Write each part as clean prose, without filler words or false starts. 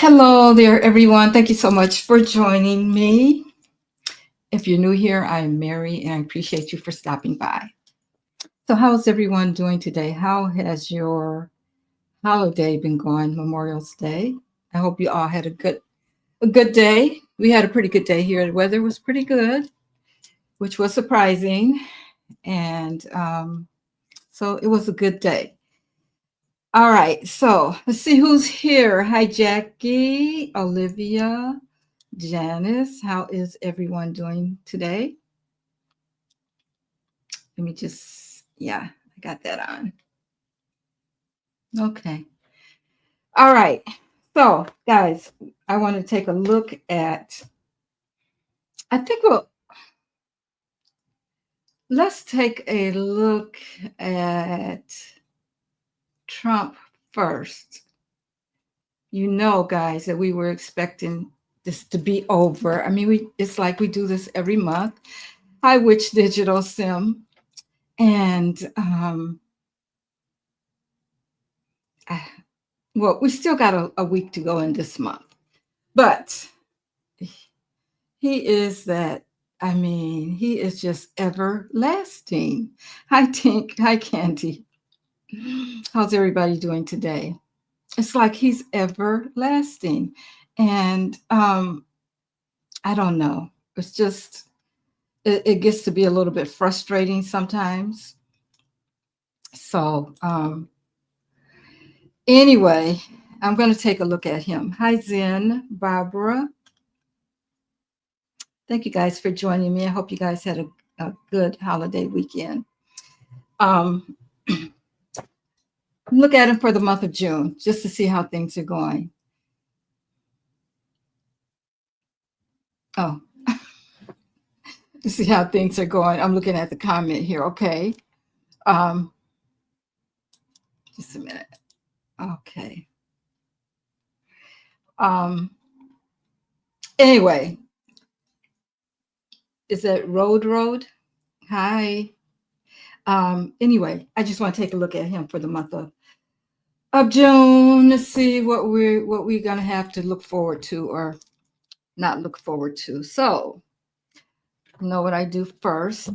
Hello there, everyone. Thank you so much for joining me. If you're new here, I am Mary, and I appreciate you for stopping by. So, how's everyone doing today? How has your holiday been going, Memorial's Day? I hope you all had a good day. We had a pretty good day here. The weather was pretty good, which was surprising, and so it was a good day. All right, so let's see who's here. Hi, Jackie, Olivia, Janice. How is everyone doing today? Let me just, yeah, I got that on. Okay. All right. So, guys, I want to take a look at, I think let's take a look at Trump first. You know, guys, that we were expecting this to be over. I mean, it's like we do this every month. Hi, Witch Digital Sim. And, I, well, we still got a week to go in this month. But he is that, I mean, he is just everlasting. Hi, Tink. Hi, Candy. How's everybody doing today? It's like he's everlasting. And I don't know. It's just, it gets to be a little bit frustrating sometimes. So, anyway, I'm going to take a look at him. Hi, Zen, Barbara. Thank you guys for joining me. I hope you guys had a good holiday weekend. Um, look at him for the month of June just to see how things are going. Oh, to see how things are going. I'm looking at the comment here. Okay. Um, just a minute. Okay. Um, anyway, is that Road? Hi. Anyway, I just want to take a look at him for the month of June to see what we're gonna have to look forward to or not look forward to. So, you know what I do first.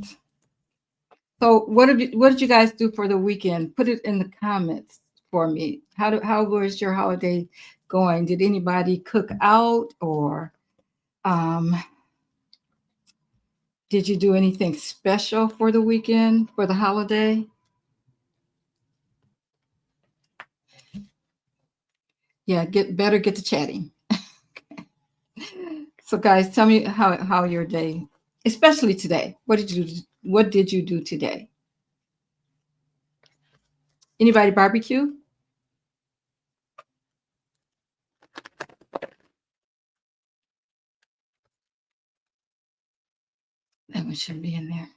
So, what did you guys do for the weekend? Put it in the comments for me. How was your holiday going? Did anybody cook out or um, did you do anything special for the weekend for the holiday? Yeah, get to chatting. So, guys, tell me how your day, especially today. What did you do today? Anybody barbecue? That one should be in there.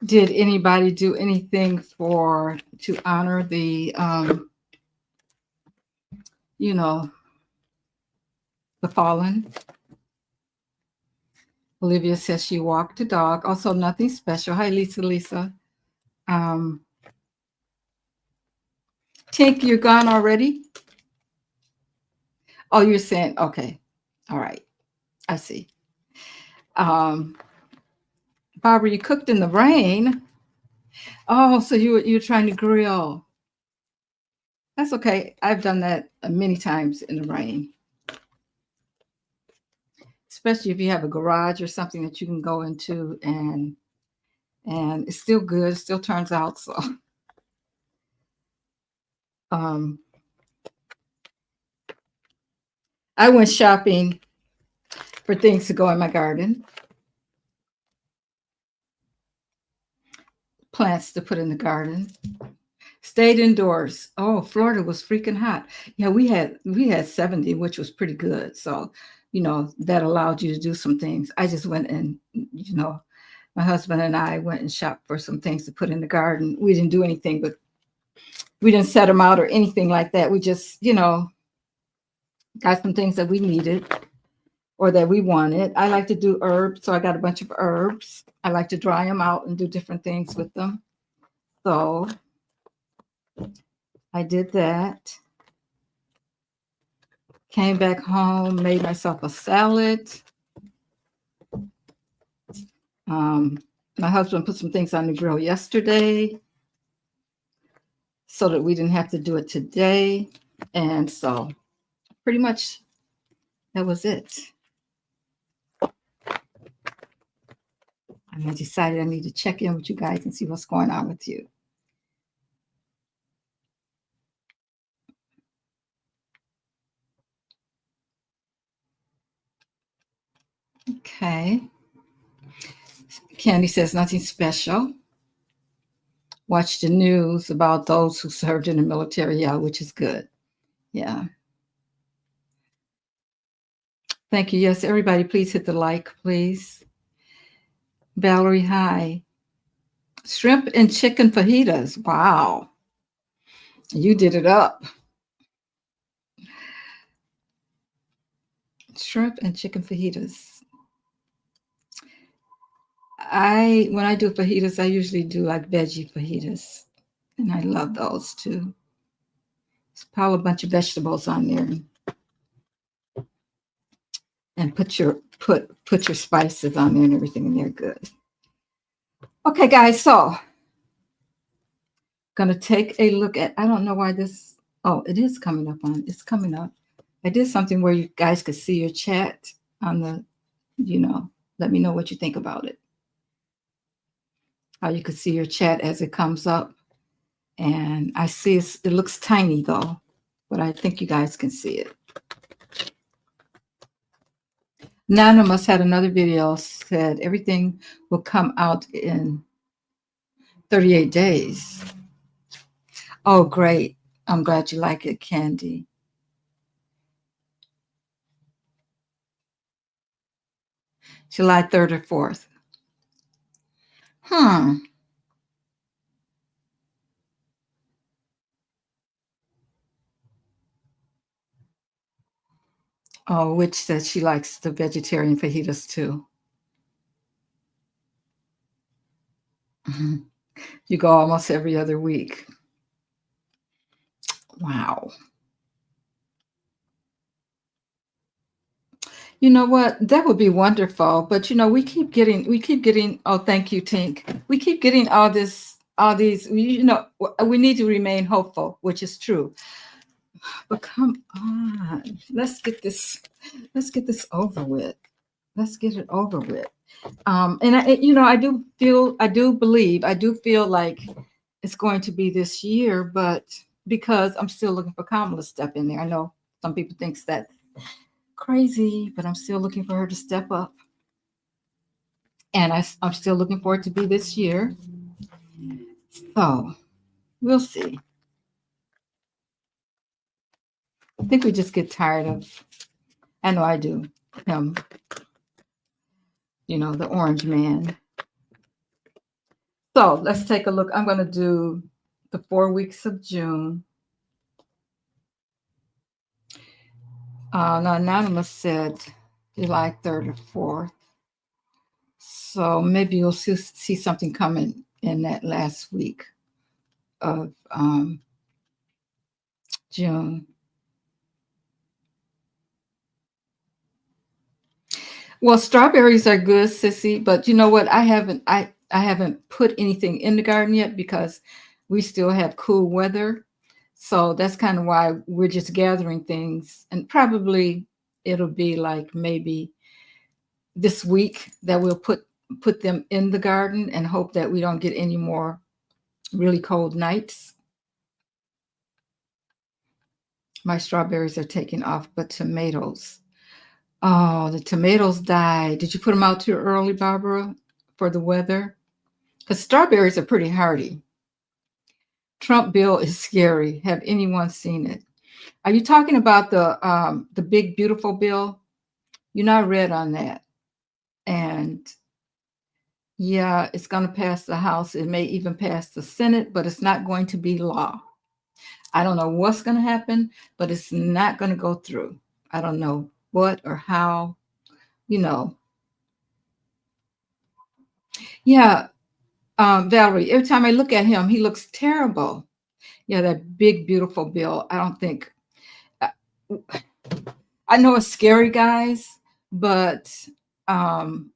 Did anybody do anything for to honor the you know, the fallen? Olivia says she walked the dog. Also, nothing special. Hi, Lisa. Um, Tink, you're gone already? Oh, you're saying, okay. All right. I see. Um, Barbara, you cooked in the rain. Oh, so you were trying to grill. That's okay. I've done that many times in the rain, especially if you have a garage or something that you can go into and it's still good, still turns out. So um, I went shopping for things to go in my garden, plants to put in the garden. Stayed indoors. Oh, Florida was freaking hot. Yeah, we had 70, which was pretty good. So, that allowed you to do some things. I just went and, my husband and I went and shopped for some things to put in the garden. We didn't do anything, but we didn't set them out or anything like that. We just, got some things that we needed. or that we wanted. I like to do herbs, so I got a bunch of herbs. I like to dry them out and do different things with them. So I did that. Came back home, made myself a salad. Um, my husband put some things on the grill yesterday so that we didn't have to do it today. And so pretty much that was it. And I decided I need to check in with you guys and see what's going on with you. Okay. Candy says nothing special. Watch the news about those who served in the military, yeah, which is good. Yeah. Thank you. Yes, everybody, please hit the like, please. Valerie, hi. Shrimp and chicken fajitas. Wow. You did it up. Shrimp and chicken fajitas. When I do fajitas, I usually do like veggie fajitas. And I love those too. Just pile a bunch of vegetables on there and put your spices on there and everything, and they're good. Okay, guys, so gonna take a look at, I don't know why this, oh, it is coming up on, it's coming up. I did something where you guys could see your chat on the, let me know what you think about it. How you could see your chat as it comes up. And I see it looks tiny though, but I think you guys can see it. Anonymous had another video, said everything will come out in 38 days. Oh, great. I'm glad you like it, Candy. July 3rd or 4th. Oh, which said she likes the vegetarian fajitas too. You go almost every other week. Wow. You know what? That would be wonderful. But we keep getting, oh, thank you, Tink. We keep getting all these, we need to remain hopeful, which is true. But come on, let's get this over with. Let's get it over with. And I do believe, I do feel like it's going to be this year, but because I'm still looking for Kamala to step in there. I know some people think that crazy, but I'm still looking for her to step up. And I'm still looking for it to be this year. So we'll see. I think we just get tired of, I know I do, him, the orange man. So let's take a look. I'm going to do the 4 weeks of June. Now, Anonymous said July 3rd or 4th. So maybe you'll see something coming in that last week of June. Well, strawberries are good, Sissy, but you know what? I haven't put anything in the garden yet because we still have cool weather. So that's kind of why we're just gathering things, and probably it'll be like maybe this week that we'll put them in the garden and hope that we don't get any more really cold nights. My strawberries are taking off, but tomatoes. Oh, the tomatoes died. Did you put them out too early, Barbara, for the weather? Because strawberries are pretty hardy. Trump bill is scary. Have anyone seen it? Are you talking about the big beautiful bill? You know, I read on that, and yeah, it's going to pass the House. It may even pass the Senate, but it's not going to be law. I don't know what's going to happen, but it's not going to go through. I don't know what or how, you know. Yeah, Valerie, every time I look at him, he looks terrible. Yeah, that big, beautiful bill. I don't think, I I know it's scary, guys, but um,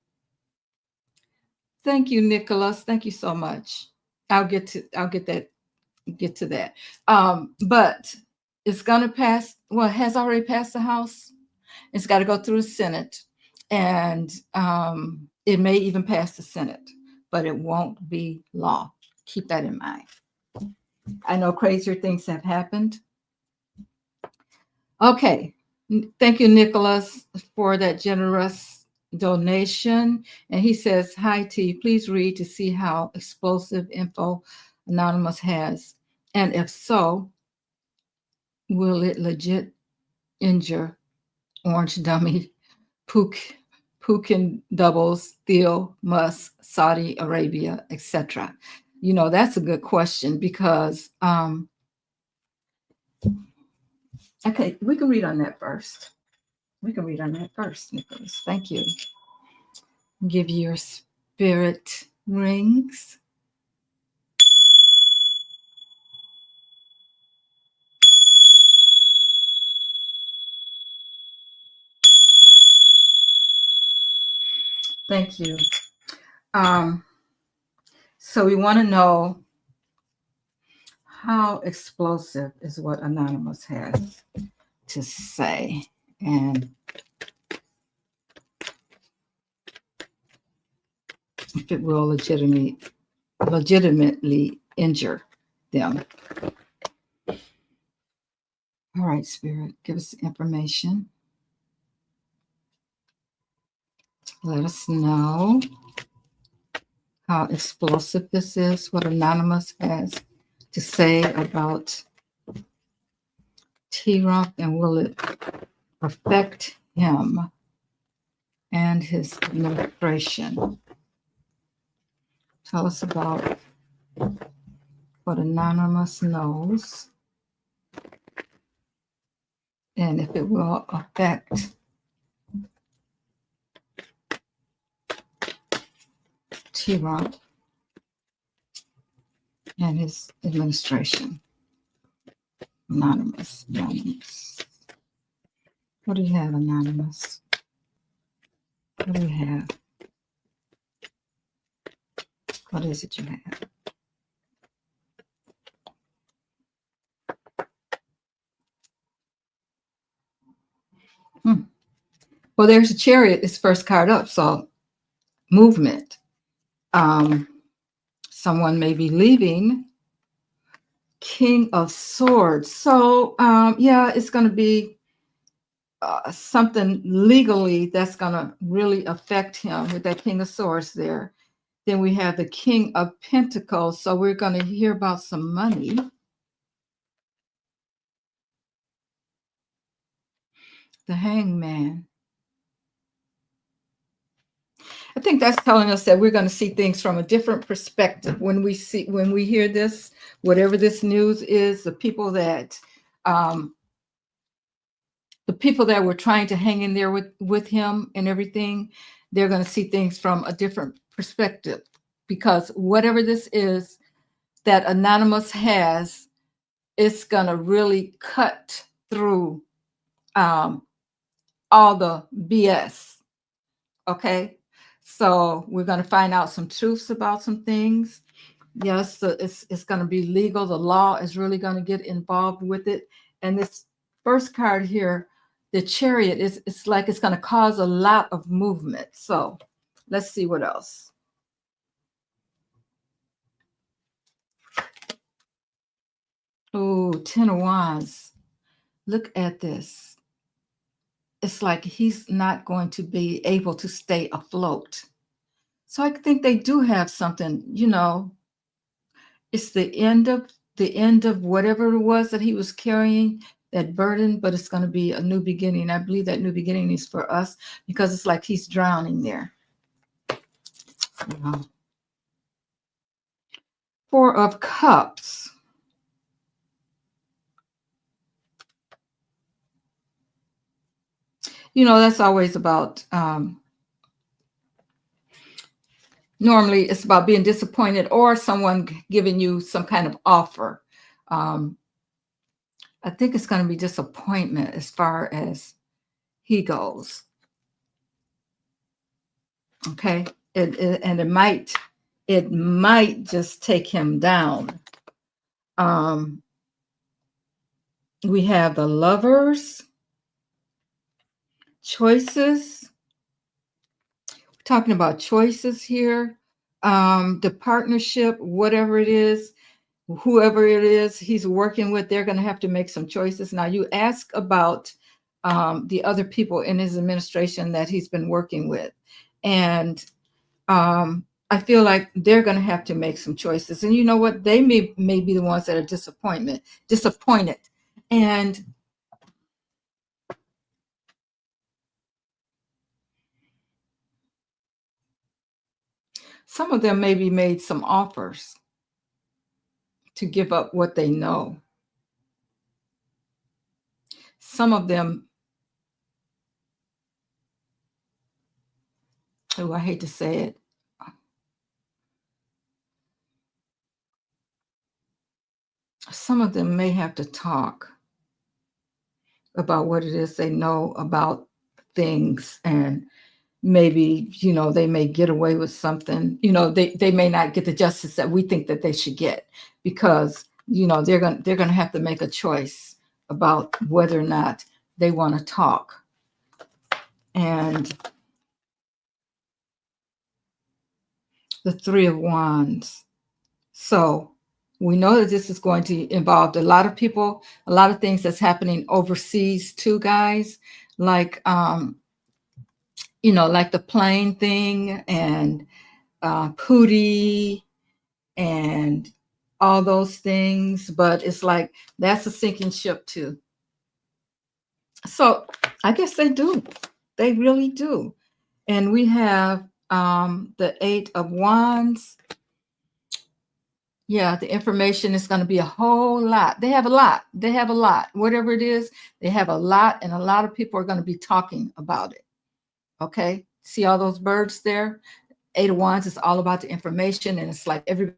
thank you, Nicholas. Thank you so much. I'll get to that. But it's gonna pass. Well, it has already passed the House. It's got to go through the Senate, and it may even pass the Senate, but it won't be law. Keep that in mind. I know crazier things have happened. Okay. Thank you, Nicholas, for that generous donation. And he says, hi, T. Please read to see how explosive info Anonymous has. And if so, will it legit injure Orange Dummy, Pook, Pukin Doubles, Theo, Musk, Saudi Arabia, etc.? That's a good question because, okay, we can read on that first. Nicholas. Thank you. Give your spirit rings. Thank you. Um, so we want to know how explosive is what Anonymous has to say, and if it will legitimately injure them. All right, Spirit, give us the information. Let us know how explosive this is, what Anonymous has to say about T-Rock, and will it affect him and his administration? Tell us about what Anonymous knows and if it will affect T-Rock and his administration. Anonymous. What do you have, Anonymous? What do you have? What is it you have? Well, there's a chariot. It's first card up, so movement. Someone may be leaving. King of Swords. So, yeah, it's going to be something legally that's going to really affect him with that King of Swords there. Then we have the King of Pentacles. So we're going to hear about some money. The Hangman. I think that's telling us that we're going to see things from a different perspective when we hear this, whatever this news is. The people that were trying to hang in there with him and everything, they're going to see things from a different perspective, because whatever this is that Anonymous has, it's going to really cut through all the BS. Okay, so we're going to find out some truths about some things. Yes, it's going to be legal. The law is really going to get involved with it. And this first card here, the Chariot, it's like it's going to cause a lot of movement. So let's see what else. Oh, Ten of Wands. Look at this. It's like he's not going to be able to stay afloat. So I think they do have something, it's the end of whatever it was that he was carrying, that burden, but it's going to be a new beginning. I believe that new beginning is for us, because it's like he's drowning there. Four of Cups. That's always about Normally, it's about being disappointed or someone giving you some kind of offer. Um, I think it's going to be disappointment as far as he goes. Okay, and it might just take him down. Um, we have the lovers, choices. We're talking about choices here. The partnership, whatever it is, whoever it is he's working with, they're going to have to make some choices. Now, you ask about the other people in his administration that he's been working with, and I feel like they're going to have to make some choices. And you know what? They may be the ones that are disappointed, and some of them maybe made some offers to give up what they know. Some of them, oh, I hate to say it, some of them may have to talk about what it is they know about things, and maybe they may get away with something. They may not get the justice that we think that they should get, because they're going to have to make a choice about whether or not they want to talk. And the Three of Wands. So we know that this is going to involve a lot of people, a lot of things that's happening overseas too, guys, like like the plane thing, and Pootie, and all those things. But it's like that's a sinking ship too. So I guess they do. They really do. And we have the Eight of Wands. Yeah, the information is going to be a whole lot. They have a lot. They have a lot. Whatever it is, they have a lot, and a lot of people are going to be talking about it. Okay. See all those birds there? Eight of Wands is all about the information, and it's like everybody,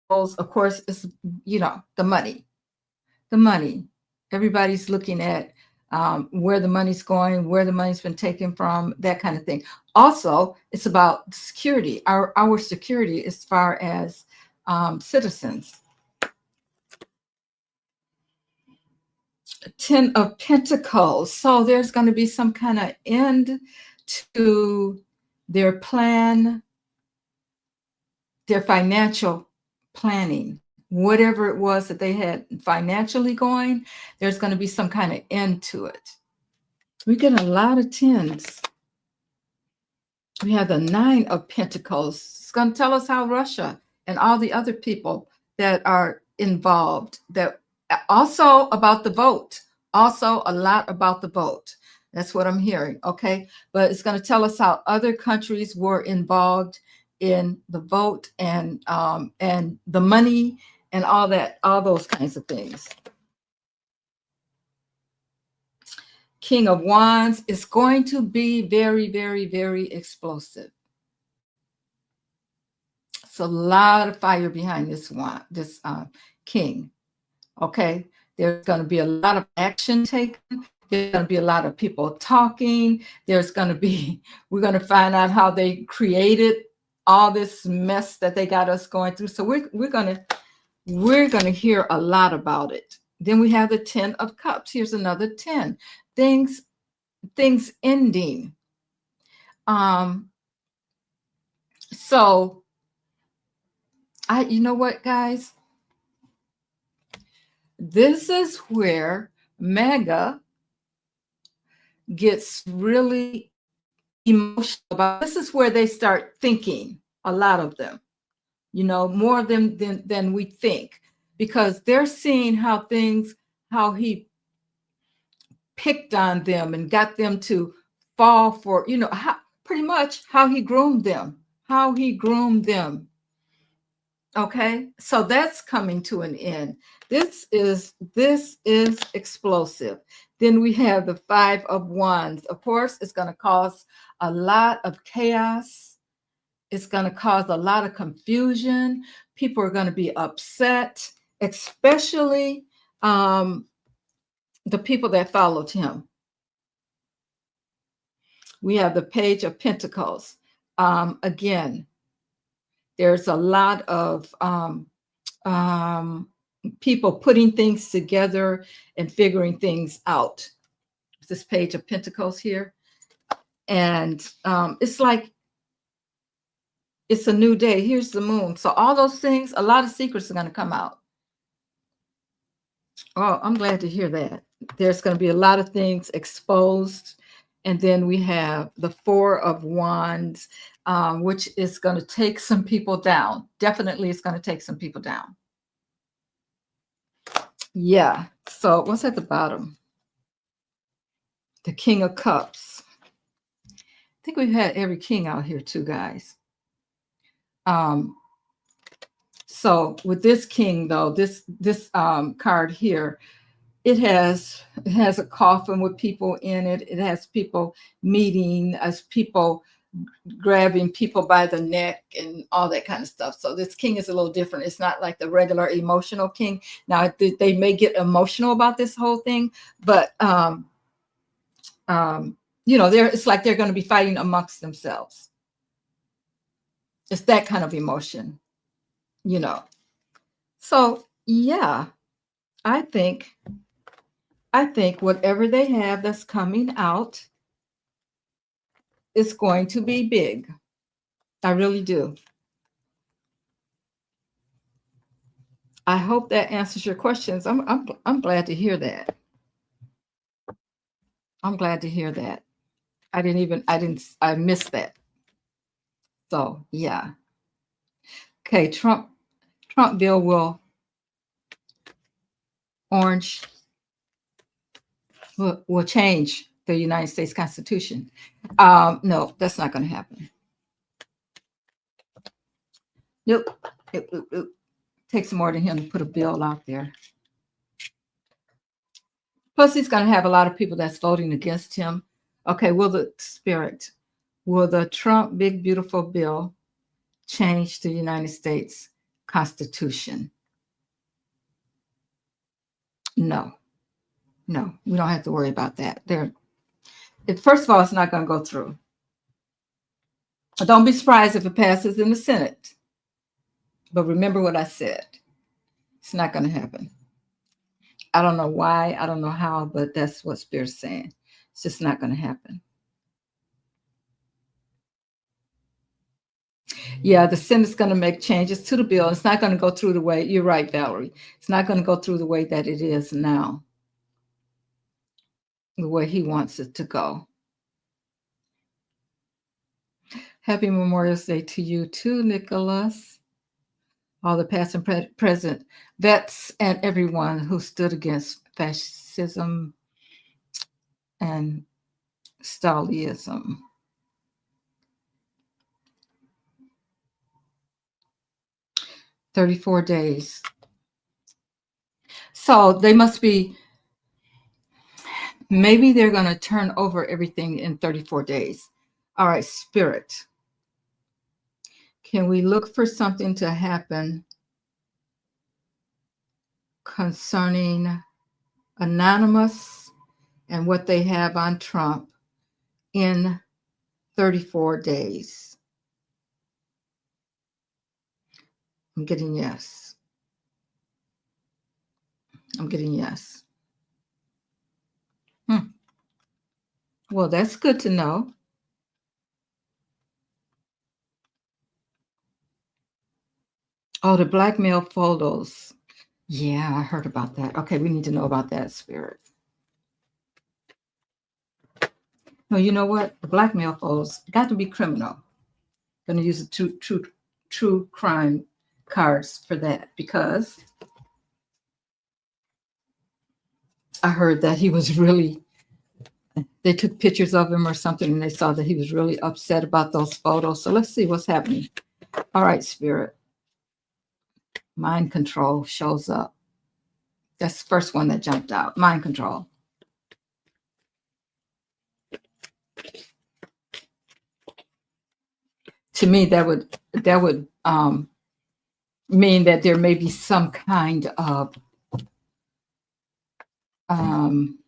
of course, is the money. The money. Everybody's looking at where the money's going, where the money's been taken from, that kind of thing. Also, it's about security, our security as far as citizens. Ten of Pentacles. So there's going to be some kind of end to their plan, their financial planning. Whatever it was that they had financially going, there's going to be some kind of end to it. We get a lot of tens. We have the Nine of Pentacles. It's going to tell us how Russia and all the other people that are involved, that also about the vote, also a lot about the vote. That's what I'm hearing. Okay. But it's going to tell us how other countries were involved in the vote, and the money and all that, all those kinds of things. King of Wands is going to be very, very, very explosive. It's a lot of fire behind this one, this king. Okay, there's going to be a lot of action taken. There's going to be a lot of people talking. There's going to be, we're going to find out how they created all this mess that they got us going through. So we're going to hear a lot about it. Then we have the Ten of Cups. Here's another 10. Things ending. So you know what, guys? This is where Mega gets really emotional about. This is where they start thinking, a lot of them, more of them than we think, because they're seeing how he picked on them and got them to fall for, pretty much how he groomed them, Okay, so that's coming to an end. This is explosive. Then we have the Five of Wands. Of course, it's going to cause a lot of chaos. It's going to cause a lot of confusion. People are going to be upset, especially the people that followed him. We have the Page of Pentacles. Again, there's a lot of people putting things together and figuring things out. This Page of Pentacles here. And it's like it's a new day. Here's the moon. So all those things, a lot of secrets are going to come out. Oh, I'm glad to hear that. There's going to be a lot of things exposed. And then we have the Four of Wands, which is going to take some people down. Definitely it's going to take some people down. Yeah. So what's at the bottom? The King of Cups. I think we've had every king out here too, guys. So with this king, though, this card here, it has a coffin with people in it. It has people meeting, as people grabbing people by the neck and all that kind of stuff. So this king is a little different. It's not like the regular emotional king. Now they may get emotional about this whole thing, but it's like they're going to be fighting amongst themselves. It's that kind of emotion, So yeah, I think whatever they have that's coming out is going to be big. I really do. I hope that answers your questions. I'm glad to hear that. I'm glad to hear that. I missed that. So yeah. Okay, Trump bill will change the United States Constitution. No, that's not going to happen. Nope. It takes more than him to put a bill out there. Plus, he's going to have a lot of people that's voting against him. Okay, will the Trump big beautiful bill change the United States Constitution? No, we don't have to worry about that. First of all, it's not going to go through. Don't be surprised if it passes in the Senate. But remember what I said. It's not going to happen. I don't know why, I don't know how, but that's what Spirit's saying. It's just not going to happen. Yeah, the Senate's going to make changes to the bill. It's not going to go through the way, you're right, Valerie. It's not going to go through the way that it is now, the way he wants it to go. Happy Memorial Day to you too, Nicholas. All the past and present vets and everyone who stood against fascism and Stalinism. "34 days." So they must be, maybe they're going to turn over everything in 34 days. All right, Spirit. Can we look for something to happen concerning Anonymous and what they have on Trump in 34 days? I'm getting yes. I'm getting yes. Well, that's good to know. Oh, the blackmail photos. Yeah, I heard about that. Okay, we need to know about that, Spirit. No, you know what? The blackmail photos got to be criminal. Going to use the true crime cards for that, because I heard that he was really, they took pictures of him or something and they saw that he was really upset about those photos. So let's see what's happening. All right, Spirit. Mind control shows up. That's the first one that jumped out. Mind control. To me, that would mean that there may be some kind of um,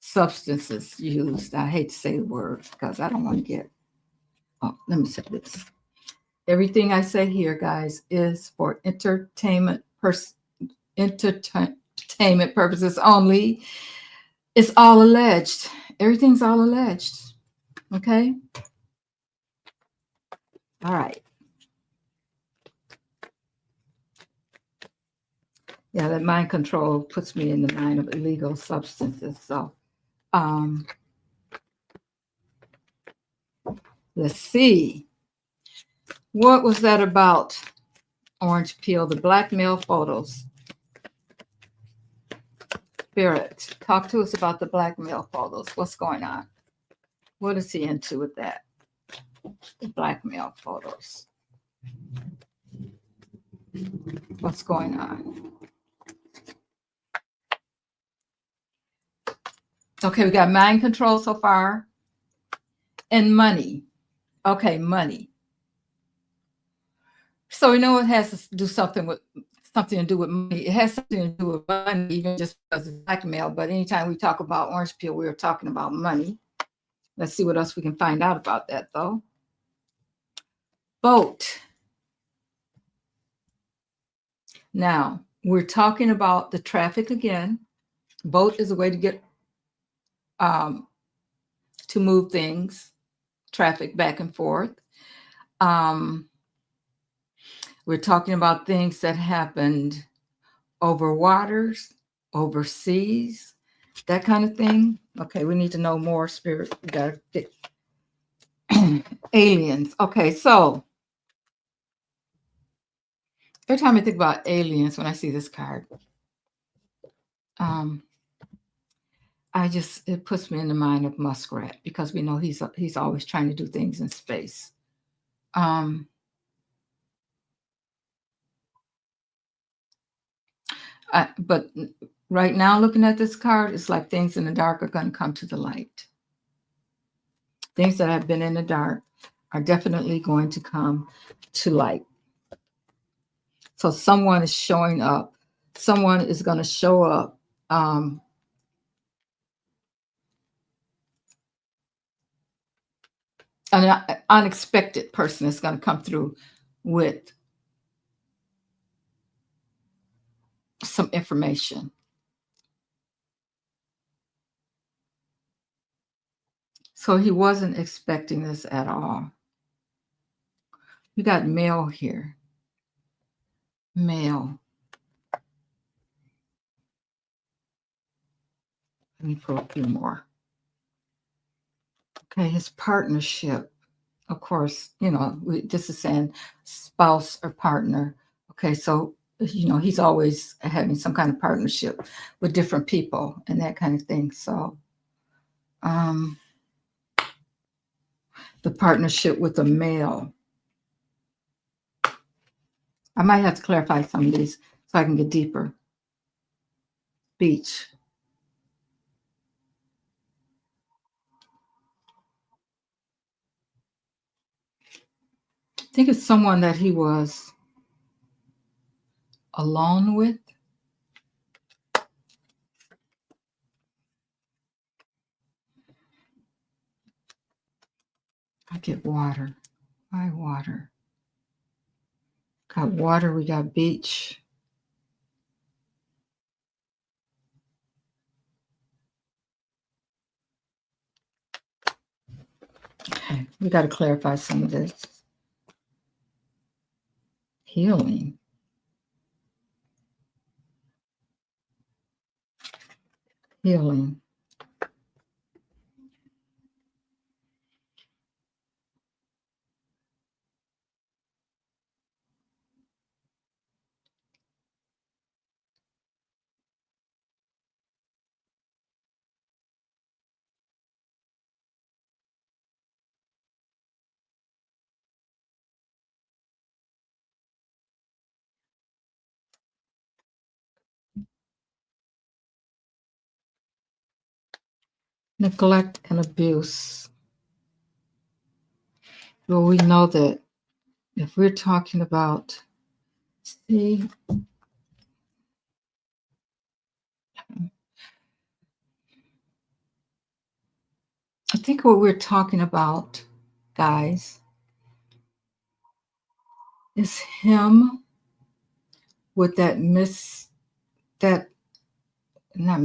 substances used. I hate to say the word because I don't want to get. Oh, let me say this. Everything I say here, guys, is for entertainment purposes only. It's all alleged. Everything's all alleged. Okay. All right. Yeah, that mind control puts me in the mind of illegal substances. So, um, let's see. What was that about? Orange peel, the blackmail photos. Spirit, talk to us about the blackmail photos. What's going on? What is he into with that? The blackmail photos. What's going on? Okay, we got mind control so far. And money. Okay, money. So we know it has to do something to do with money. It has something to do with money, even just because it's blackmail. But anytime we talk about orange peel, we're talking about money. Let's see what else we can find out about that, though. Boat. Now, we're talking about the traffic again. Boat is a way to get um, to move things, traffic back and forth. Um, we're talking about things that happened over waters, overseas, that kind of thing. Okay, we need to know more, Spirit. We got aliens. Okay, so every time I think about aliens, when I see this card, um, it puts me in the mind of Muskrat because we know he's always trying to do things in space. Um, but right now, looking at this card, it's like things in the dark are going to come to the light. Things that have been in the dark are definitely going to come to light. So someone is showing up. Someone is going to show up. An unexpected person is going to come through with some information. So he wasn't expecting this at all. We got mail here. Mail. Let me pull a few more. Okay, his partnership. Of course, this is saying spouse or partner. Okay, so, he's always having some kind of partnership with different people and that kind of thing. So, the partnership with a male. I might have to clarify some of these so I can get deeper. Beach. I think it's someone that he was alone with. I get water. Why water? Got water, we got beach. Okay, we got to clarify some of this. Healing. Healing. Neglect and abuse. Well, we know that if we're talking about, see, I think what we're talking about, guys, is him with that that not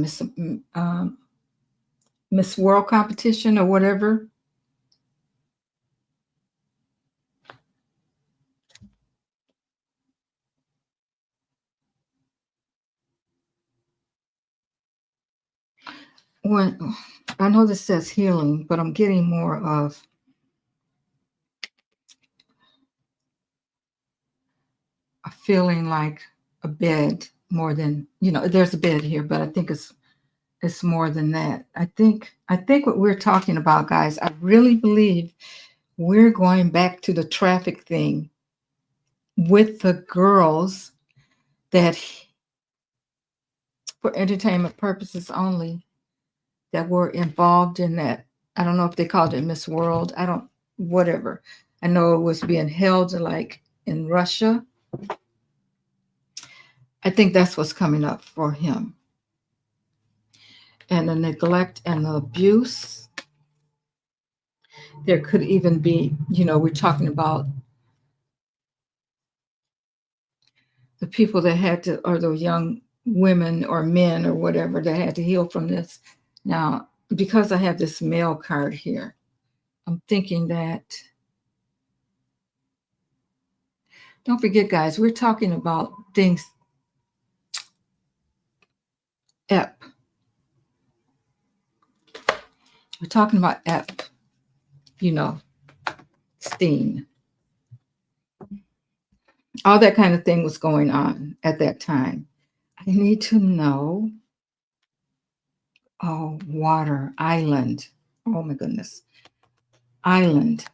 Miss World competition or whatever. When I know this says healing, but I'm getting more of a feeling like a bed more than, there's a bed here, but I think it's more than that. I think what we're talking about, guys, I really believe we're going back to the traffic thing with the girls that for entertainment purposes only that were involved in that. I don't know if they called it Miss World. I don't, whatever. I know it was being held like in Russia. I think that's what's coming up for him. And the neglect and the abuse. There could even be, we're talking about the people that had to, or the young women or men or whatever that had to heal from this. Now, because I have this male card here, I'm thinking that, don't forget, guys, we're talking about things, EP. We're talking about EP, Steen. All that kind of thing was going on at that time. I need to know. Oh, water, island. Oh my goodness. Island.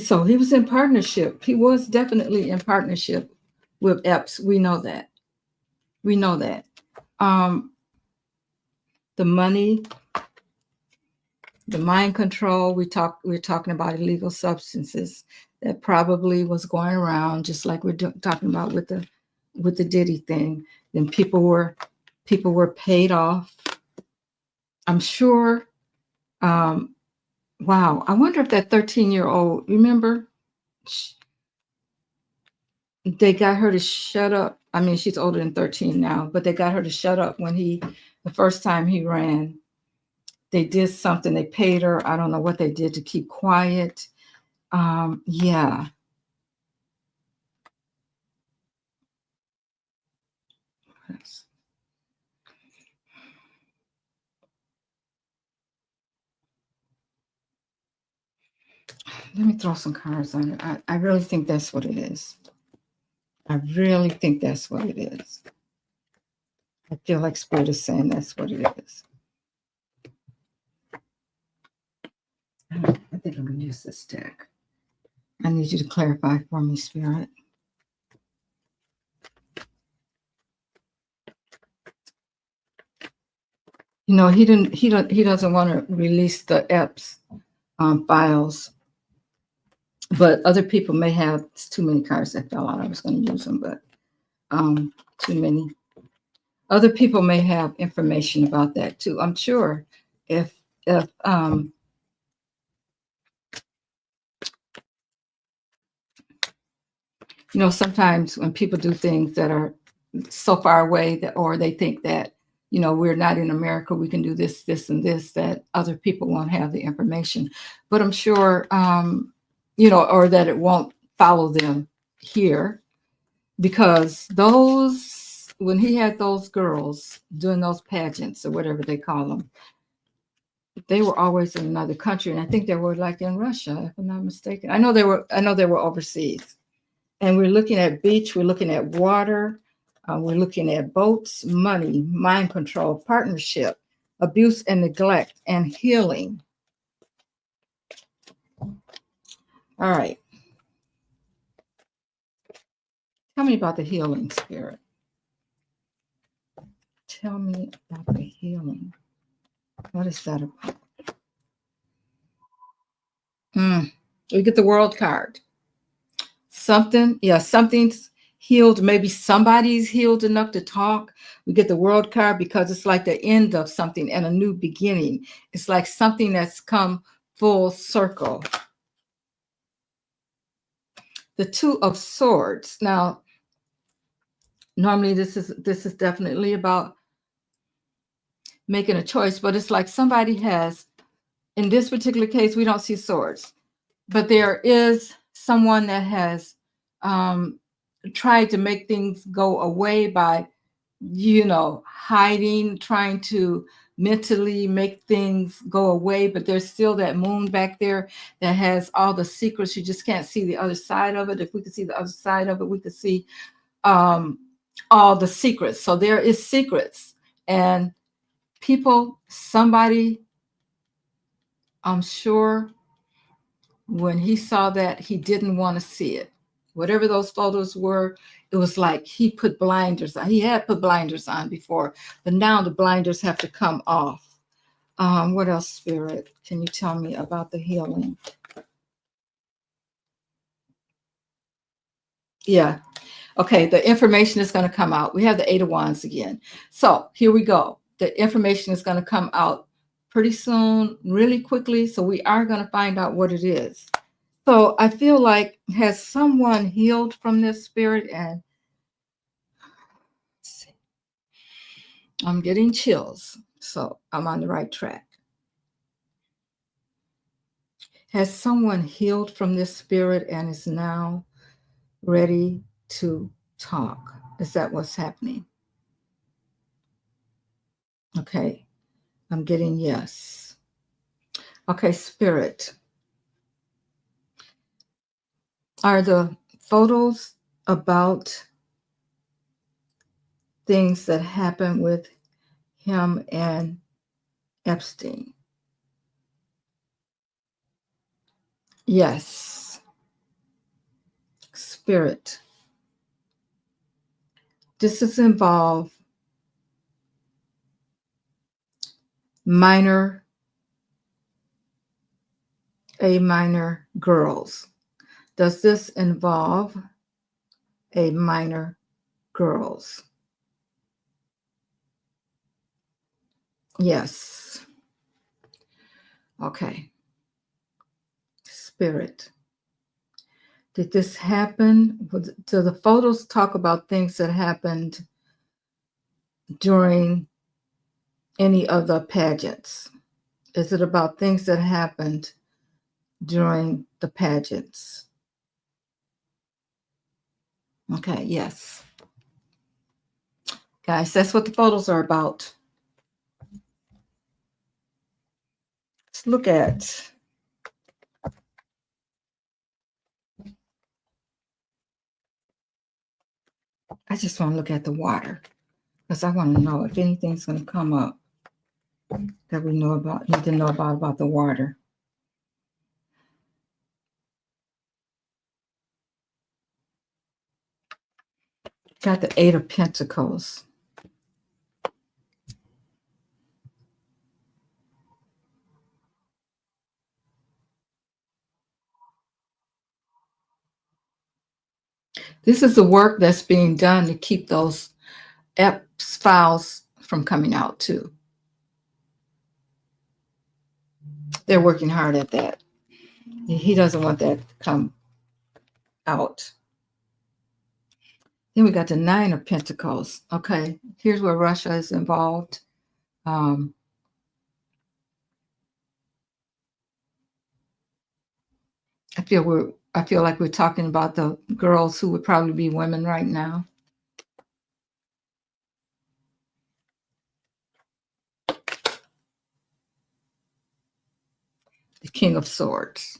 So he was in partnership. He was definitely in partnership with Epps. We know that. We know that. Um, the money, the mind control. We're talking about illegal substances that probably was going around, just like we're talking about with the Diddy thing. Then people were paid off. I'm sure. Wow. I wonder if that 13-year-old, remember, they got her to shut up. I mean, she's older than 13 now, but they got her to shut up when the first time he ran. They did something. They paid her. I don't know what they did to keep quiet. Yeah. Let me throw some cards on it. I really think that's what it is. I really think that's what it is. I feel like Spirit is saying that's what it is. I think I'm going to use this deck. I need you to clarify for me, Spirit. He doesn't want to release the Epps files, but other people may have. It's too many cards that fell out. I was going to use them, but too many. Other people may have information about that too. I'm sure if sometimes when people do things that are so far away or they think that, we're not in America, we can do this, this, and this, that other people won't have the information. But I'm sure, or that it won't follow them here, because when he had those girls doing those pageants or whatever they call them, they were always in another country. And I think they were like in Russia, if I'm not mistaken. I know they were overseas. And we're looking at beach, we're looking at water, we're looking at boats, money, mind control, partnership, abuse and neglect, and healing. All right. Tell me about the healing, Spirit. tell me about the healing? What is that about? We get the world card. Something's healed. Maybe somebody's healed enough to talk. We get the world card because it's like the end of something and a new beginning. It's like something that's come full circle. The Two of Swords. Now, normally this is definitely about making a choice, but it's like somebody has, in this particular case, we don't see swords, but there is someone that has tried to make things go away by, hiding, trying to mentally make things go away, but there's still that moon back there that has all the secrets. You just can't see the other side of it. If we could see the other side of it, we could see all the secrets. So there is secrets, and somebody, I'm sure when he saw that, he didn't want to see it. Whatever those photos were, it was like he put blinders on. He had put blinders on before, but now the blinders have to come off. What else, Spirit? Can you tell me about the healing? Yeah. Okay, the information is going to come out. We have the Eight of Wands again. So here we go. The information is going to come out pretty soon, really quickly. So we are going to find out what it is. So I feel like, has someone healed from this, Spirit? And I'm getting chills. So I'm on the right track. Has someone healed from this, Spirit, and is now ready to talk? Is that what's happening? Okay. I'm getting yes. Okay, Spirit. Are the photos about things that happened with him and Epstein? Yes. Spirit. This is involve minor girls. Does this involve a minor girls? Yes. Okay. Spirit. Did this happen? Do the photos talk about things that happened during any of the pageants? Is it about things that happened during the pageants? Okay, yes. Guys, that's what the photos are about. Let's look at. I just want to look at the water because I want to know if anything's going to come up that we need to know about the water. Got the Eight of Pentacles. This is the work that's being done to keep those Epps files from coming out too. They're working hard at that. He doesn't want that to come out. Then we got the Nine of Pentacles. Okay, here's where Russia is involved. I feel like we're talking about the girls who would probably be women right now. The King of Swords.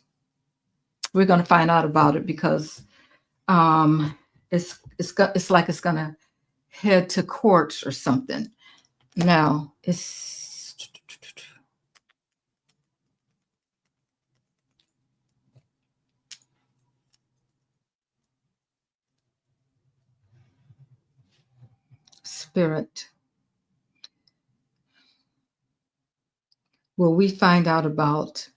We're going to find out about it because it's like it's going to head to court or something. Now it's Spirit. Will we find out about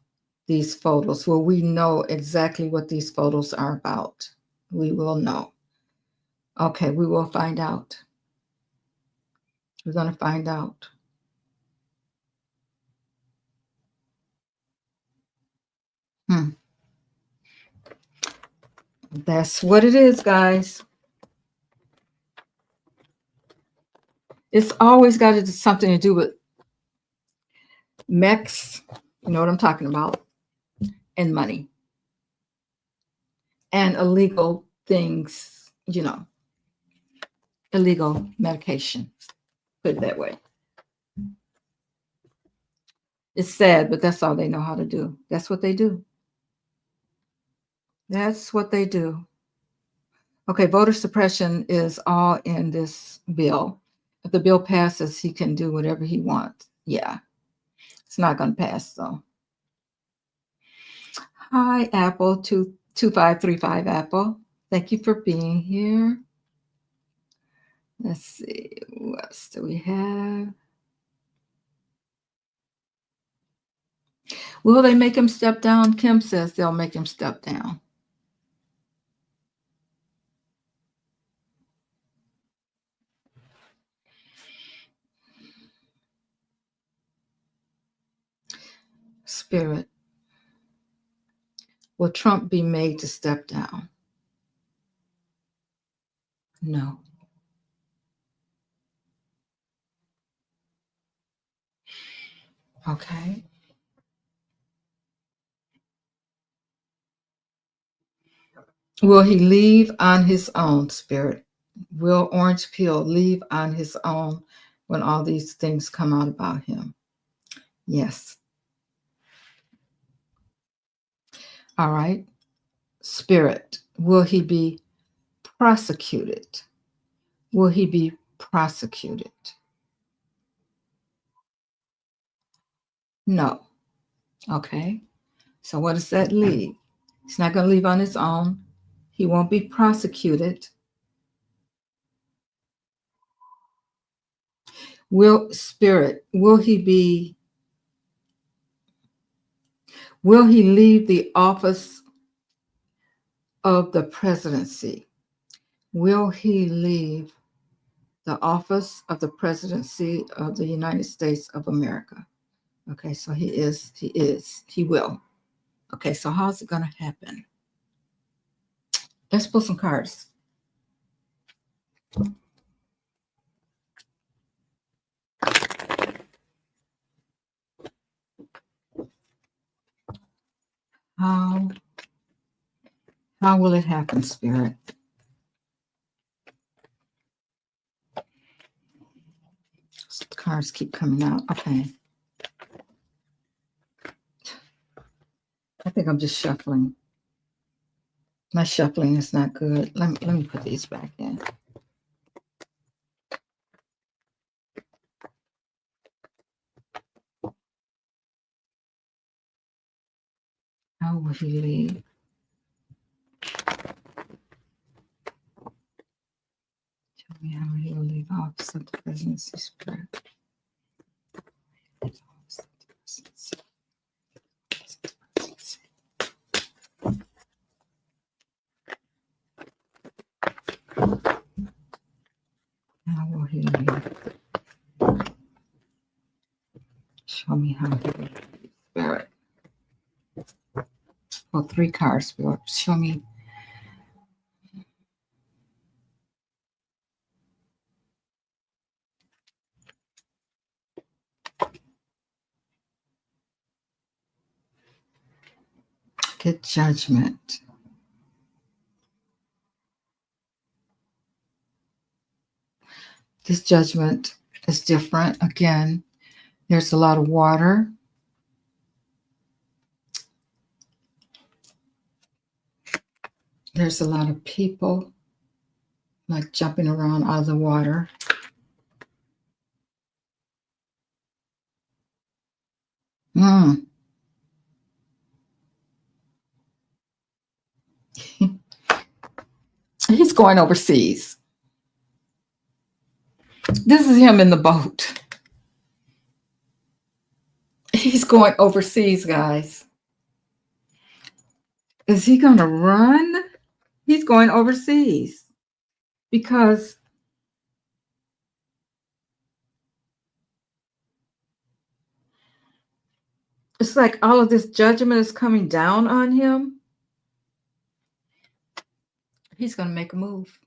these photos? Will we know exactly what these photos are about? We will know. Okay, we will find out. We're going to find out. Hmm. That's what it is, guys. It's always got to do something to do with mechs. You know what I'm talking about? And money. And illegal things, illegal medication. Put it that way. It's sad, but that's all they know how to do. That's what they do. That's what they do. Okay, voter suppression is all in this bill. If the bill passes, he can do whatever he wants. Yeah, it's not going to pass though. Hi, Apple 22535 Apple. Thank you for being here. Let's see, what else do we have? Will they make him step down? Kim says they'll make him step down. Spirit. Will Trump be made to step down? No. Okay. Will he leave on his own, Spirit? Will Orange Peel leave on his own when all these things come out about him? Yes. All right. Spirit, will he be prosecuted? Will he be prosecuted? No. Okay. So what does that leave? He's not going to leave on his own. He won't be prosecuted. Will Spirit, will he leave the office of the presidency? Will he leave the office of the presidency of the United States of America? Okay, so he will. Okay, so how's it going to happen? Let's pull some cards. How will it happen, Spirit? The cards keep coming out. Okay. I think I'm just shuffling. My shuffling is not good. Let me put these back in. How will he leave? Tell me how he will leave office of the presidency, Spirit. How will he leave? Show me how he will leave, Spirit. Well, 3 cards, Spirit. Show me. Get judgment. This judgment is different. Again, there's a lot of water. There's a lot of people like jumping around out of the water. He's going overseas. This is him in the boat. He's going overseas, guys. Is he going to run? He's going overseas because it's like all of this judgment is coming down on him. He's going to make a move.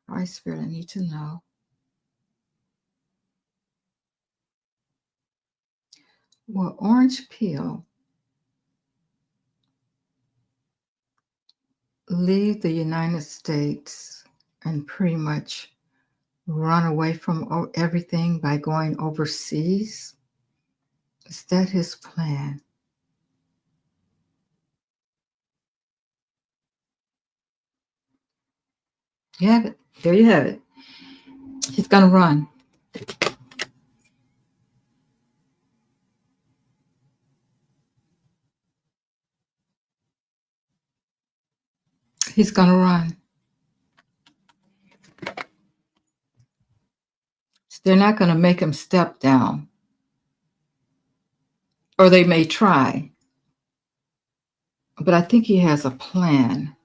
All right, Spirit, I need to know. Will orange peel leave the United States and pretty much run away from everything by going overseas? Is that his plan? You have it. There you have it. He's going to run. He's going to run. They're not going to make him step down. Or they may try. But I think he has a plan.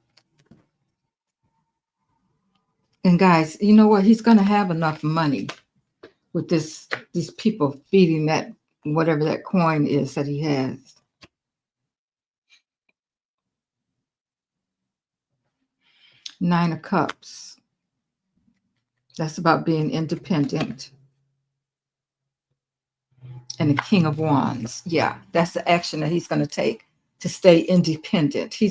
And guys, you know what? He's going to have enough money with these people feeding that whatever that coin is that he has. Nine of Cups. That's about being independent. And the King of Wands. Yeah, that's the action that he's going to take to stay independent. He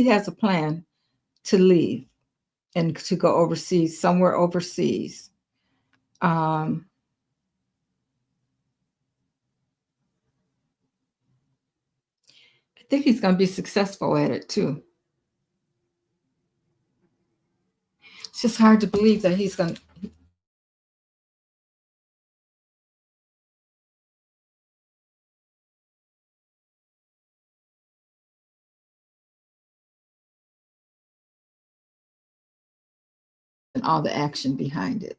has a plan to leave and to go overseas, somewhere overseas. I think he's going to be successful at it too. It's just hard to believe that he's going to. And all the action behind it.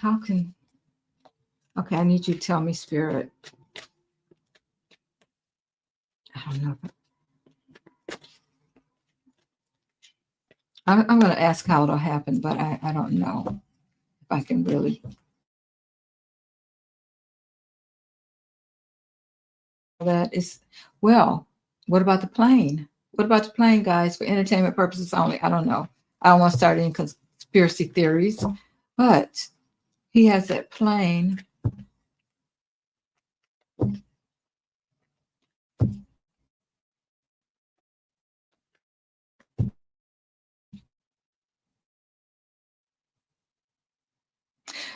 How can. Okay, I need you to tell me, Spirit. I don't know. I'm going to ask how it'll happen, but I don't know if I can really. That is, well, what about the plane? What about the plane, guys, for entertainment purposes only? I don't know. I don't want to start any conspiracy theories, but he has that plane.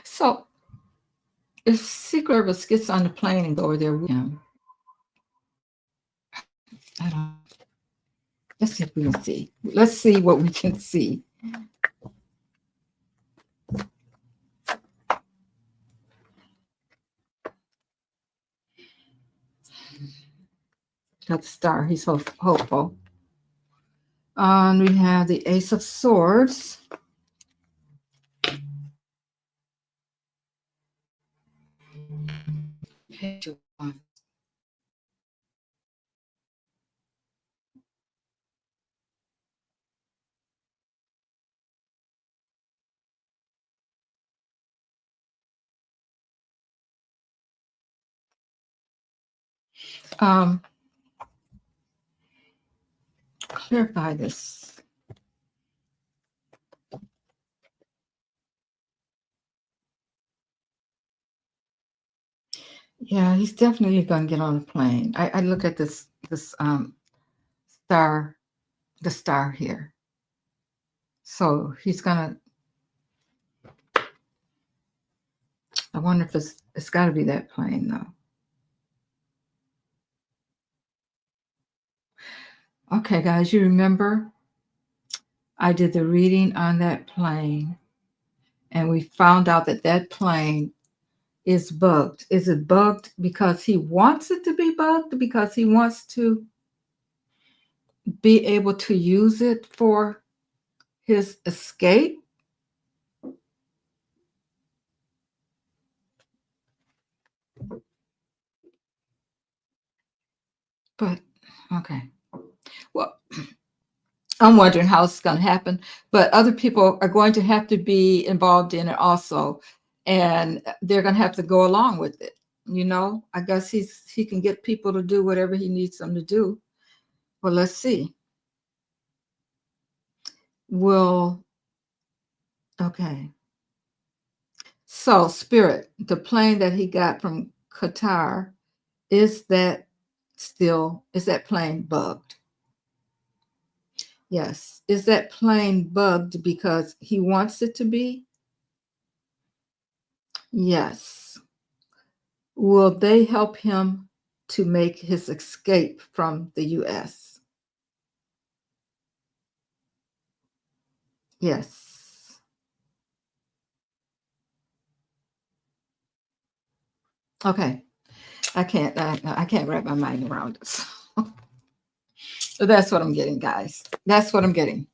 So if Secret Service gets on the plane and go over there with him, I don't. Let's see if we can see. Let's see what we can see. Got the star. He's hopeful. We have the Ace of Swords. Page one. Clarify this. Yeah, he's definitely going to get on a plane. I look at this star, the star here. So he's gonna. I wonder if it's got to be that plane though. Okay, guys, you remember I did the reading on that plane. and we found out that that plane is bugged. Is it bugged because he wants it to be bugged? Because he wants to be able to use it for his escape? But okay. Well, I'm wondering how it's going to happen, but other people are going to have to be involved in it also, and they're going to have to go along with it. I guess he can get people to do whatever he needs them to do. Well, let's see. Will Okay. So, Spirit, the plane that he got from Qatar, is that plane bugged? Yes. Is that plane bugged because he wants it to be? Yes. Will they help him to make his escape from the US? Yes. Okay. I can't wrap my mind around this. So that's what I'm getting, guys. That's what I'm getting.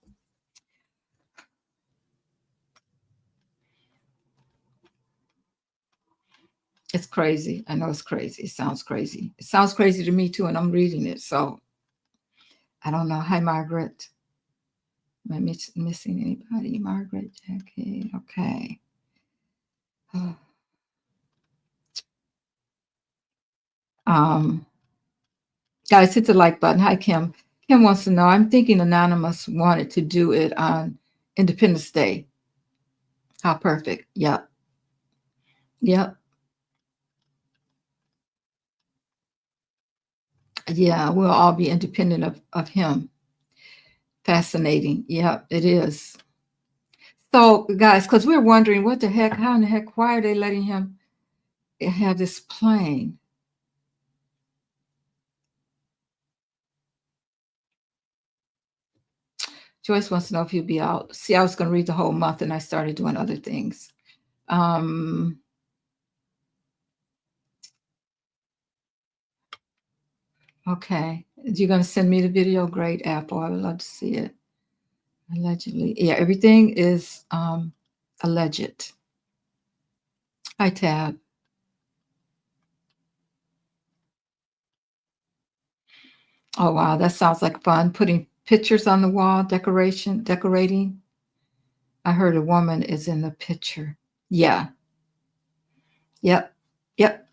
It's crazy. I know it's crazy. It sounds crazy. It sounds crazy to me too, and I'm reading it. So I don't know. Hi, Margaret. Am I missing anybody? Margaret, Jackie. Okay. Um, Guys, hit the like button. Hi, Kim. Kim wants to know. I'm thinking Anonymous wanted to do it on Independence Day. How perfect. Yep. Yep. Yeah, we'll all be independent of him. Fascinating. Yep, it is. So, guys, because we're wondering what the heck, how in the heck, why are they letting him have this plane? Joyce wants to know if he'll be out. See, I was going to read the whole month and I started doing other things. Um, okay. You're going to send me the video? Great, Apple. I would love to see it. Allegedly. Yeah, everything is alleged. Hi, Tab. Oh, wow. That sounds like fun. Putting pictures on the wall, decorating. I heard a woman is in the picture. Yeah. Yep. Yep.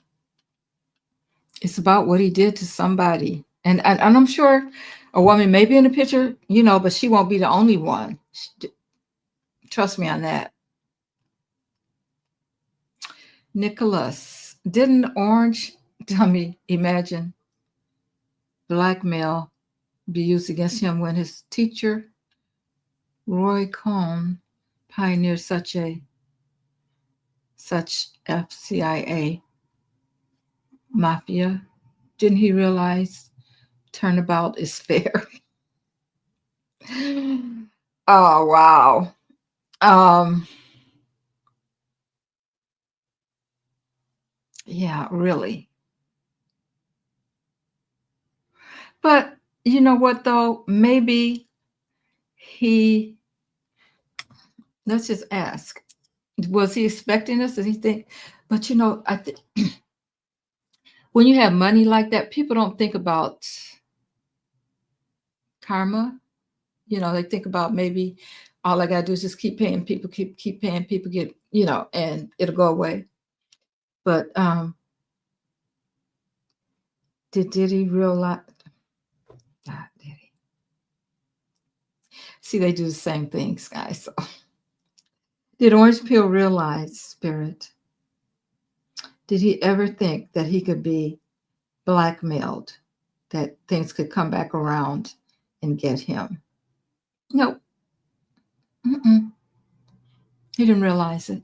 It's about what he did to somebody. And I'm sure a woman may be in the picture, but she won't be the only one. Trust me on that. Nicholas, didn't Orange Dummy imagine blackmail be used against him when his teacher, Roy Cohn, pioneered such FCIA mafia? Didn't he realize turnabout is fair? Oh, wow. Um, yeah, really. But you know what though? Maybe he let's just ask. Was he expecting us? Did he think? But I think when you have money like that, people don't think about karma. They think about maybe all I gotta do is just keep paying people, keep paying people, and it'll go away. But did he realize? God, did he? See, they do the same things, guys. So, did Orange Peel realize, Spirit? Did he ever think that he could be blackmailed, that things could come back around and get him? No, mm-mm. He didn't realize it.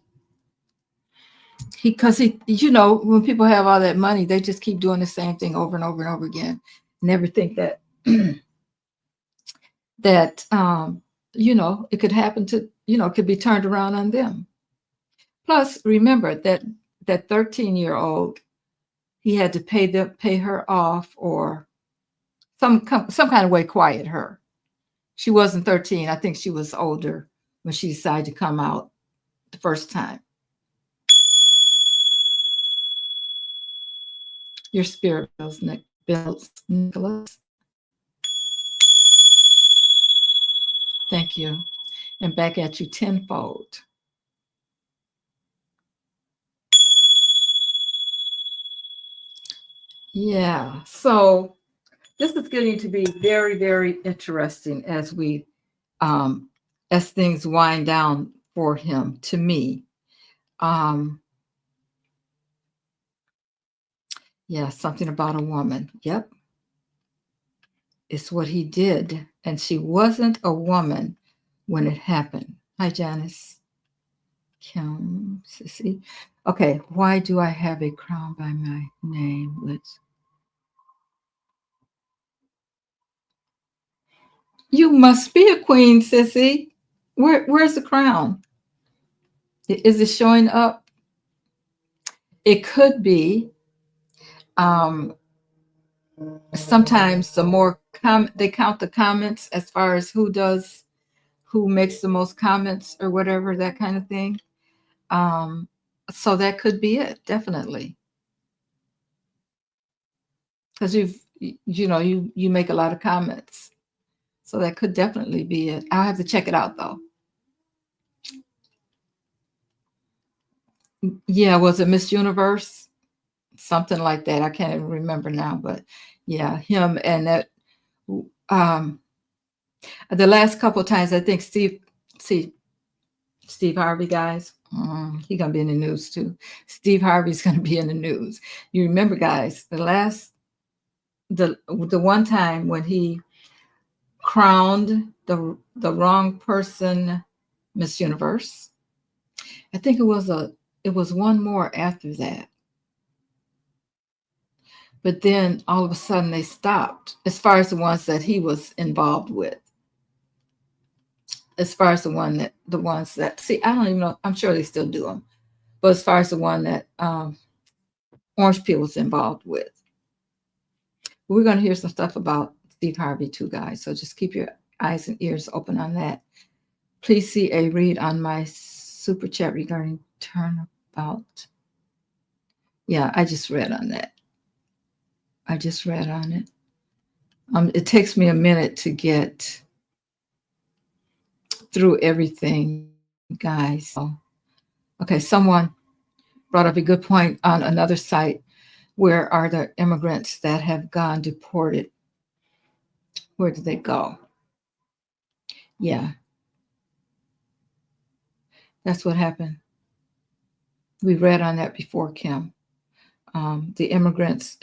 Because when people have all that money, they just keep doing the same thing over and over and over again. Never think that that it could happen to it could be turned around on them. Plus, remember that 13-year-old, he had to pay her off, or some kind of way quiet her. She wasn't 13. I think she was older when she decided to come out the first time. Your spirit bills, Nicholas. Thank you. And back at you tenfold. Yeah. So this is getting to be very, very interesting um, as things wind down for him. To me, um, yeah, something about a woman. Yep, it's what he did, and she wasn't a woman when it happened. Hi, Janice. Kim, Sissy. Okay, why do I have a crown by my name? You must be a queen, Sissy. Where's the crown? Is it showing up? It could be. Um, Sometimes the more they count the comments as far as who makes the most comments or whatever, that kind of thing. Um, so that could be it, definitely. Because you make a lot of comments. So that could definitely be it. I'll have to check it out though. Yeah, was it Miss Universe? Something like that. I can't even remember now, but yeah, him and that um the last couple of times I think see Steve Harvey, guys, he gonna be in the news too. Steve Harvey's gonna be in the news. You remember, guys, the one time when he crowned the wrong person Miss Universe. I think it was one more after that. But then all of a sudden they stopped as far as the ones that he was involved with. As far as the ones that see, I don't even know. I'm sure they still do them. But as far as the one that Orange Peel was involved with, we're going to hear some stuff about Steve Harvey too, guys. So just keep your eyes and ears open on that. Please see a read on my super chat regarding turnabout. Yeah, I just read on that. I just read on it. It takes me a minute to get through everything, guys. So, okay, someone brought up a good point on another site. Where are the immigrants that have gone deported? Where did they go? Yeah, that's what happened. We read on that before, Kim. The immigrants,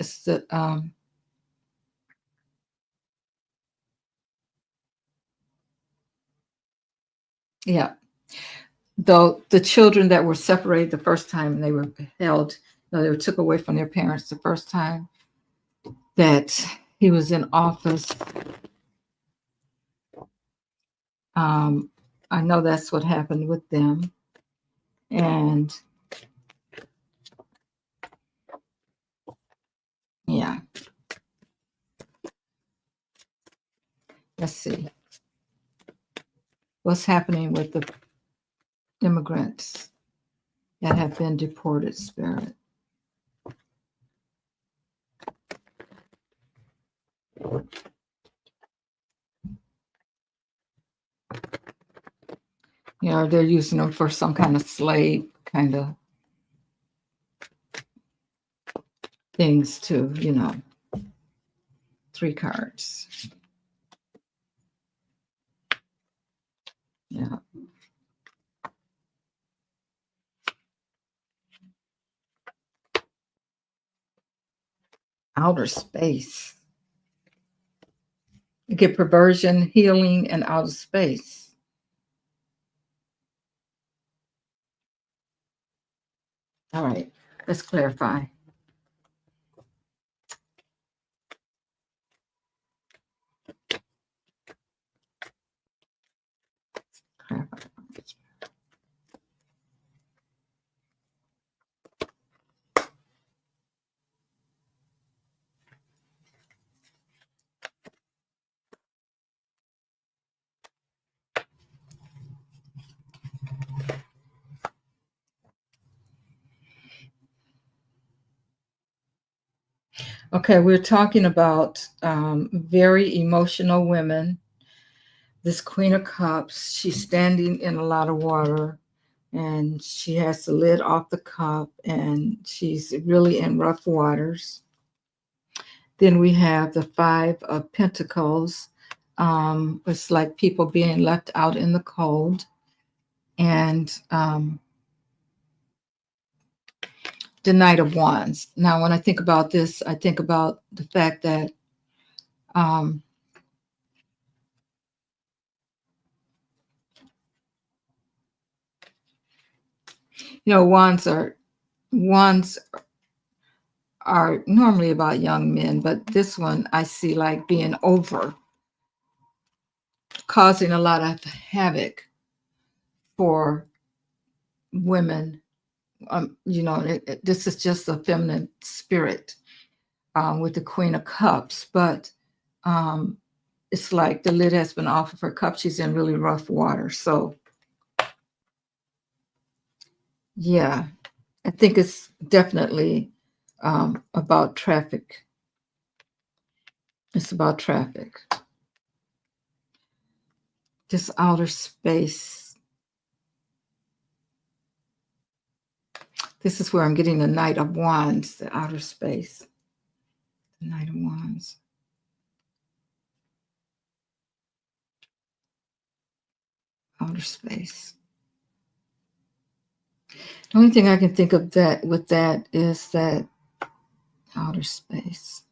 yeah, though the children that were separated the first time and they were held, they were took away from their parents the first time that he was in office. Um, I know that's what happened with them. And yeah, let's see what's happening with the immigrants that have been deported, Spirit. They're using them for some kind of slave kind of things too, 3 cards. Yeah. Outer space. You get perversion, healing, and outer space. All right, let's clarify. Clarify. Okay, we're talking about very emotional women. This Queen of Cups, she's standing in a lot of water and she has the lid off the cup and she's really in rough waters. Then we have the Five of Pentacles. It's like people being left out in the cold. And the Knight of Wands. Now, when I think about this, I think about the fact that um, wands are normally about young men, but this one I see like being over, causing a lot of havoc for women. This is just a feminine spirit with the Queen of Cups, but um, it's like the lid has been off of her cup. She's in really rough water. So, yeah, I think it's definitely about traffic. It's about traffic. This outer space. This is where I'm getting the Knight of Wands, the outer space. The Knight of Wands. Outer space. The only thing I can think of that with that is that outer space.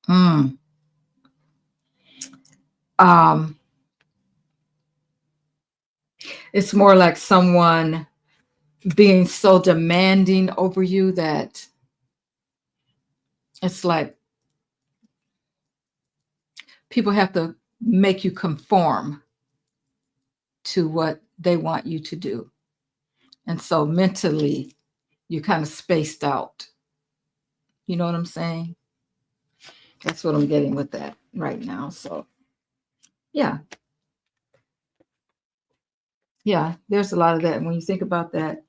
Mm. Um, it's more like someone being so demanding over you that it's like people have to make you conform to what they want you to do. And so mentally, you're kind of spaced out. You know what I'm saying? That's what I'm getting with that right now. So, yeah, yeah, there's a lot of that. And when you think about that,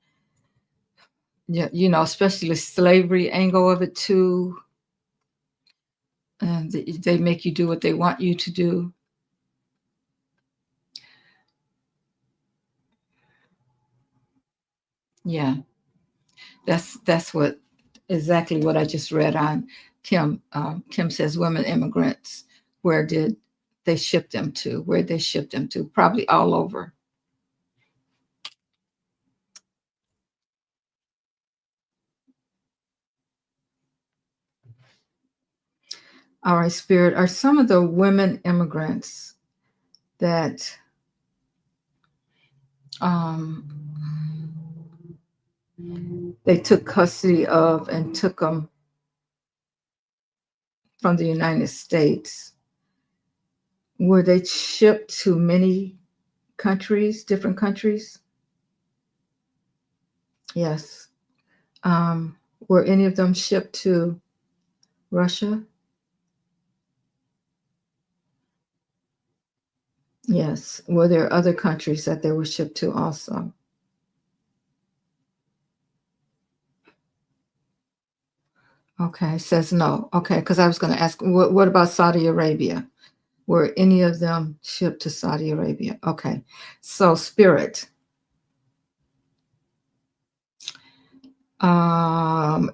yeah, especially the slavery angle of it too, and they make you do what they want you to do. Yeah, that's what exactly what I just read on Kim. Kim says women immigrants. Where did they ship them to? Where they shipped them to? Probably all over. All right, Spirit. Are some of the women immigrants that um, they took custody of and took them from the United States? Were they shipped to many countries, different countries? Yes. Were any of them shipped to Russia? Yes. Were there other countries that they were shipped to also? Okay, says no. Okay, because I was going to ask, what about Saudi Arabia? Were any of them shipped to Saudi Arabia? Okay, so Spirit,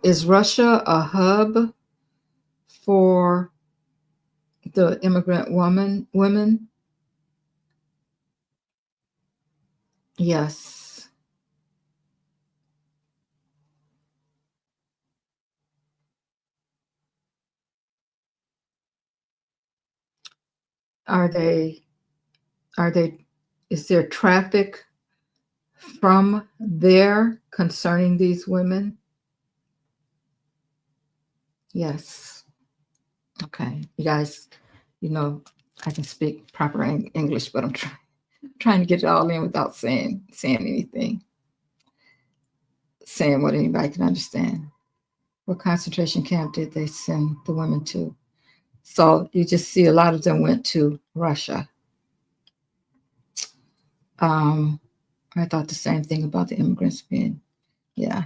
is Russia a hub for the immigrant women? Yes. Are they? Are they? Is there traffic from there concerning these women? Yes. Okay, you guys, you know, I can speak proper English, but I'm trying to get it all in without saying anything, saying what anybody can understand. What concentration camp did they send the women to? So you just see a lot of them went to Russia. Um, I thought the same thing about the immigrants being, yeah.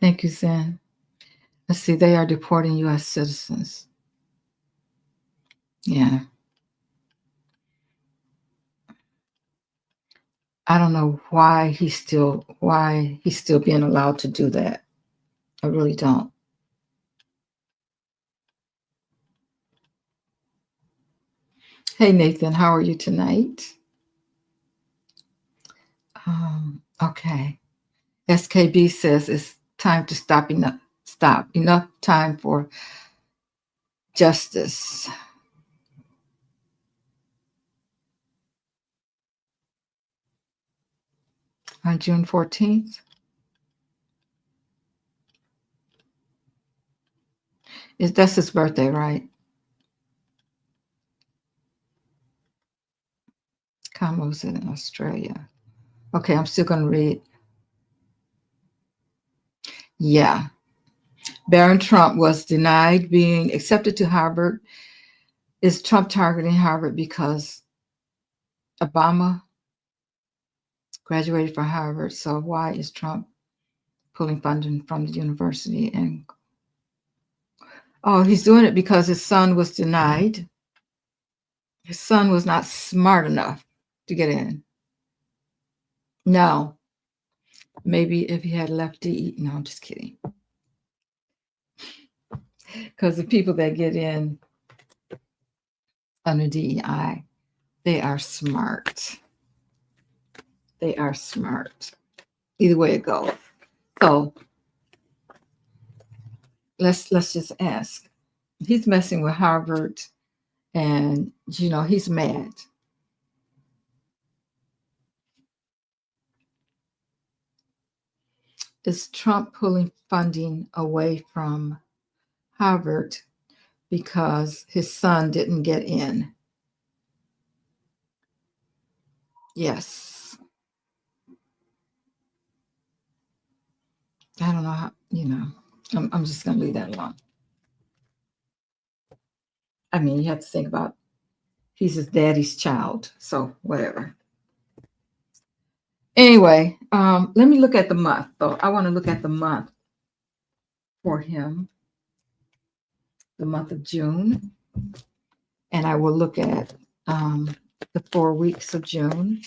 Thank you, Zen. Let's see, they are deporting U.S. citizens. Yeah. I don't know why he's still being allowed to do that. I really don't. Hey Nathan, how are you tonight? Okay. SKB says it's time to stop. Enough time for justice. On June 14th. That's his birthday, right? Camo's in Australia. Okay, I'm still going to read. Yeah. Barron Trump was denied being accepted to Harvard. Is Trump targeting Harvard because Obama graduated from Harvard? So why is Trump pulling funding from the university? And he's doing it because his son was denied. His son was not smart enough to get in. No. Maybe if he had left DE. No, I'm just kidding. Because the people that get in under DEI, they are smart. They are smart. Either way it goes. So let's just ask. He's messing with Harvard, and he's mad. Is Trump pulling funding away from Harvard because his son didn't get in? Yes. I don't know how, I'm just going to leave that alone. I mean, you have to think about he's his daddy's child, so whatever. Anyway, let me look at the month, though. I want to look at the month for him, the month of June, and I will look at the 4 weeks of June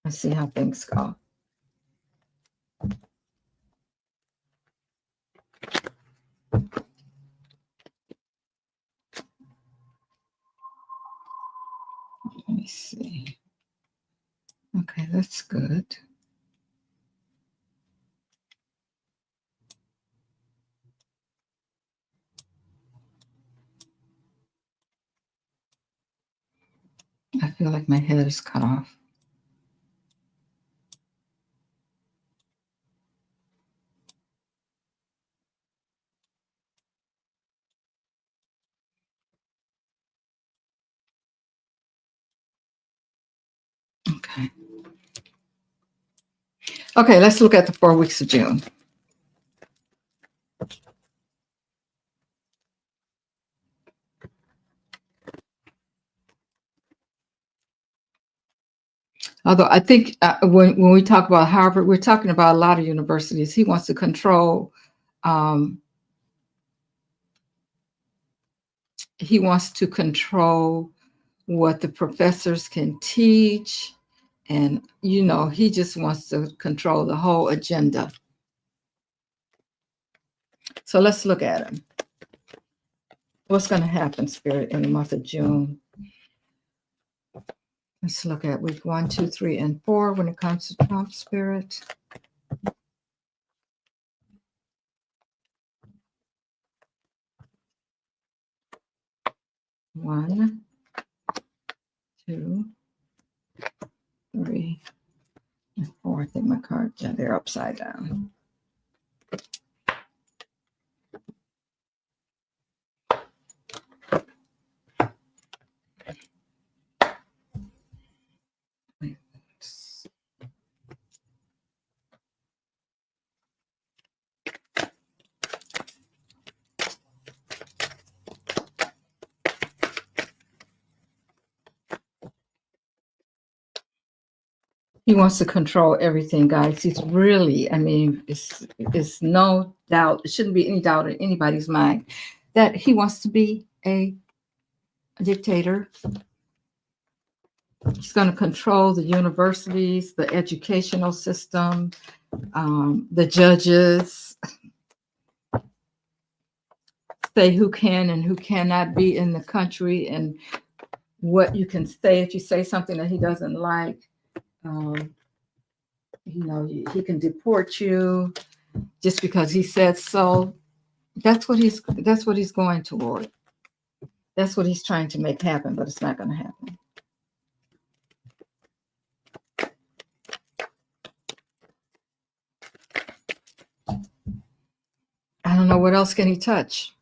and see how things go. Let me see. Okay, that's good. I feel like my head is cut off. Okay. Okay, let's look at the 4 weeks of June. Although I think when we talk about Harvard, we're talking about a lot of universities. He wants to control. He wants to control what the professors can teach, and he just wants to control the whole agenda. So let's look at him. What's going to happen, Spirit, in the month of June? Let's look at week 1, 2, 3, and 4 when it comes to Trump, Spirit. One, 2, 3, and 4. I think my cards, they're upside down. He wants to control everything, guys. He's really, I mean, it's no doubt, it shouldn't be any doubt in anybody's mind that he wants to be a dictator. He's going to control the universities, the educational system, the judges, say who can and who cannot be in the country, and what you can say if you say something that he doesn't like. Um, he can deport you just because he said so. That's what he's going toward. That's what he's trying to make happen, but it's not going to happen. I don't know what else can he touch.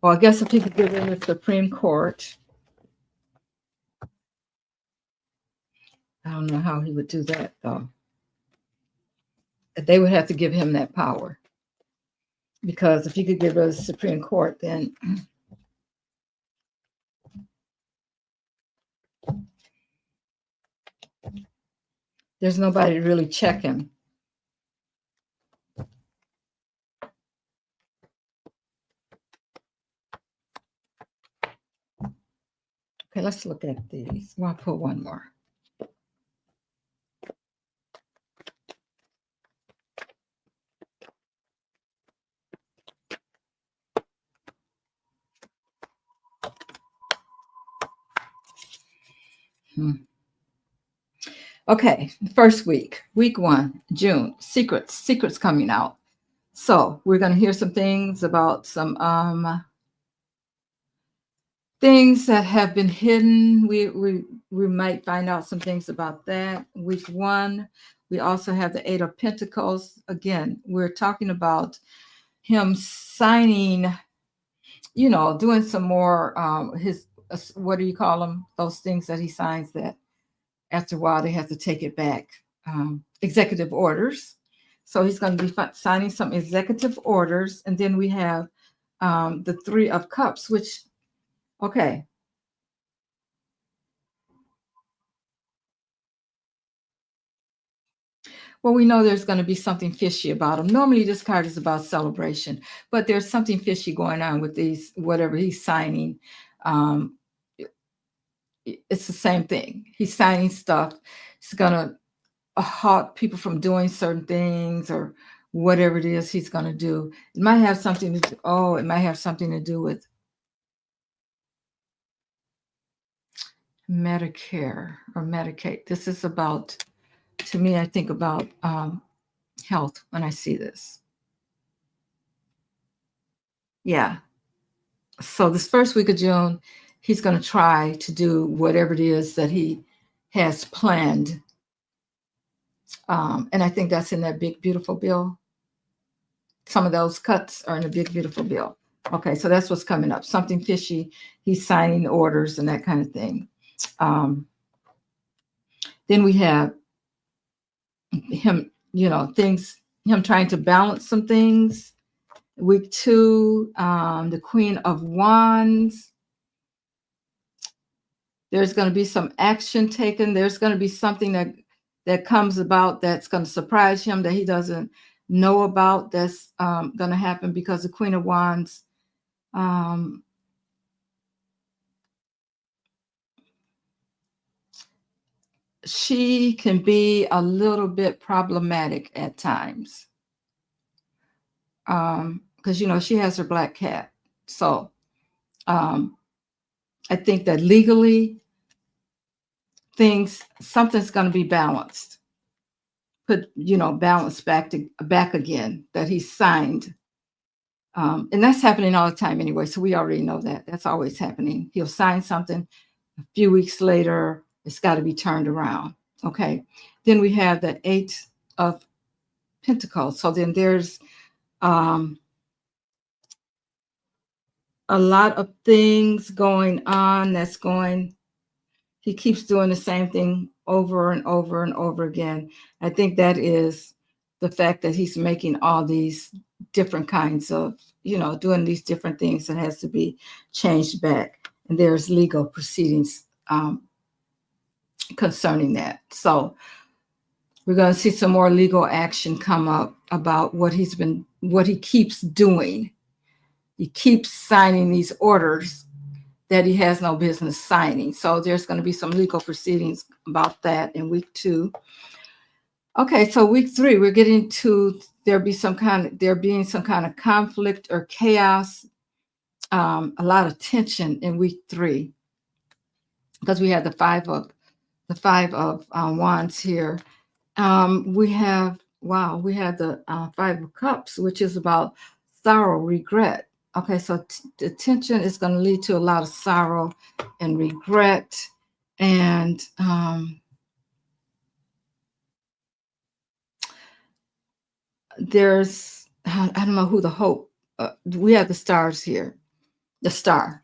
Well, I guess if he could get rid of the Supreme Court, I don't know how he would do that though. They would have to give him that power, because if he could get rid of the Supreme Court, then there's nobody to really check him. Okay, let's look at these. Well, I'll put one more. Okay, first week 1, June, secrets coming out. So we're going to hear some things about some things that have been hidden. We might find out some things about that. Week 1, we also have the 8 of Pentacles. Again, we're talking about him signing, doing some more his what do you call them? Those things that he signs that after a while they have to take it back. Executive orders. So he's going to be signing some executive orders. And then we have the 3 of Cups, which, okay. Well, we know there's going to be something fishy about him. Normally this card is about celebration, but there's something fishy going on with these, whatever he's signing. It's the same thing. He's signing stuff. He's going to halt people from doing certain things, or whatever it is he's going to do. It might have something to do, it might have something to do with Medicare or Medicaid. This is about, to me, I think about health when I see this. Yeah. So this first week of June, he's going to try to do whatever it is that he has planned. And I think that's in that big, beautiful bill. Some of those cuts are in the big, beautiful bill. Okay, so that's what's coming up. Something fishy. He's signing orders and that kind of thing. Then we have him, him trying to balance some things. Week 2, the Queen of Wands. There's going to be some action taken. There's going to be something that comes about that's going to surprise him that he doesn't know about, that's going to happen, because the Queen of Wands, she can be a little bit problematic at times, because she has her black cat. So I think that legally something's going to be balanced, balanced back again, that he signed. And that's happening all the time anyway. So we already know that that's always happening. He'll sign something, a few weeks later, it's got to be turned around. Okay. Then we have the 8 of Pentacles. So then there's a lot of things going on he keeps doing the same thing over and over and over again. I think that is the fact that he's making all these different kinds of, doing these different things that has to be changed back. And there's legal proceedings concerning that. So we're going to see some more legal action come up about what he keeps doing. He keeps signing these orders that he has no business signing. So there's going to be some legal proceedings about that in week 2. Okay, so week 3, we're getting to there being some kind of conflict or chaos, a lot of tension in week 3 because we had the five of wands here. We had the 5 of cups, which is about sorrow, regret. Okay, so the tension is going to lead to a lot of sorrow and regret, and there's I don't know who the hope. We have the stars here. The star.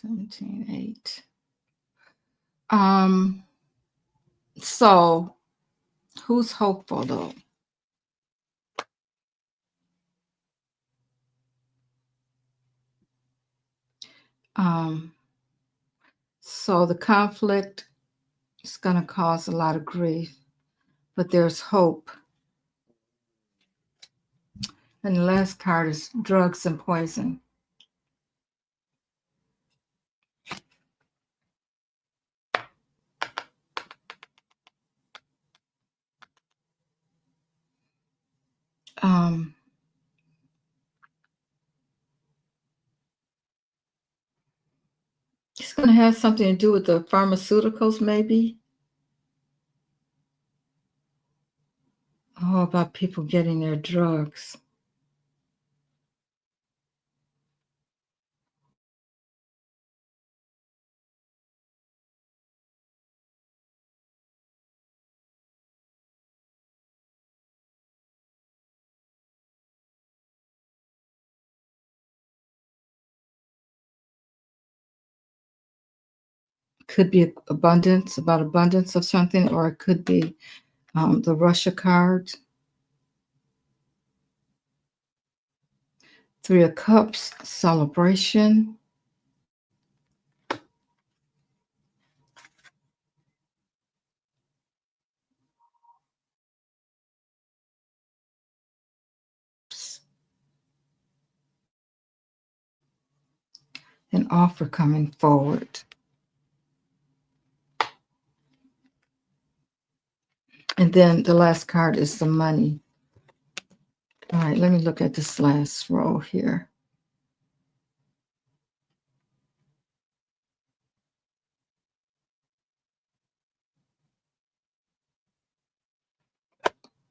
17:8. So who's hopeful though? Um, so the conflict is going to cause a lot of grief, but there's hope. And the last card is drugs and poison. Um, it's going to have something to do with the pharmaceuticals, maybe. Oh, about people getting their drugs. Could be about abundance of something, or it could be the Russia card. 3 of Cups, celebration. An offer coming forward. And then the last card is the money. All right, let me look at this last row here.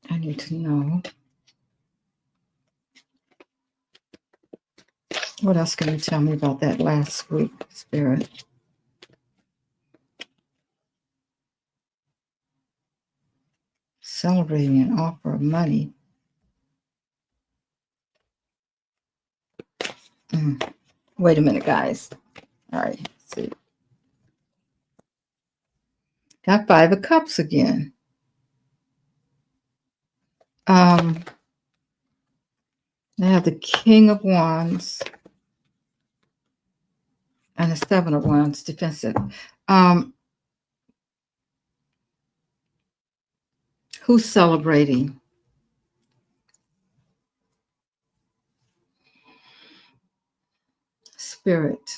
I need to know. What else can you tell me about that last week, Spirit? Celebrating an offer of money. Wait a minute, guys. All right, let's see. Got 5 of Cups again. I have the King of Wands and the 7 of Wands, defensive. Who's celebrating? Spirit.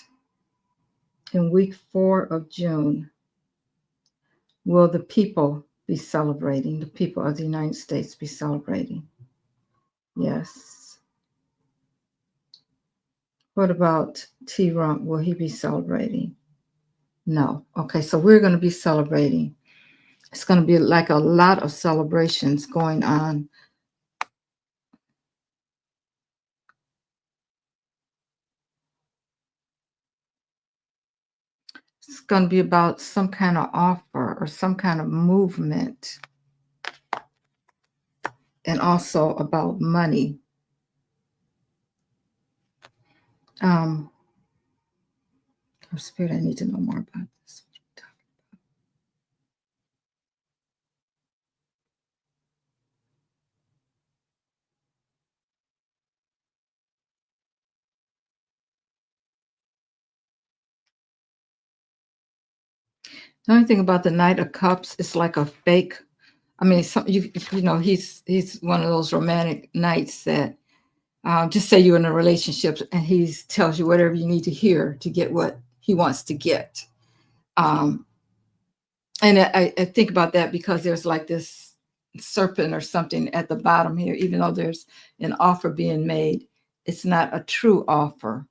In week 4 of June, will the people be celebrating? The people of the United States be celebrating? Yes. What about T. Rump? Will he be celebrating? No. Okay, so we're going to be celebrating. It's going to be like a lot of celebrations going on. It's going to be about some kind of offer or some kind of movement, and also about money. Oh, Spirit, I need to know more about this. The only thing about the Knight of Cups, it's like a fake. I mean, he's one of those romantic knights that just say you're in a relationship and he tells you whatever you need to hear to get what he wants to get. Um, and I think about that because there's like this serpent or something at the bottom here, even though there's an offer being made, it's not a true offer.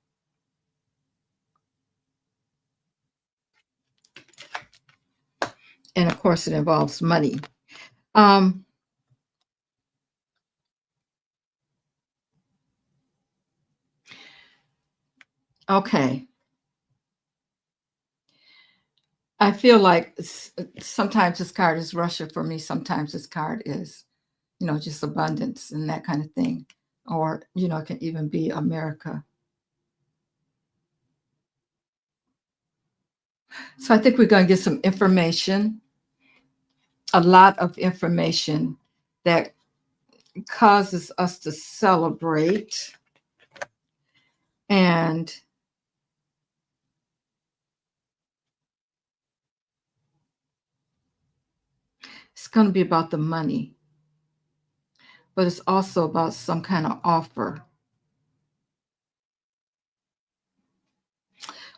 And of course, it involves money. Um, okay. I feel like sometimes this card is Russia for me. Sometimes this card is, just abundance and that kind of thing. Or, it can even be America. So I think we're going to get some information, a lot of information that causes us to celebrate. And it's going to be about the money, but it's also about some kind of offer.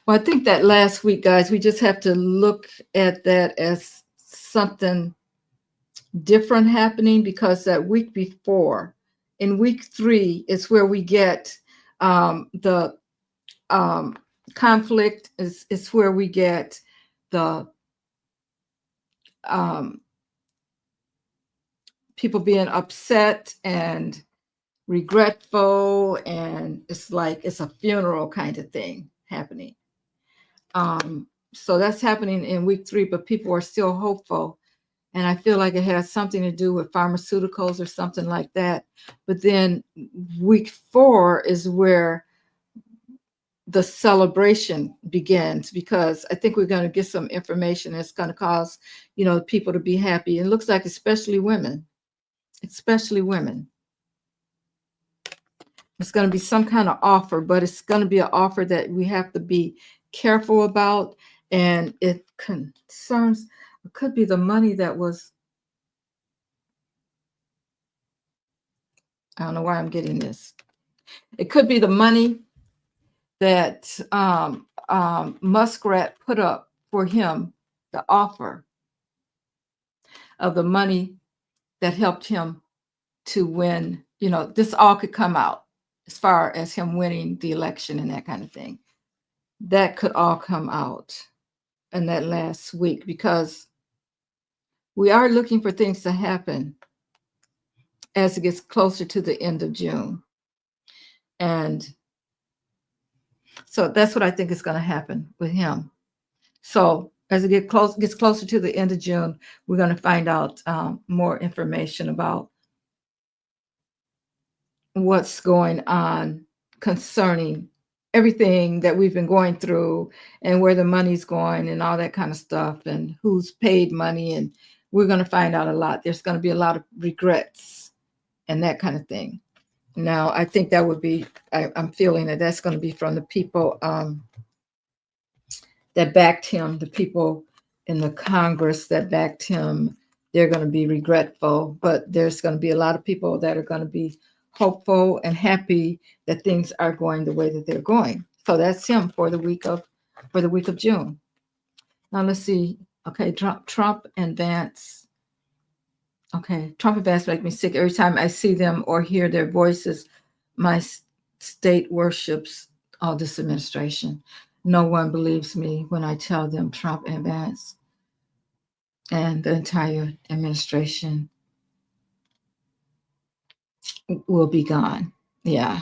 Well, I think that last week, guys, we just have to look at that as something different happening because that week before, in week 3, is where we get the conflict, is where we get the um, people being upset and regretful, and it's like it's a funeral kind of thing happening. So that's happening in week 3, but people are still hopeful. And I feel like it has something to do with pharmaceuticals or something like that. But then week 4 is where the celebration begins, because I think we're going to get some information that's going to cause, people to be happy. It looks like especially women. It's going to be some kind of offer, but it's going to be an offer that we have to be careful about. And it concerns, it could be the money that was, I don't know why I'm getting this. It could be the money that Muskrat put up for him, the offer of the money that helped him to win. This all could come out as far as him winning the election and that kind of thing. That could all come out in that last week, because we are looking for things to happen as it gets closer to the end of June. And so that's what I think is going to happen with him. So as it gets closer to the end of June, we're going to find out more information about what's going on concerning everything that we've been going through and where the money's going and all that kind of stuff and who's paid money. And we're going to find out a lot. There's going to be a lot of regrets and that kind of thing. Now, I think that would be, I'm feeling that that's going to be from the people that backed him, the people in the Congress that backed him. They're going to be regretful, but there's going to be a lot of people that are going to be hopeful and happy that things are going the way that they're going. So that's him for the week of June. Now let's see. Okay, Trump and Vance. Okay, Trump and Vance make me sick every time I see them or hear their voices. My state worships all this administration. No one believes me when I tell them Trump and Vance and the entire administration will be gone. Yeah.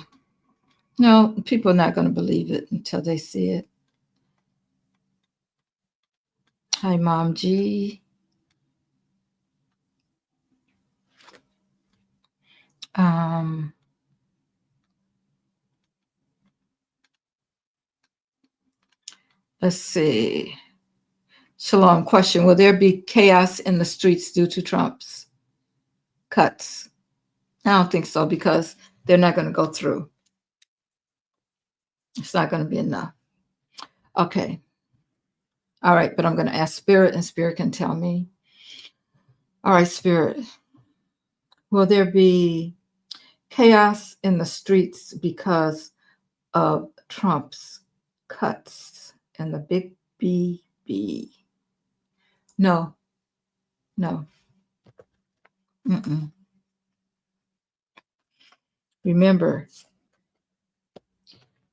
No, people are not going to believe it until they see it. Hi, Mom G. Let's see. Shalom question. Will there be chaos in the streets due to Trump's cuts? I don't think so, because they're not going to go through. It's not going to be enough. Okay. All right, but I'm going to ask Spirit, and Spirit can tell me. All right, Spirit, will there be chaos in the streets because of Trump's cuts and the big BB? No, no. Mm-mm. Remember,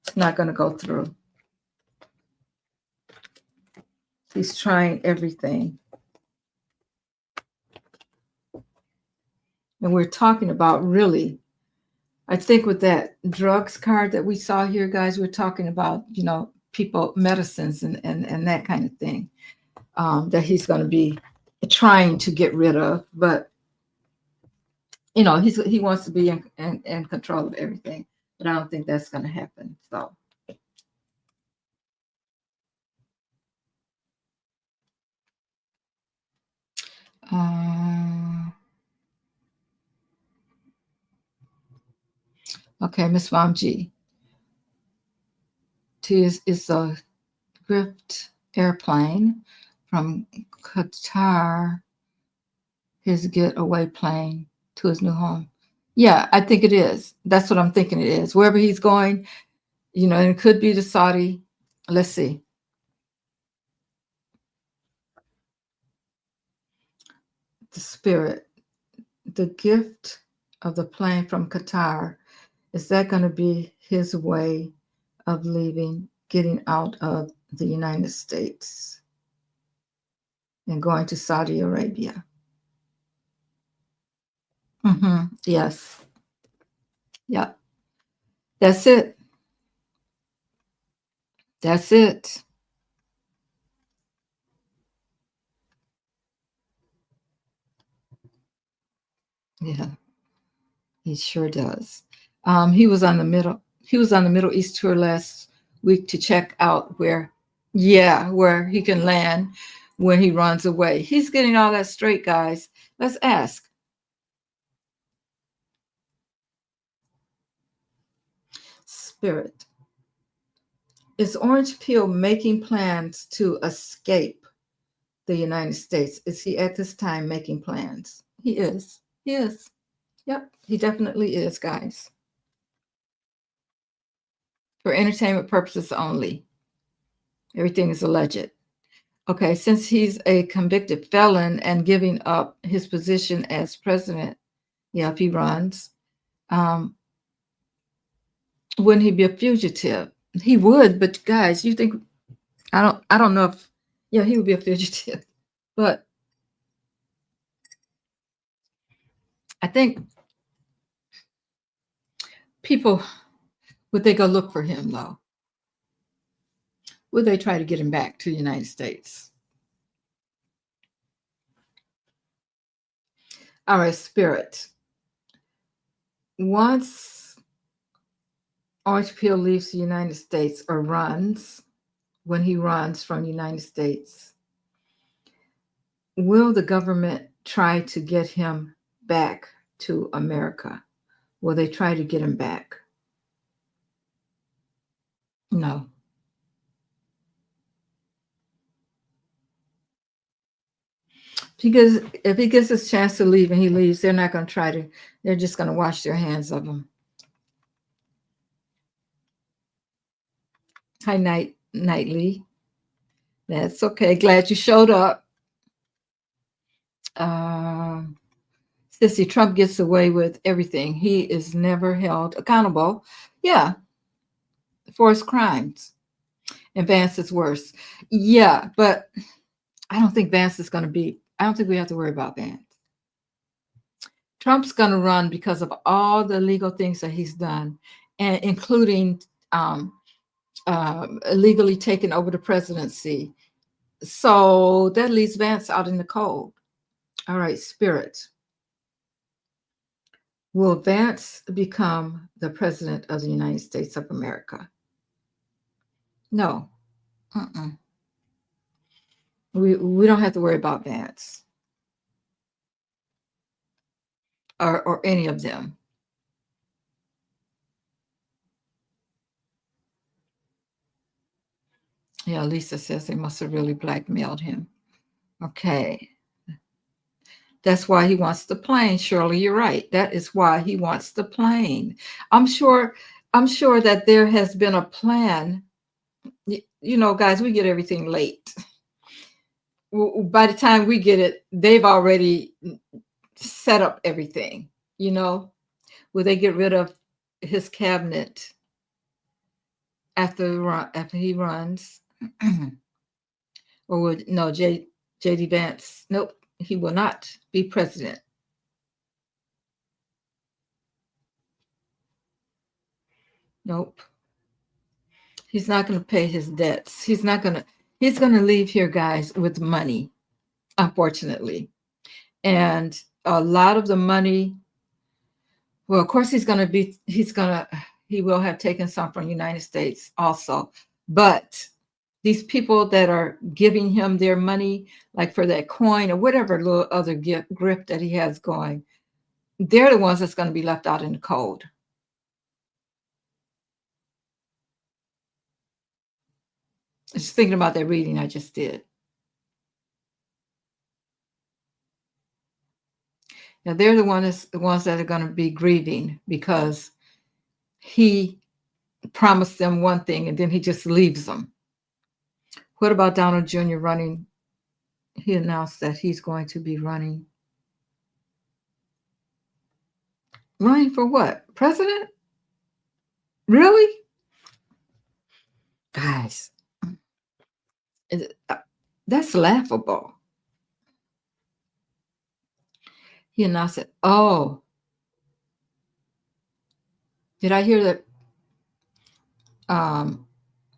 it's not going to go through. He's trying everything. And we're talking about really, I think with that drugs card that we saw here, guys, we're talking about, people, medicines and that kind of thing, that he's going to be trying to get rid of. But, he wants to be in control of everything. But I don't think that's going to happen. So, uh, okay, Miss Vamji. T is a grift airplane from Qatar, his getaway plane to his new home. Yeah, I think it is. That's what I'm thinking it is. Wherever he's going, and it could be to Saudi. Let's see. The spirit, the gift of the plane from Qatar, is that going to be his way of leaving, getting out of the United States and going to Saudi Arabia? Yes. Yeah. That's it. That's it. Yeah, he sure does. He was on the Middle East tour last week to check out where he can land when he runs away. He's getting all that straight, guys. Let's ask. Spirit. Is Orange Peel making plans to escape the United States? Is he at this time making plans? He is. He is. Yep, he definitely is, guys. For entertainment purposes only. Everything is alleged. Okay, since he's a convicted felon and giving up his position as president, yeah, if he runs, um, wouldn't he be a fugitive? He would, but guys, you think I don't know if yeah, he would be a fugitive. But I think people would they go look for him though? Would they try to get him back to the United States? All right, spirit. Once Orange Peel leaves the United States or runs, when he runs from the United States, will the government try to get him back to America? Will they try to get him back? No. Because if he gets his chance to leave and he leaves, they're not going to try to, they're just going to wash their hands of him. Hi, Nightly. That's okay. Glad you showed up. Um, Sissy, Trump gets away with everything. He is never held accountable. Yeah, for his crimes. And Vance is worse. Yeah, but I don't think Vance is going to be, I don't think we have to worry about Vance. Trump's going to run because of all the legal things that he's done, and including illegally taking over the presidency. So that leaves Vance out in the cold. All right, Spirit. Will Vance become the president of the United States of America? No. Mm-mm. We don't have to worry about Vance or any of them. Yeah, Lisa says they must have really blackmailed him. Okay. That's why he wants the plane. Shirley, you're right. That is why he wants the plane. I'm sure, I'm sure that there has been a plan. You know, guys, we get everything late. By the time we get it, they've already set up everything. You know, will they get rid of his cabinet after he runs? Or would no JD Vance? Nope, he will not be president. Nope, he's not going to pay his debts. He's not going to. He's going to leave here, guys, with money. Unfortunately, and a lot of the money. Well, of course, he's going to be. He's going to. He will have taken some from the United States also, but these people that are giving him their money, like for that coin or whatever little other grip that he has going, they're the ones that's going to be left out in the cold. Just thinking about that reading I just did. Now they're the ones that are going to be grieving because he promised them one thing and then he just leaves them. What about Donald Jr. running? He announced that he's going to be running. Running for what? President? Really? Guys, that's laughable. He announced it. Oh, did I hear that um,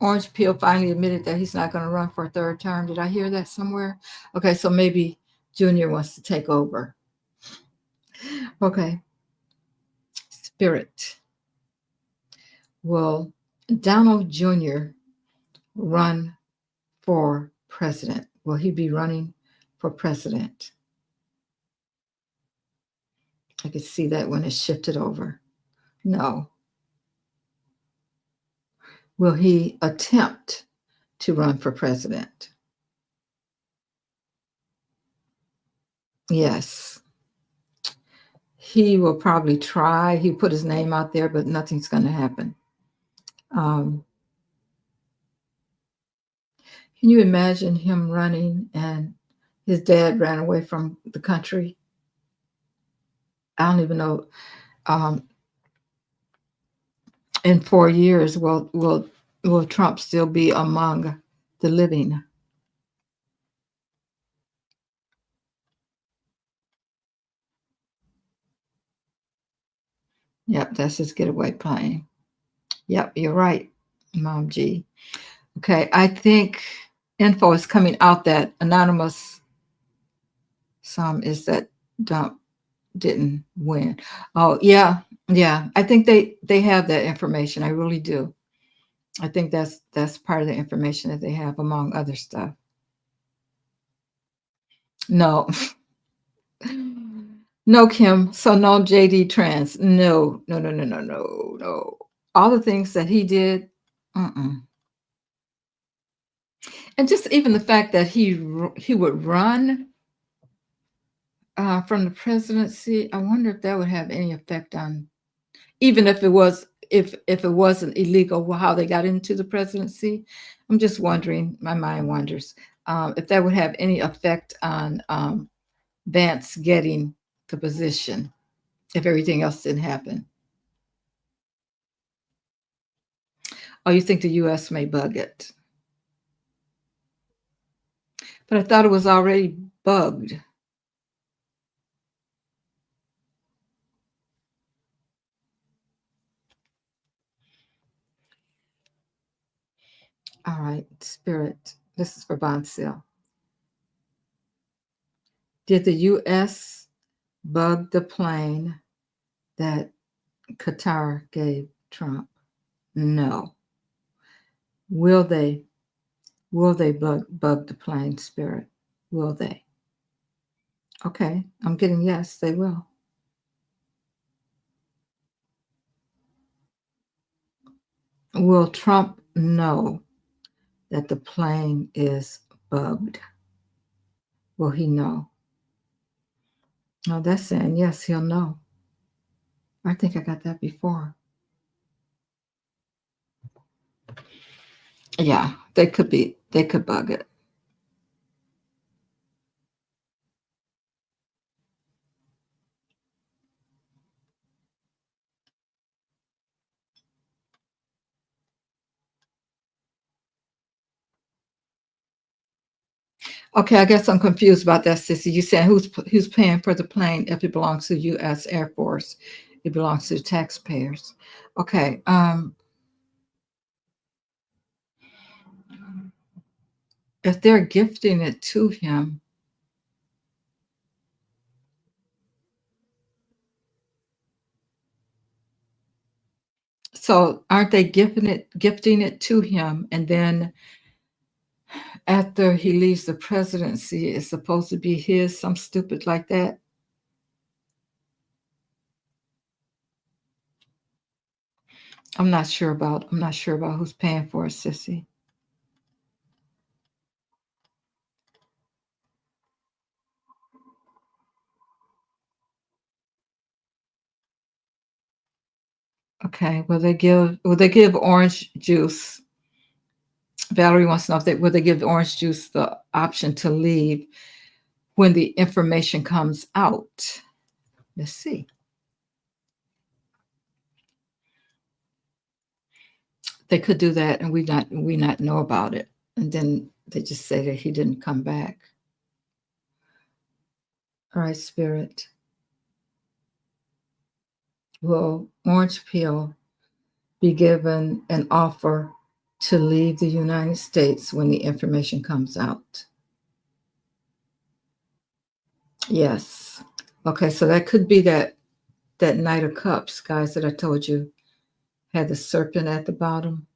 Orange Peel finally admitted that he's not going to run for a third term? Did I hear that somewhere? Okay, so maybe Junior wants to take over. Okay. Spirit. Will Donald Jr. run for president? Will he be running for president? I could see that when it shifted over. No. Will he attempt to run for president? Yes. He will probably try. He put his name out there, but nothing's going to happen. Um, can you imagine him running and his dad ran away from the country? I don't even know. Um, in 4 years, will Trump still be among the living? Yep, that's his getaway plane. Yep, you're right, Mom G. Okay, I think info is coming out that anonymous some is that Dump didn't win. Oh yeah, yeah. I think they have that information. I really do. I think that's part of the information that they have among other stuff. No. No, Kim. So no JD trans. No, no, no, no, no, no, no. All the things that he did. Mm-mm. And just even the fact that he would run from the presidency. I wonder if that would have any effect on, even if it was, if it wasn't illegal, how they got into the presidency. I'm just wondering. My mind wanders if that would have any effect on Vance getting the position if everything else didn't happen. Oh, you think the U.S. may bug it? But I thought it was already bugged. All right, Spirit. This is for bond sale. Did the U.S. bug the plane that Qatar gave Trump? No. Will they? Will they bug the plane, Spirit? Will they? Okay, I'm getting yes, they will. Will Trump? No. that the plane is bugged? Will he know? Oh, that's saying yes, he'll know. I think I got that before. Yeah, they could bug it. Okay, I guess I'm confused about that, Sissy. You said who's paying for the plane if it belongs to U.S. Air Force? It belongs to the taxpayers. Okay. If they're gifting it to him, so aren't they gifting it to him, and then after he leaves the presidency, it's supposed to be his, some stupid like that? I'm not sure about who's paying for it, Sissy. Okay. Will they give orange juice? Valerie wants to know if they will they give orange juice the option to leave when the information comes out. Let's see. They could do that and we not know about it. And then they just say that he didn't come back. All right, Spirit. Will Orange Peel be given an offer to leave the United States when the information comes out? Yes. Okay, so that could be that Knight of Cups, guys, that I told you had the serpent at the bottom,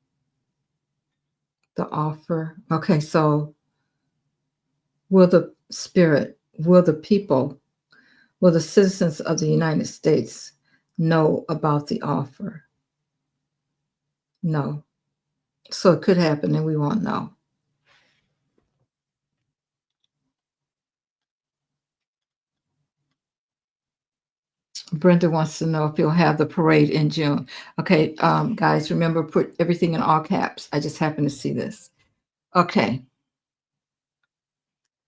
the offer. Okay, so will the spirit, will the people, will the citizens of the United States know about the offer? No. So it could happen and we won't know. Brenda wants to know if you'll have the parade in June. Okay, guys, remember put everything in all caps. I just happened to see this. Okay,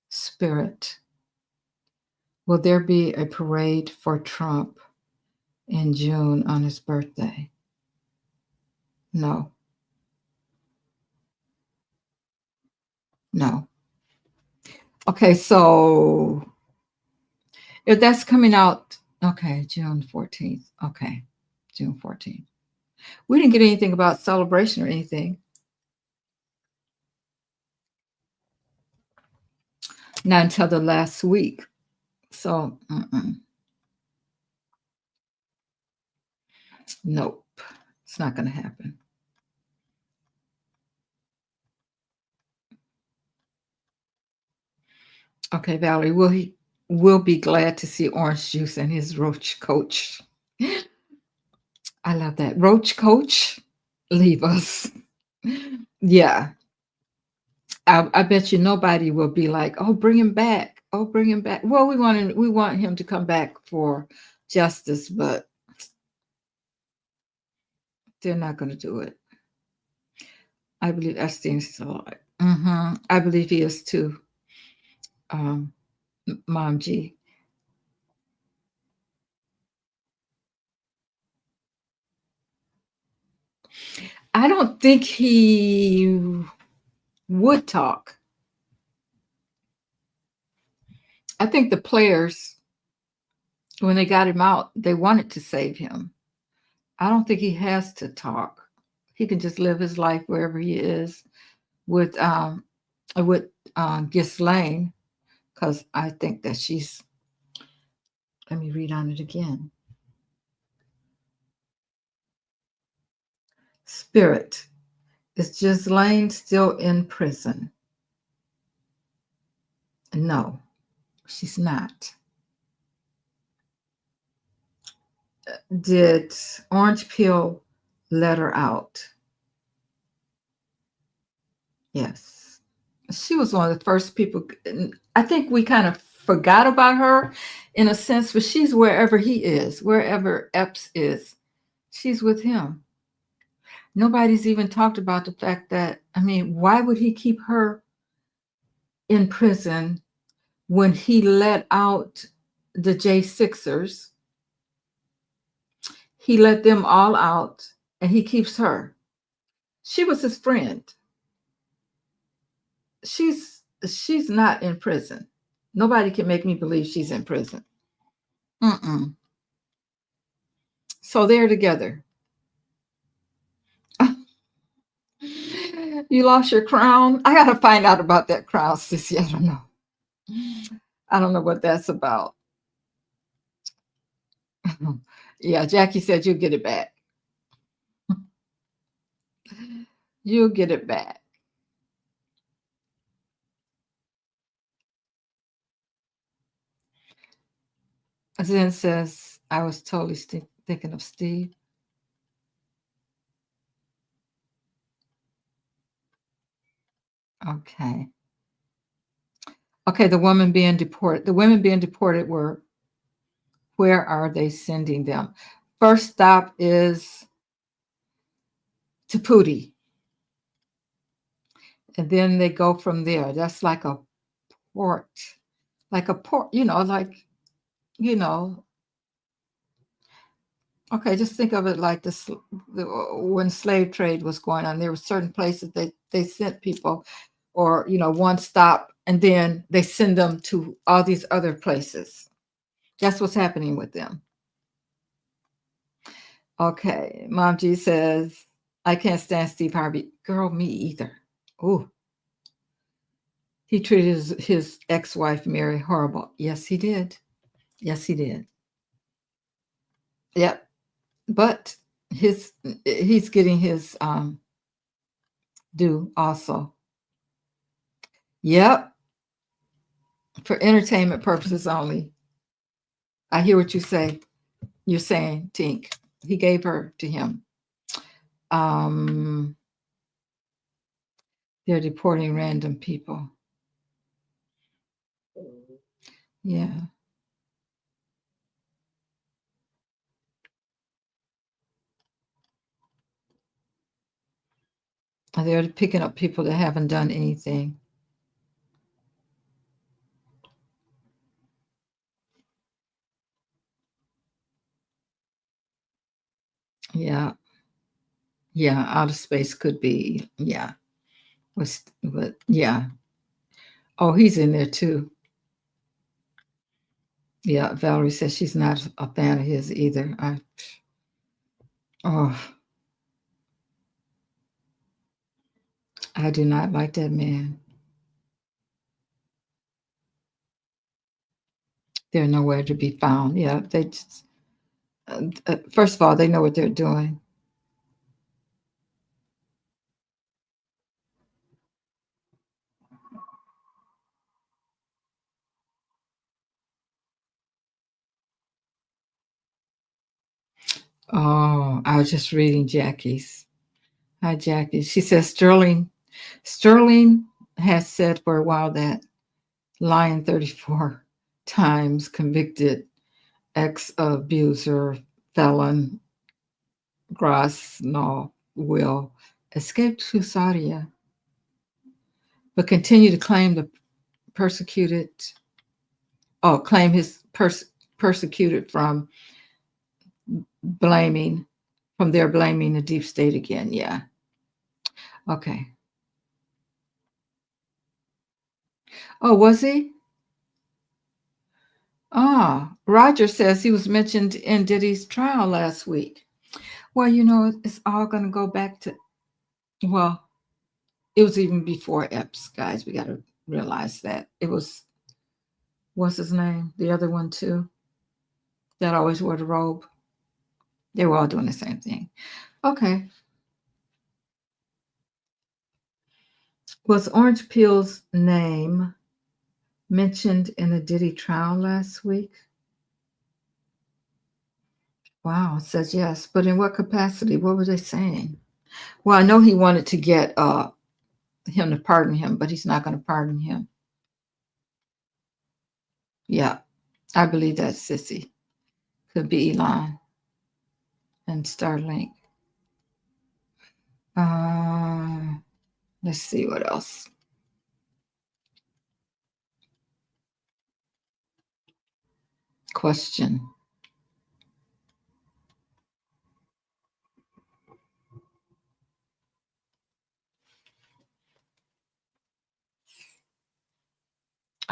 Spirit, will there be a parade for Trump in June on his birthday? No, no. Okay, so if that's coming out, okay, June 14th. Okay, June 14th. We didn't get anything about celebration or anything. Not until the last week. So, nope, it's not going to happen. Okay, Valerie, will be glad to see orange juice and his roach coach. I love that. Roach coach, leave us. Yeah. I bet you nobody will be like, oh, bring him back. Oh, bring him back. Well, we want him to come back for justice, but they're not going to do it. I believe Epstein's still alive. I believe he is too, um, Mom G. I don't think he would talk. I think the players, when they got him out, they wanted to save him. I don't think he has to talk. He can just live his life wherever he is with with Ghislaine, because I think that she's. Let me read on it again. Spirit, is Ghislaine still in prison? No, she's not. Did Orange Peel let her out? Yes. She was one of the first people. I think we kind of forgot about her in a sense, but she's wherever he is, wherever Epps is, she's with him. Nobody's even talked about the fact that, I mean, why would he keep her in prison when he let out the J6ers? He let them all out and he keeps her. She was his friend. She's not in prison. Nobody can make me believe she's in prison. Mm-mm. So they're together. You lost your crown. I gotta find out about that crown, sissy. I don't know. I don't know what that's about. Yeah, Jackie said you'll get it back. You'll get it back. Zen says I was totally thinking of Steve. Okay. Okay, the women being deported. The women being deported were, where are they sending them? First stop is to Pootie. And then they go from there. That's port, like a port, you know, okay, just think of it like this. When slave trade was going on, there were certain places they sent people, or, one stop, and then they send them to all these other places. That's what's happening with them. Okay, Mom G says, I can't stand Steve Harvey. Girl, me either. Oh, he treated his ex-wife Mary horrible. Yes, he did. Yes, he did. Yep. But he's getting his due also. Yep. For entertainment purposes only. I hear what you say. You're saying, Tink. He gave her to him. Um, they're deporting random people. Yeah. They're picking up people that haven't done anything. Yeah. Yeah. Outer space could be. Yeah. But yeah. Oh, he's in there too. Yeah. Valerie says she's not a fan of his either. Oh, I do not like that man. They're nowhere to be found. Yeah. They just, first of all, they know what they're doing. Oh, I was just reading Jackie's. Hi, Jackie. She says Sterling has said for a while that Lion 34 times convicted ex abuser felon Grosno will escape to Saudi, but continue to claim the persecuted. Oh, claim his persecuted blaming from their blaming the deep state again. Yeah. Okay. Oh, was he? Ah, Roger says he was mentioned in Diddy's trial last week. Well, it's all going to go back to, well, it was even before Epps, guys. We got to realize that. It was, what's his name? The other one, too, that always wore the robe. They were all doing the same thing. Okay. Was Orange Peel's name mentioned in the Diddy trial last week? Wow, it says yes. But in what capacity? What were they saying? Well, I know he wanted to get him to pardon him, but he's not going to pardon him. Yeah, I believe that's Sissy. Could be Elon and Starlink. Uh, let's see what else. Question.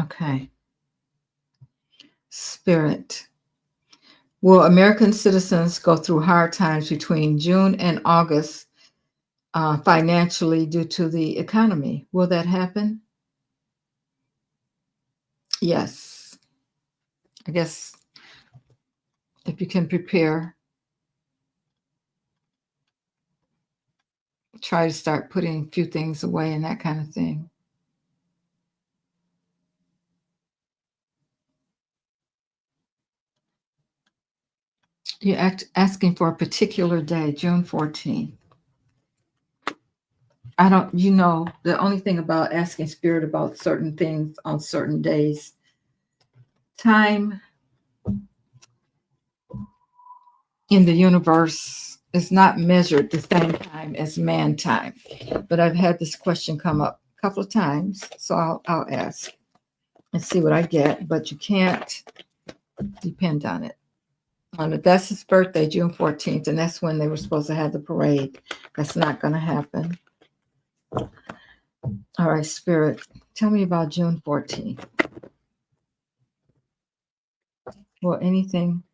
Okay. Spirit. Will American citizens go through hard times between June and August financially due to the economy? Will that happen? Yes. I guess if you can prepare, try to start putting a few things away and that kind of thing. You're asking for a particular day, June 14th. I don't, the only thing about asking spirit about certain things on certain days, time in the universe is not measured the same time as man time. But I've had this question come up a couple of times, so I'll ask and see what I get. But you can't depend on it. That's his birthday, June 14th, and that's when they were supposed to have the parade. That's not going to happen. All right, Spirit, tell me about June 14th. Will anything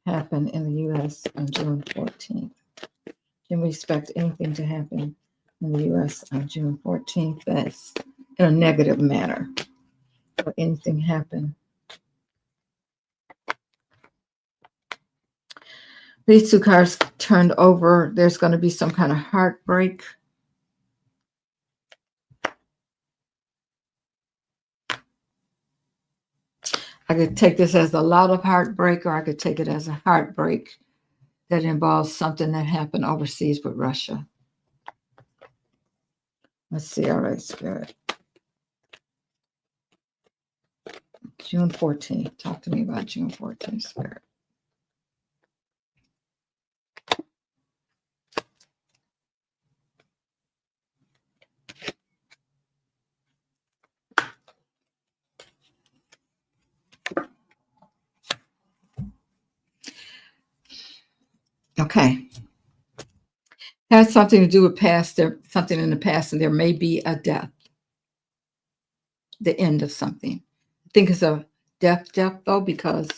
happen in the U.S. on June 14th? Can we expect anything to happen in the U.S. on June 14th that's in a negative manner? Will anything happen? These two cards turned over. There's going to be some kind of heartbreak. I could take this as a lot of heartbreak, or I could take it as a heartbreak that involves something that happened overseas with Russia. Let's see. All right, Spirit. June 14th. Talk to me about June 14th, Spirit. Okay. Has something to do with past. There, something in the past, and there may be a death. The end of something. I think it's a death though, because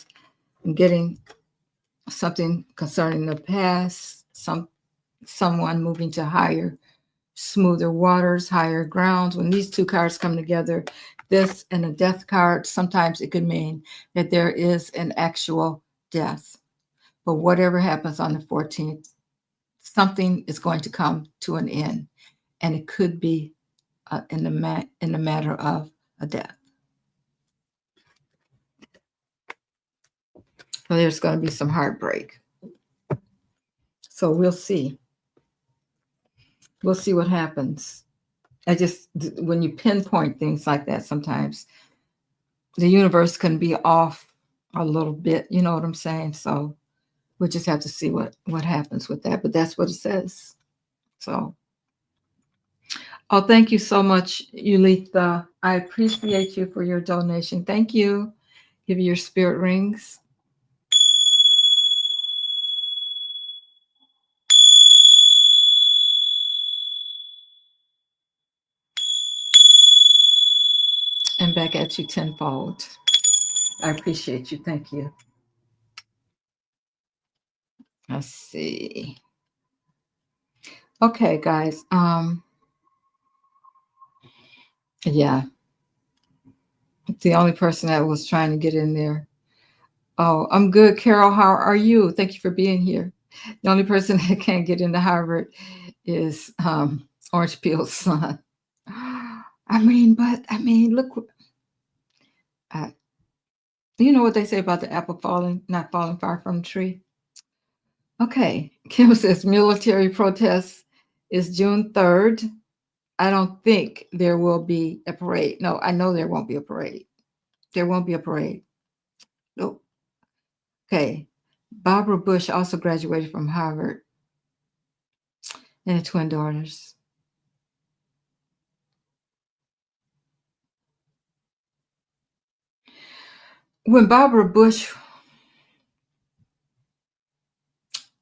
I'm getting something concerning the past. Someone moving to higher, smoother waters, higher grounds. When these two cards come together, this and a death card, sometimes it could mean that there is an actual death. But whatever happens on the 14th, something is going to come to an end, and it could be in the matter of a death. So there's going to be some heartbreak. So we'll see. We'll see what happens. When you pinpoint things like that, sometimes the universe can be off a little bit. You know what I'm saying? So we'll just have to see what happens with that. But that's what it says. So, oh, thank you so much, Yulitha. I appreciate you for your donation. Thank you. Give you your spirit rings. And back at you tenfold. I appreciate you. Thank you. Let's see. Okay, guys. Yeah. The only person that was trying to get in there. Oh, I'm good, Carol. How are you? Thank you for being here. The only person that can't get into Harvard is Orange Peel's son. Look. You know what they say about the apple not falling far from the tree? Okay. Kim says military protest is June 3rd. I don't think there will be a parade. No, I know there won't be a parade. There won't be a parade. Nope. Okay. Barbara Bush also graduated from Harvard and had twin daughters. When Barbara Bush,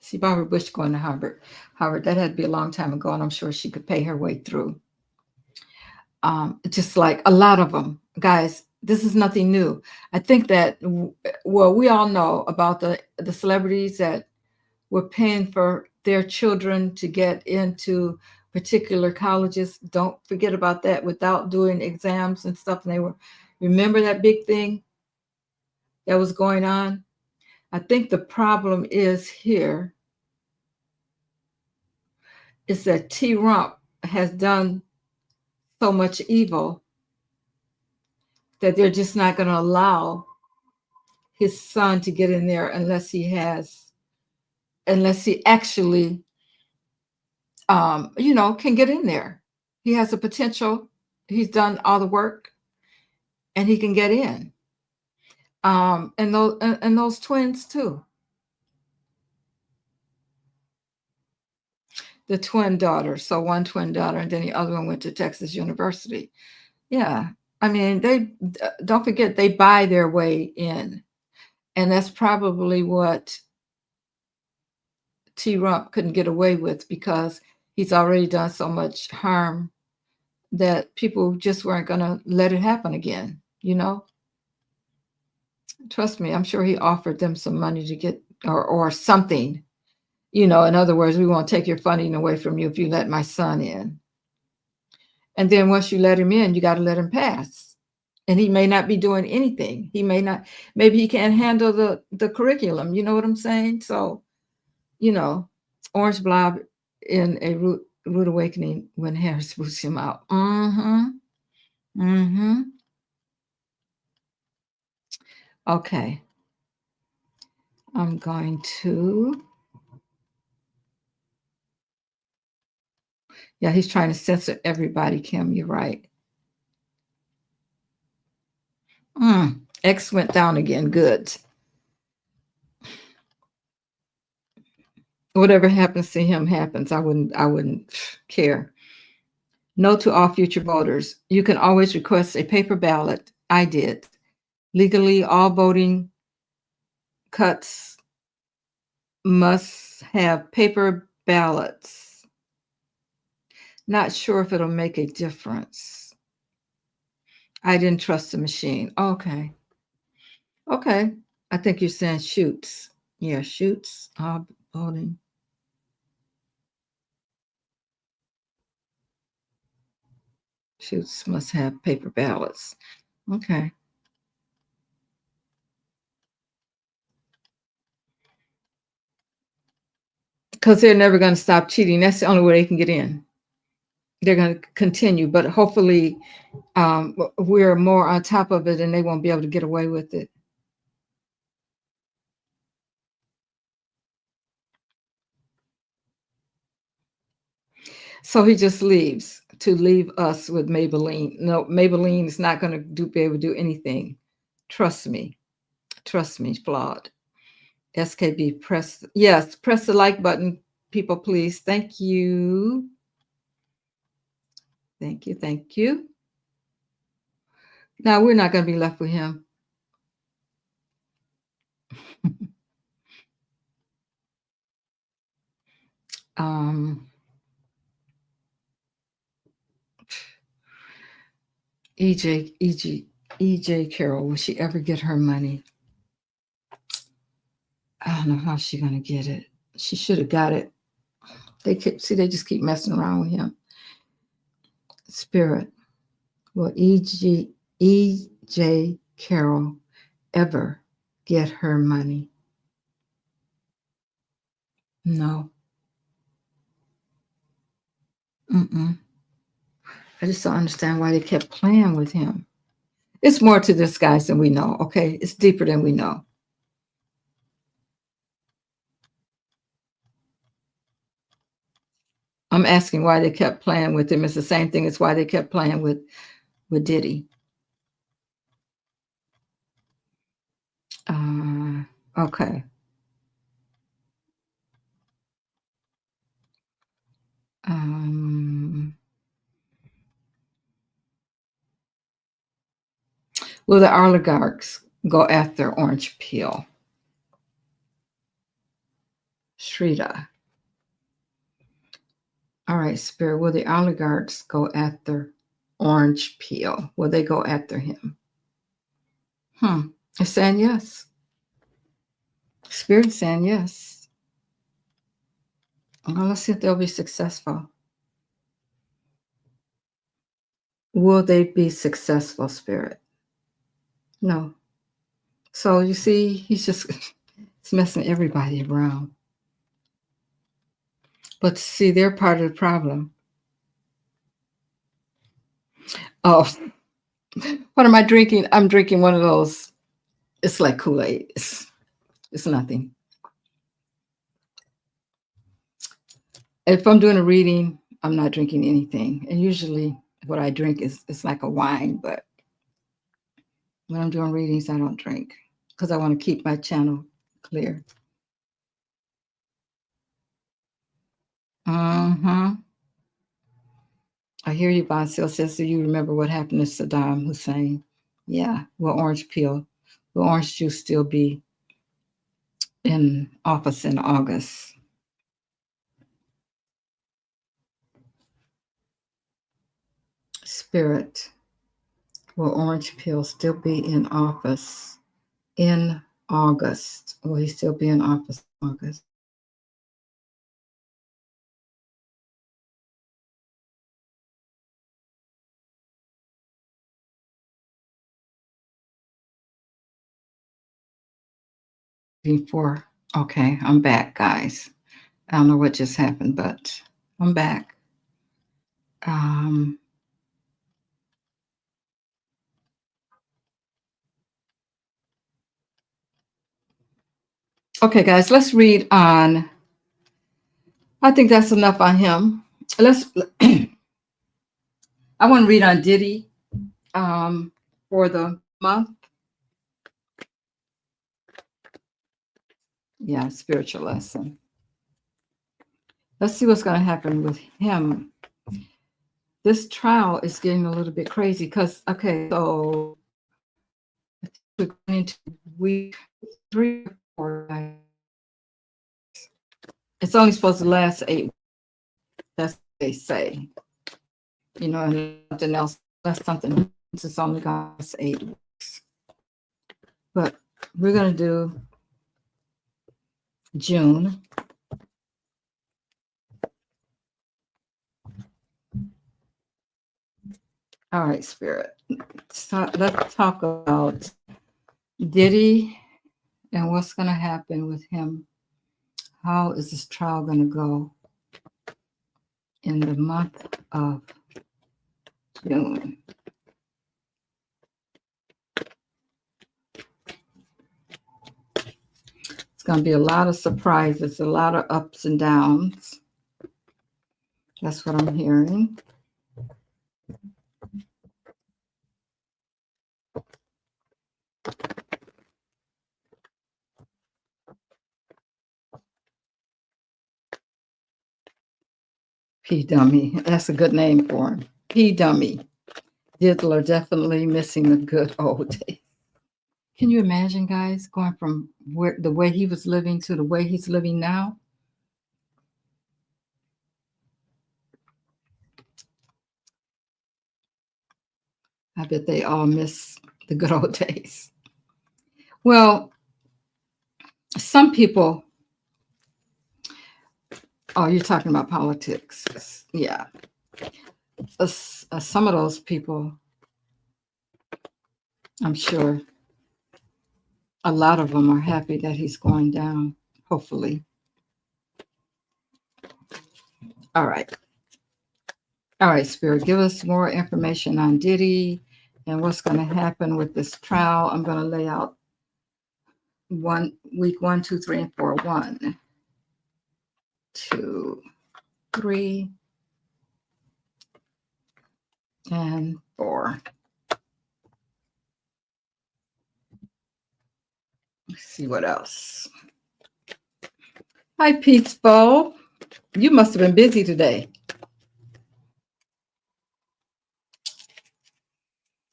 see Barbara Bush going to Harvard, that had to be a long time ago, and I'm sure she could pay her way through. Just like a lot of them, guys. This is nothing new. I think that well, we all know about the celebrities that were paying for their children to get into particular colleges. Don't forget about that without doing exams and stuff. And they were, remember that big thing that was going on? I think the problem is here is that T. Rump has done so much evil that they're just not going to allow his son to get in there unless he actually, can get in there. He has a potential. He's done all the work, and he can get in. And those twins too. The twin daughter. So one twin daughter, and then the other one went to Texas University. Yeah, I mean they don't forget they buy their way in, and that's probably what T. Rump couldn't get away with because he's already done so much harm that people just weren't going to let it happen again. Trust me, I'm sure he offered them some money to get or something. In other words, we won't take your funding away from you if you let my son in. And then once you let him in, you got to let him pass. And he may not be doing anything. He may not, maybe he can't handle the curriculum. You know what I'm saying? So, Orange Blob in a rude awakening when Harris boots him out. Mm-hmm. Mm-hmm. Okay. I'm going to. Yeah, he's trying to censor everybody, Kim. You're right. X went down again. Good. Whatever happens to him happens. I wouldn't care. No to all future voters. You can always request a paper ballot. I did. Legally, all voting cuts must have paper ballots. Not sure if it'll make a difference. I didn't trust the machine. Okay. Okay. I think you're saying shoots. Yeah, shoots. All voting. Shoots must have paper ballots. Okay. Because they're never going to stop cheating. That's the only way they can get in. They're going to continue, but hopefully we're more on top of it and they won't be able to get away with it. So he just leaves to leave us with Maybelline. No, Maybelline is not going to be able to do anything. Trust me. Trust me, flawed. SKB, press the like button, people, please. Thank you. Thank you. Thank you. Now we're not going to be left with him. um, EJ Carroll, will she ever get her money? I don't know how she's going to get it. She should have got it. They just keep messing around with him. Spirit, will EJ Carroll ever get her money? No. Mm-mm. I just don't understand why they kept playing with him. It's more to this, guys, than we know, okay? It's deeper than we know. I'm asking why they kept playing with him. It's the same thing as why they kept playing with Diddy. Okay. Um, will the oligarchs go after Orange Peel? Shrita. All right, Spirit. Will the oligarchs go after Orange Peel? Will they go after him? It's saying yes. Spirit is saying yes. Well, let's see if they'll be successful. Will they be successful, Spirit? No. So you see, he's just it's messing everybody around. But see, they're part of the problem. Oh, what am I drinking? I'm drinking one of those. It's like Kool-Aid. It's nothing. If I'm doing a reading, I'm not drinking anything. And usually what I drink is it's like a wine, but when I'm doing readings, I don't drink because I want to keep my channel clear. Mm-hmm. I hear you, Bonsil says, do you remember what happened to Saddam Hussein? Yeah. Will orange peel, will orange juice still be in office in August? Spirit, will orange peel still be in office in August? Will he still be in office in August? Before, okay, I'm back, guys. I don't know what just happened, but I'm back. Um, okay, guys, let's read on. I think that's enough on him. Let's. I want to read on Diddy for the month. Yeah, spiritual lesson. Let's see what's going to happen with him. This trial is getting a little bit crazy because, okay, so we're going into week 3 or 4. It's only supposed to last 8 weeks. That's what they say. You know, and something else, that's something. It's only going to last 8 weeks. But we're going to do June. All right, Spirit. So let's talk about Diddy and what's going to happen with him. How is this trial going to go in the month of June? It's going to be a lot of surprises, a lot of ups and downs. That's what I'm hearing. P Dummy. That's a good name for him. P Dummy. Diddler definitely missing the good old days. Can you imagine, guys, going from the way he was living to the way he's living now? I bet they all miss the good old days. Well, some people, oh, you're talking about politics. Yeah. Some of those people, I'm sure a lot of them are happy that he's going down, hopefully. All right. All right, Spirit, give us more information on Diddy and what's going to happen with this trial. I'm going to lay out week 1, 2, 3, and 4. 1, 2, 3, and 4. Let's see what else. Hi, Peaceful. You must have been busy today.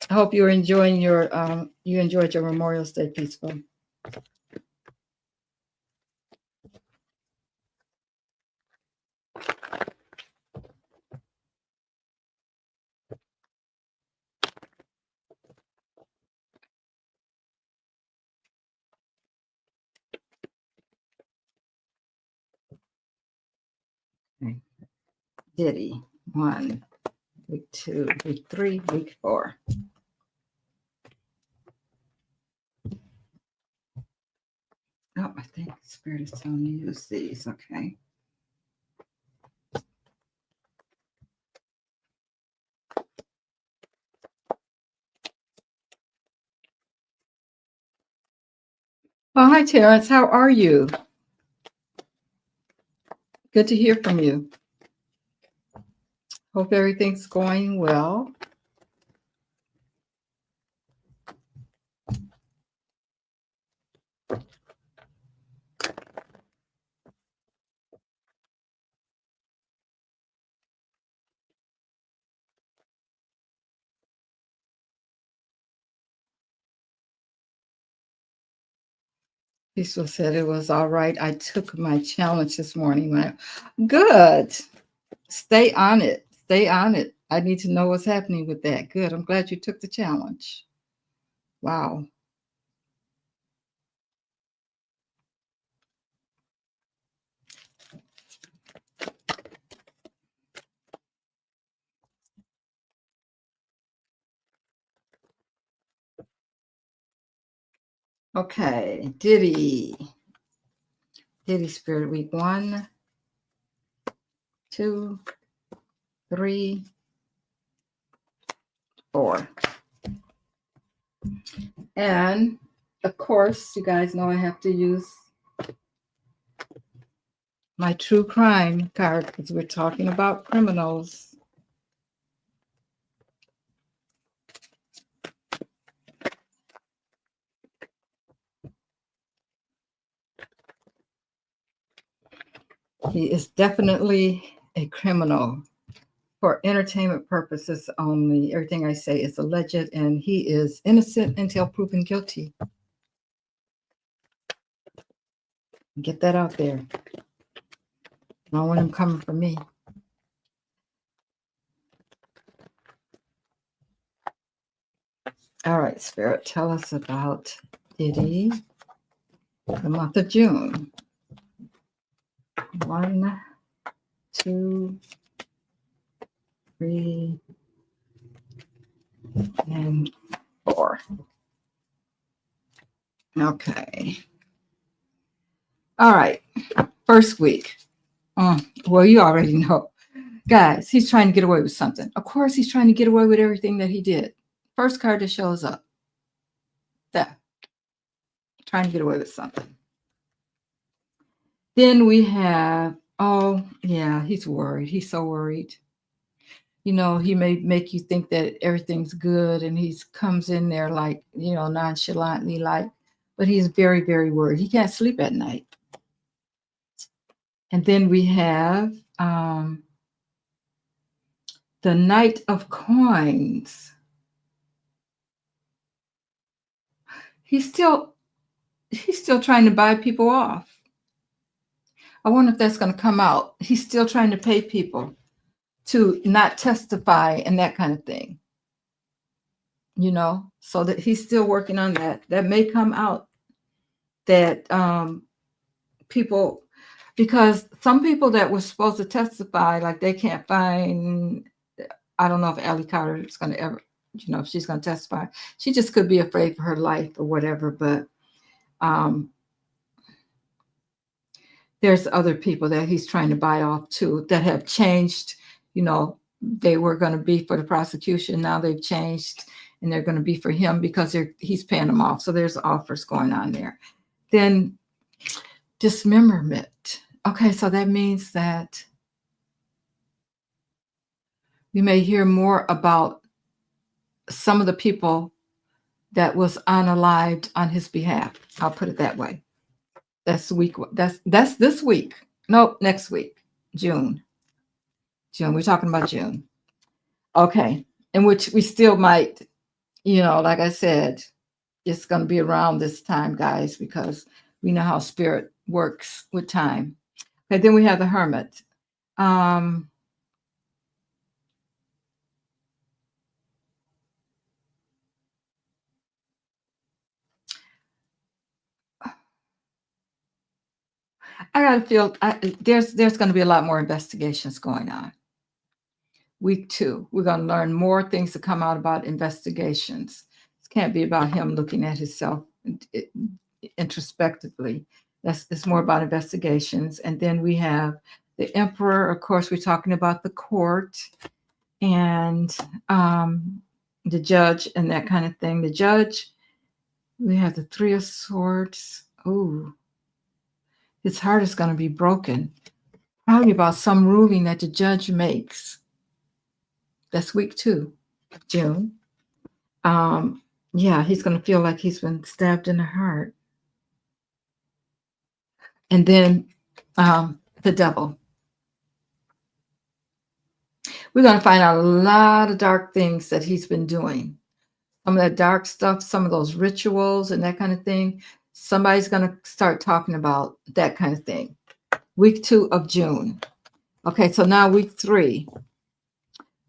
I hope you're enjoying you enjoyed your Memorial Day, Peaceful. Okay. Diddy, 1, week 2, week 3, week 4. Oh, I think Spirit is telling me to use these. Okay. Oh, hi, Terrence. How are you? Good to hear from you. Hope everything's going well. Peaceful said it was all right. I took my challenge this morning. Good. Stay on it. Stay on it. I need to know what's happening with that. Good. I'm glad you took the challenge. Wow. Okay. Diddy Spirit Week 1, 2, 3, 4. And of course, you guys know I have to use my true crime card because we're talking about criminals. He is definitely a criminal for entertainment purposes only. Everything I say is alleged, and he is innocent until proven guilty. Get that out there. I don't want him coming for me. All right, Spirit, tell us about Diddy, the month of June. 1, 2, 3, and 4. Okay. All right. First week. Well, you already know. Guys, he's trying to get away with something. Of course, he's trying to get away with everything that he did. First card that shows up. That. Trying to get away with something. Then we have, oh, yeah, he's worried. He's so worried. You know, he may make you think that everything's good and he comes in there like, you know, nonchalantly, like, but he's very, very worried. He can't sleep at night. And then we have the Knight of Coins. He's still trying to buy people off. I wonder if that's going to come out. He's still trying to pay people to not testify and that kind of thing. You know, so that he's still working on that. That may come out that people, because some people that were supposed to testify, like they can't find, I don't know if Allie Carter is going to ever, you know, if she's going to testify. She just could be afraid for her life or whatever, but there's other people that he's trying to buy off too that have changed. You know, they were going to be for the prosecution. Now they've changed and they're going to be for him because he's paying them off. So there's offers going on there. Then dismemberment. Okay, so that means that we may hear more about some of the people that was unalived on his behalf. I'll put it that way. That's week. That's this week. Nope, next week, June. June. We're talking about June. Okay, in which we still might, like I said, it's going to be around this time, guys, because we know how spirit works with time. Okay, then we have the Hermit. Um, I gotta feel there's going to be a lot more investigations going on. Week 2, we're going to learn more things to come out about investigations. It can't be about him looking at himself introspectively. It's more about investigations. And then we have the Emperor. Of course, we're talking about the court and the judge and that kind of thing. The judge, we have the Three of Swords. Oh, his heart is going to be broken. Probably about some ruling that the judge makes. That's week 2 of June. Yeah, he's going to feel like he's been stabbed in the heart. And then the Devil. We're going to find out a lot of dark things that he's been doing. Some of that dark stuff, some of those rituals and that kind of thing. Somebody's going to start talking about that kind of thing. Week 2 of June. Okay, so now week 3.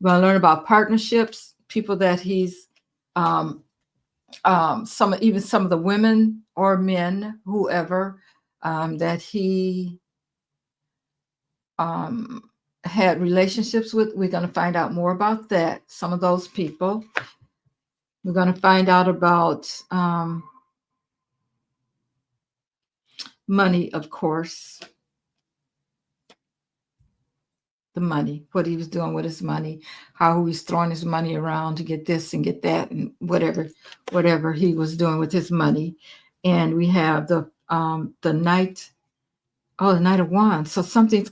We're going to learn about partnerships, people that he's, some of the women or men, whoever, that he had relationships with. We're going to find out more about that. Some of those people. We're going to find out about money, of course. The money, what he was doing with his money, how he was throwing his money around to get this and get that, and whatever he was doing with his money. And we have the Knight, the Knight of Wands. So something big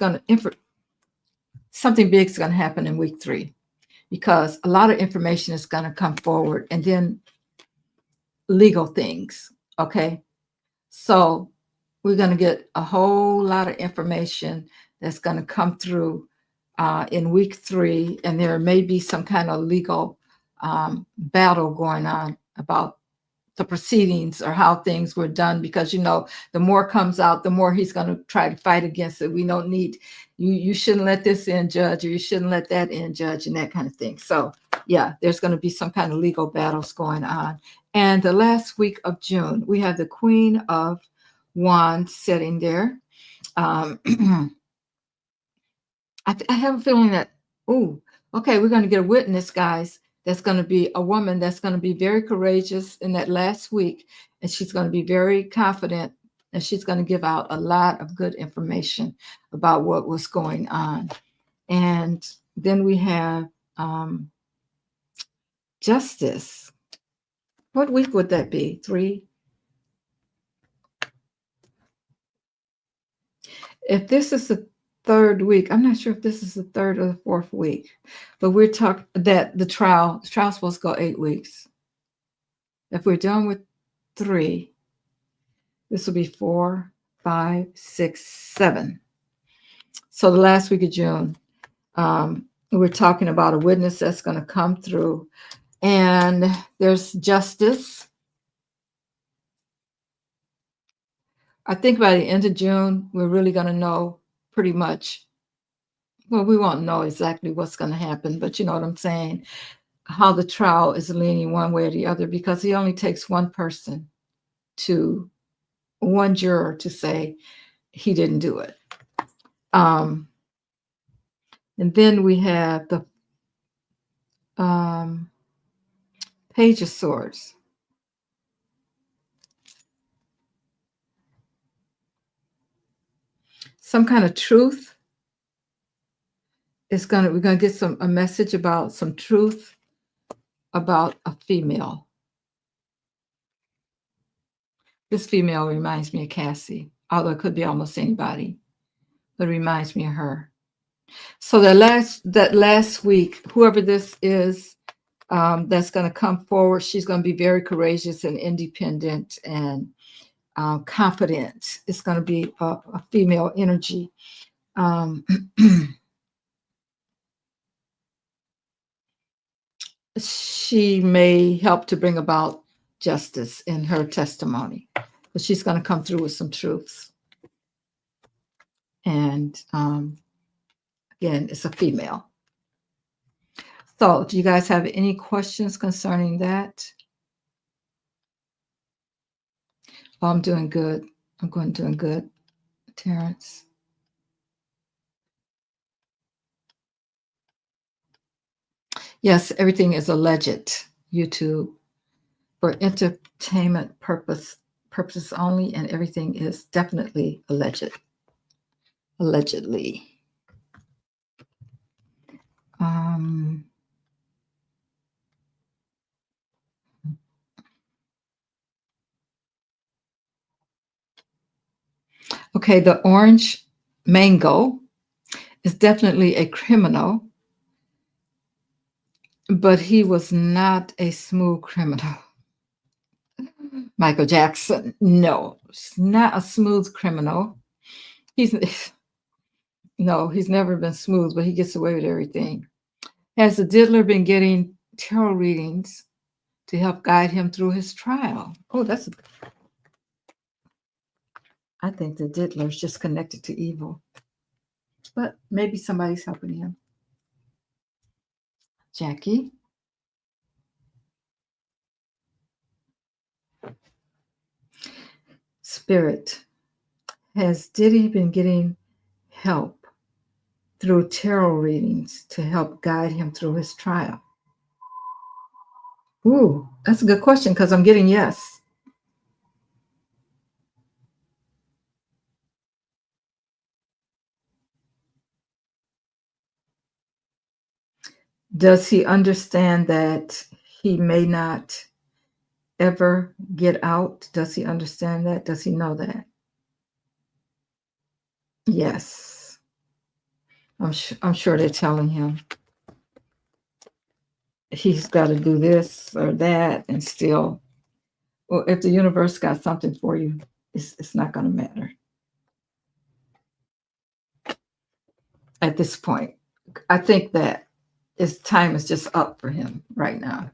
is going to happen in week 3, because a lot of information is going to come forward, and then legal things. Okay, so we're going to get a whole lot of information that's going to come through in week 3, and there may be some kind of legal battle going on about the proceedings or how things were done, because the more comes out, the more he's going to try to fight against it. We don't need you shouldn't let this in, judge, or you shouldn't let that in, judge, and that kind of thing. So yeah, there's going to be some kind of legal battles going on. And the last week of June, we have the Queen of Wands sitting there. I have a feeling that, okay, we're going to get a witness, guys. That's going to be a woman that's going to be very courageous in that last week. And she's going to be very confident. And she's going to give out a lot of good information about what was going on. And then we have Justice. What week would that be? 3? If this is the 3rd week, I'm not sure if this is the 3rd or the 4th week, but we're talking that the trial's supposed to go 8 weeks. If we're done with 3, this will be 4, 5, 6, 7. So the last week of June, we're talking about a witness that's going to come through, and there's justice. I think by the end of June, we're really going to know pretty much. Well, we won't know exactly what's going to happen, but you know what I'm saying, how the trial is leaning one way or the other, because he only takes one juror to say he didn't do it. And then we have the Page of Swords. Some kind of truth is we're gonna get a message about some truth about a female. This female reminds me of Cassie, although it could be almost anybody, but it reminds me of her. So that last week, whoever this is, that's going to come forward. She's going to be very courageous and independent and confident. It's going to be a female energy. Um, she may help to bring about justice in her testimony, but she's going to come through with some truths. And again, it's a female. So, do you guys have any questions concerning that? Oh, I'm doing good. Doing good, Terrence. Yes, everything is alleged. YouTube for entertainment purposes only, and everything is definitely alleged. Allegedly. Um, okay, the orange mango is definitely a criminal, but he was not a smooth criminal. Michael Jackson, no, he's not a smooth criminal. He's no, he's never been smooth, but he gets away with everything. Has the diddler been getting tarot readings to help guide him through his trial? Oh, I think the diddler is just connected to evil, but maybe somebody's helping him. Jackie, spirit, has Diddy been getting help through tarot readings to help guide him through his trial? Ooh, that's a good question because I'm getting yes. Does he understand that he may not ever get out? Does he understand that? Does he know that? Yes. I'm sure they're telling him he's got to do this or that and still, well, if the universe got something for you, it's not going to matter at this point. I think that his time is just up for him right now.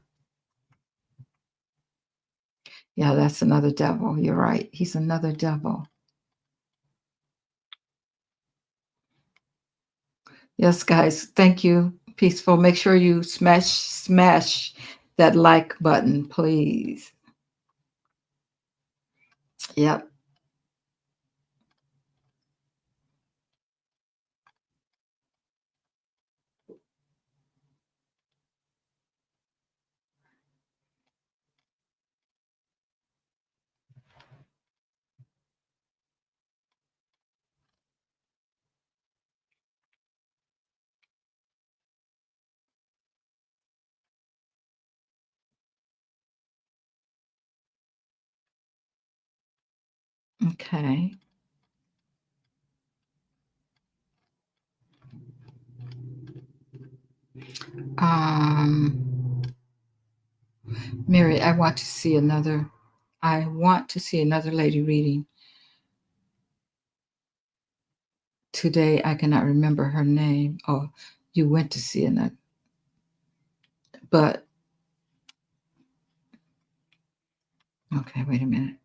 Yeah, that's another devil. You're right. He's another devil. Yes, guys. Thank you. Peaceful. Make sure you smash that like button, please. Yep. Okay. Um, Mary, I want to see another lady reading today. I cannot remember her name. Oh, you went to see another, but okay, wait a minute.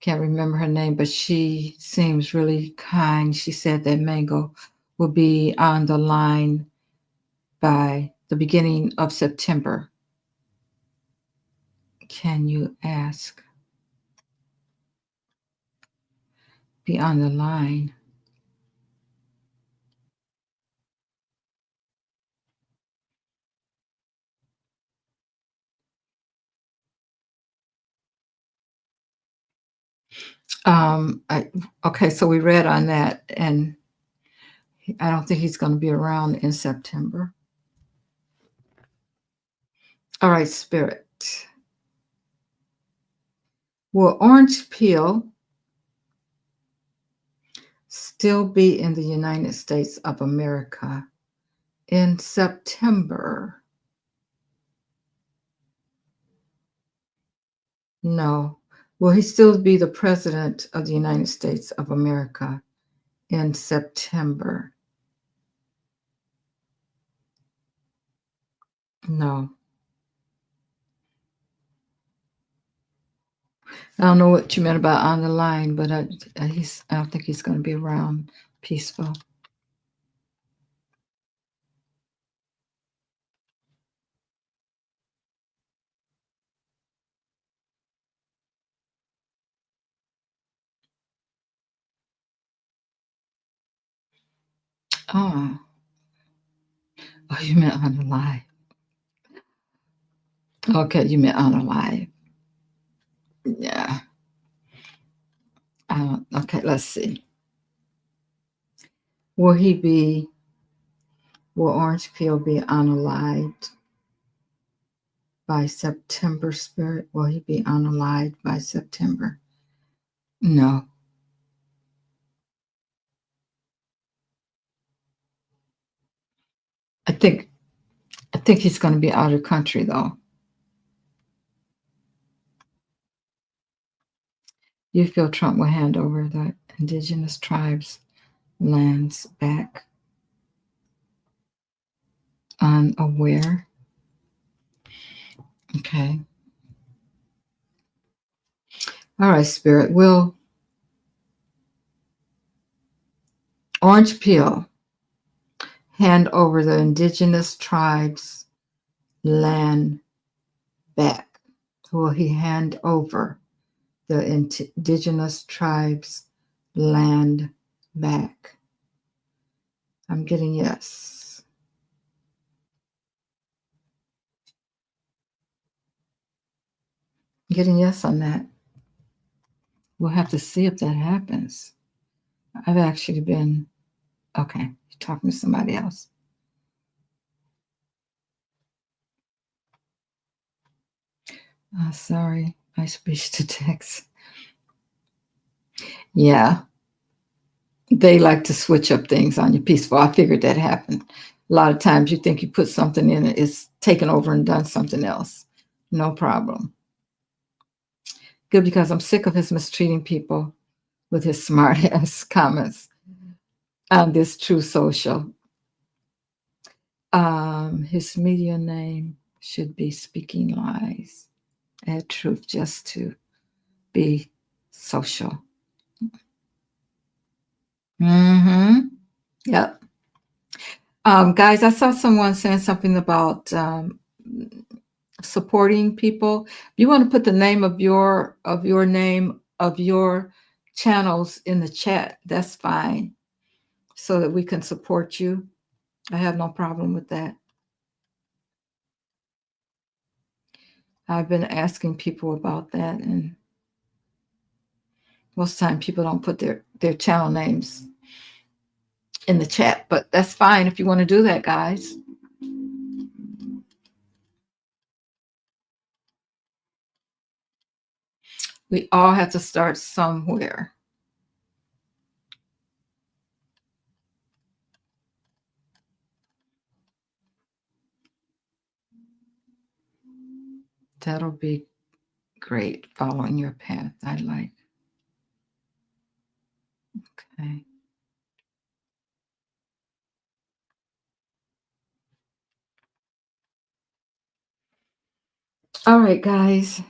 Can't remember her name, but she seems really kind. She said that Mango will be on the line by the beginning of September. Can you ask? Be on the line. I, okay, so we read on that, and I don't think he's going to be around in September. All right, Spirit. Will Orange Peel still be in the United States of America in September? No. Will he still be the president of the United States of America in September? No. I don't know what you meant about on the line, but I don't think he's going to be around peaceful. Oh, oh, you meant on the line. Okay, you meant on the line. Yeah. Okay, let's see. Will he be, will Orange Peel be unalived by September, Spirit? Will he be unalived by September? No. I think I think he's going to be out of the country though. You feel Trump will hand over the indigenous tribes lands back? Unaware. Okay. All right, Spirit. Will Orange Peel hand over the indigenous tribes land back? Will he hand over the indigenous tribes land back? I'm getting yes. I'm getting yes on that. We'll have to see if that happens. I've actually been okay. You're talking to somebody else. Sorry, my speech to text. Yeah, they like to switch up things on you peaceful. I figured that happened. A lot of times you think you put something in it, it's taken over and done something else. No problem. Good, because I'm sick of his mistreating people with his smart ass comments on this True Social. His media name should be Speaking Lies. Add truth just to be social. Mm-hmm. Yep. Guys, I saw someone saying something about supporting people. If you want to put the name of your channels in the chat, that's fine, so that we can support you. I have no problem with that. I've been asking people about that, and most of the time people don't put their channel names in the chat, but that's fine if you want to do that, guys. We all have to start somewhere. That'll be great. Following your path, I like. Okay. All right, guys.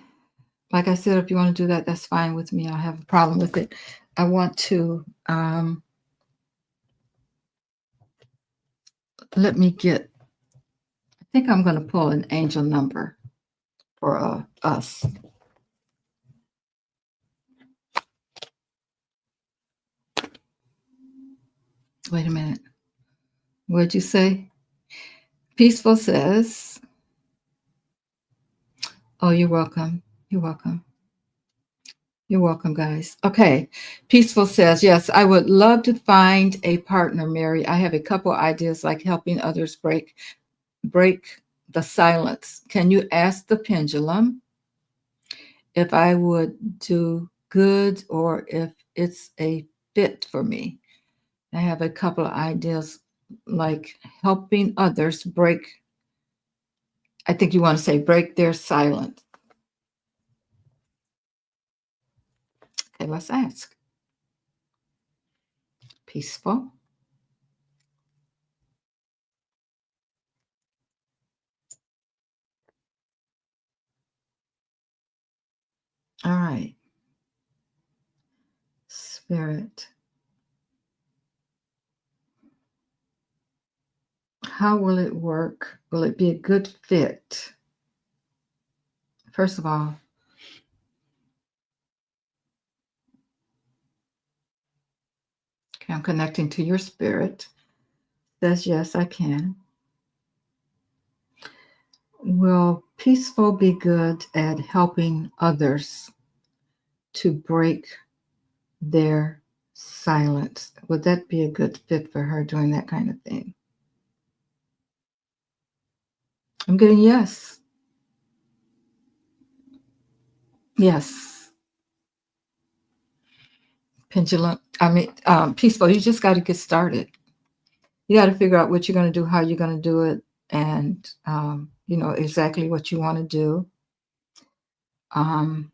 Like I said, if you want to do that, that's fine with me. I have a problem with it. I want to let me get. I think I'm going to pull an angel number for us. Wait a minute. What'd you say? Peaceful says, "Oh, you're welcome. You're welcome. You're welcome, guys." Okay. Peaceful says, "Yes, I would love to find a partner, Mary. I have a couple ideas like helping others break the silence. Can you ask the pendulum if I would do good or if it's a fit for me? I have a couple of ideas like helping others break, I think you want to say break their silence." Okay, let's ask. Peaceful. All right. Spirit. How will it work? Will it be a good fit? First of all, okay, I'm connecting to your spirit. Says yes, I can. Will peaceful be good at helping others to break their silence? Would that be a good fit for her doing that kind of thing? I'm getting yes. Yes. Pendulum. Peaceful. You just got to get started. You got to figure out what you're going to do, how you're going to do it, and exactly what you want to do. Um,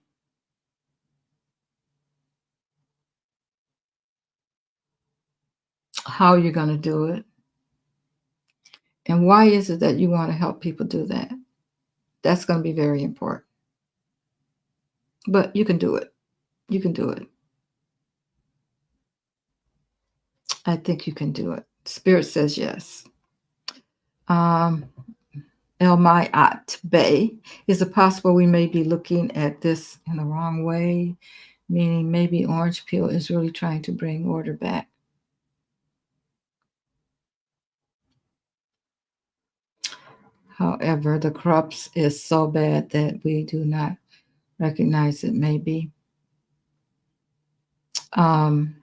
how you're going to do it, and why is it that you want to help people do that? That's going to be very important. But you can do it. You can do it. I think you can do it. Spirit says yes. Um, El Mayat Bay. Is it possible we may be looking at this in the wrong way? Meaning maybe orange peel is really trying to bring order back. However, the corrupts is so bad that we do not recognize it, maybe. Um,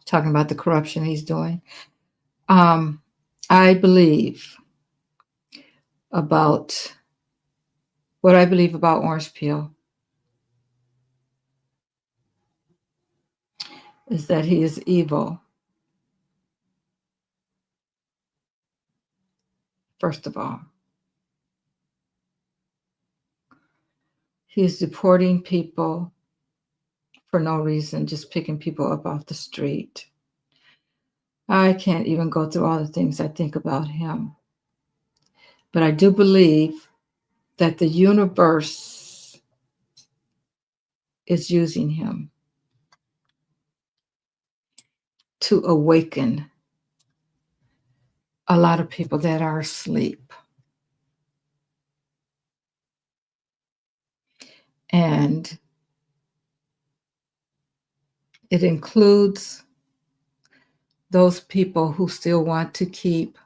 Talking about the corruption he's doing. I believe about what I believe about orange peel is that he is evil, first of all. He is deporting people for no reason, just picking people up off the street. I can't even go through all the things I think about him. But I do believe that the universe is using him to awaken a lot of people that are asleep. And it includes those people who still want to keep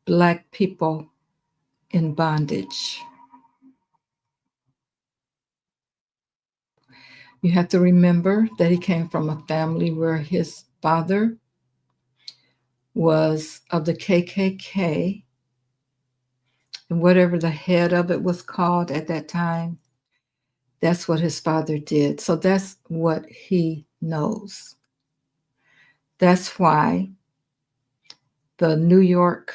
Black people in bondage. You have to remember that he came from a family where his father was of the KKK, and whatever the head of it was called at that time, that's what his father did. So that's what he knows. That's why the New York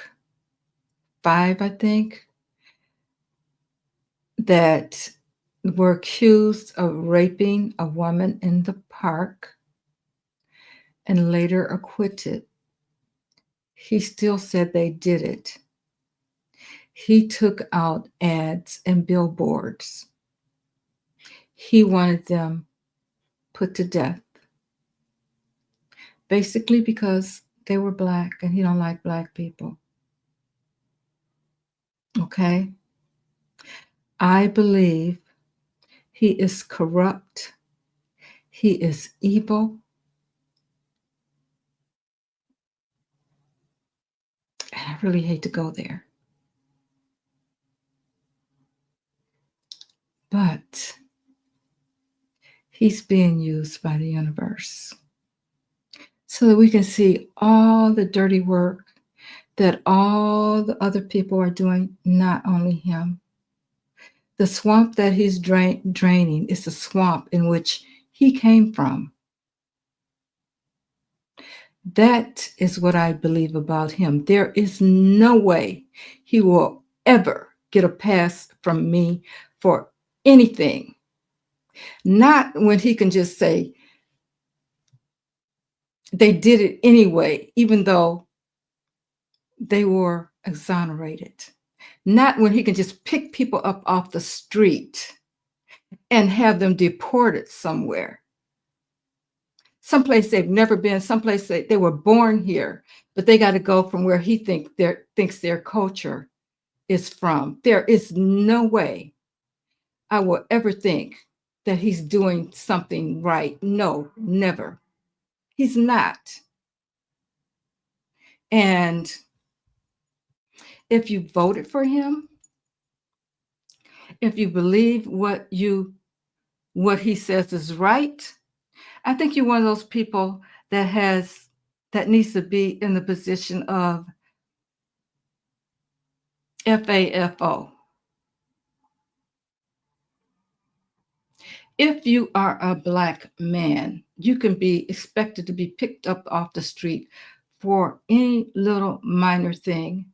Five, I think, that were accused of raping a woman in the park and later acquitted. He still said they did it. He took out ads and billboards. He wanted them put to death, basically because they were Black and he don't like Black people. Okay? I believe he is corrupt. He is evil. And I really hate to go there. But he's being used by the universe so that we can see all the dirty work that all the other people are doing, not only him. The swamp that he's draining is the swamp in which he came from. That is what I believe about him. There is no way he will ever get a pass from me for anything. Not when he can just say they did it anyway, even though they were exonerated. Not when he can just pick people up off the street and have them deported somewhere, someplace they've never been, someplace they were born here, but they got to go from where he thinks their culture is from. There is no way I will ever think that he's doing something right. No, never. He's not. And if you voted for him, if you believe what he says is right, I think you're one of those people that needs to be in the position of FAFO. If you are a Black man, you can be expected to be picked up off the street for any little minor thing.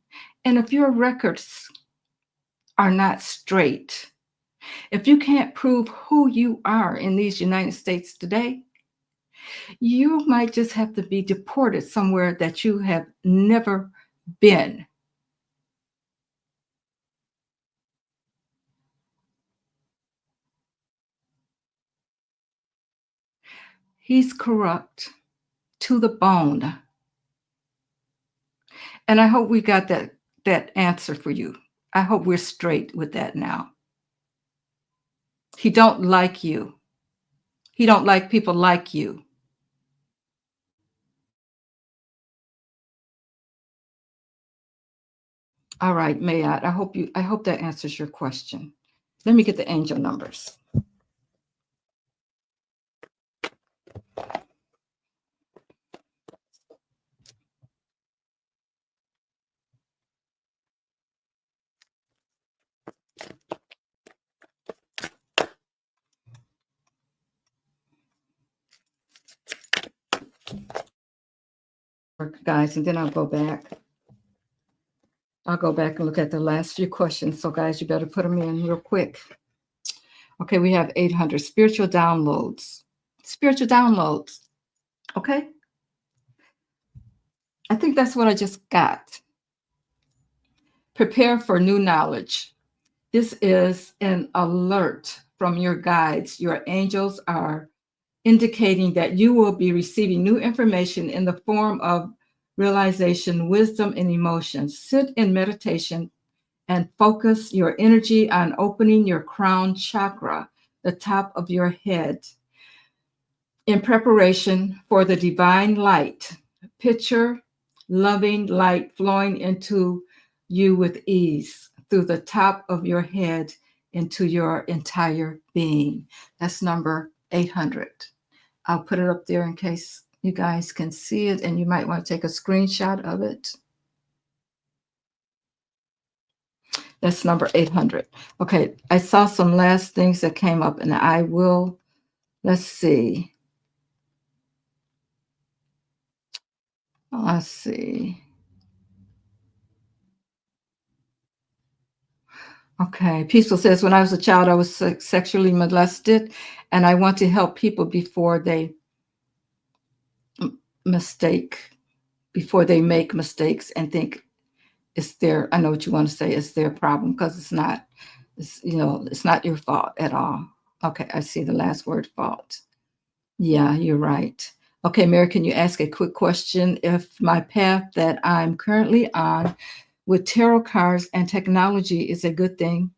And if your records are not straight, if you can't prove who you are in these United States today, you might just have to be deported somewhere that you have never been. He's corrupt to the bone. And I hope we got that answer for you. I hope we're straight with that now. He don't like you. He don't like people like you. All right, Mayat. I hope that answers your question. Let me get the angel numbers. Guys, and then I'll go back. I'll go back and look at the last few questions. So, guys, you better put them in real quick. Okay, we have 800 spiritual downloads. Spiritual downloads. Okay. I think that's what I just got. Prepare for new knowledge. This is an alert from your guides. Your angels are indicating that you will be receiving new information in the form of realization, wisdom, and emotions. Sit in meditation and focus your energy on opening your crown chakra, the top of your head, in preparation for the divine light. Picture loving light flowing into you with ease through the top of your head into your entire being. That's number 800. I'll put it up there in case you guys can see it, and you might want to take a screenshot of it. That's number 800. Okay, I saw some last things that came up, and let's see. Let's see. Okay, Peaceful says, when I was a child, I was sexually molested, and I want to help people before they mistake, before they make mistakes and think I know what you want to say, it's their problem, because it's not, it's not your fault at all. Okay, I see the last word, fault. Yeah, you're right. Okay, Mary, can you ask a quick question? If my path that I'm currently on with tarot cards and technology is a good thing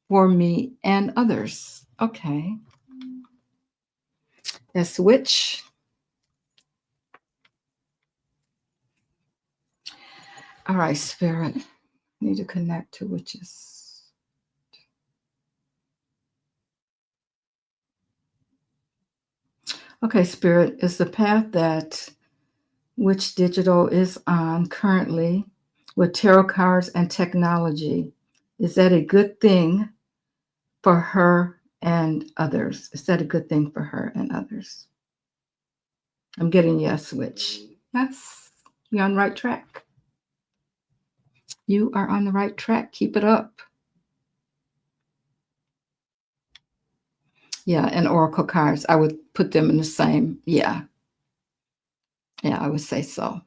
for me and others? Okay. Let's switch. All right, Spirit. Need to connect to witches. Okay, Spirit, is the path that Witch Digital is on currently with tarot cards and technology, is that a good thing for her and others? Is that a good thing for her and others? I'm getting yes, Witch. Yes, you're on the right track. You are on the right track. Keep it up. Yeah, and oracle cards, I would put them in the same. Yeah, yeah, I would say so.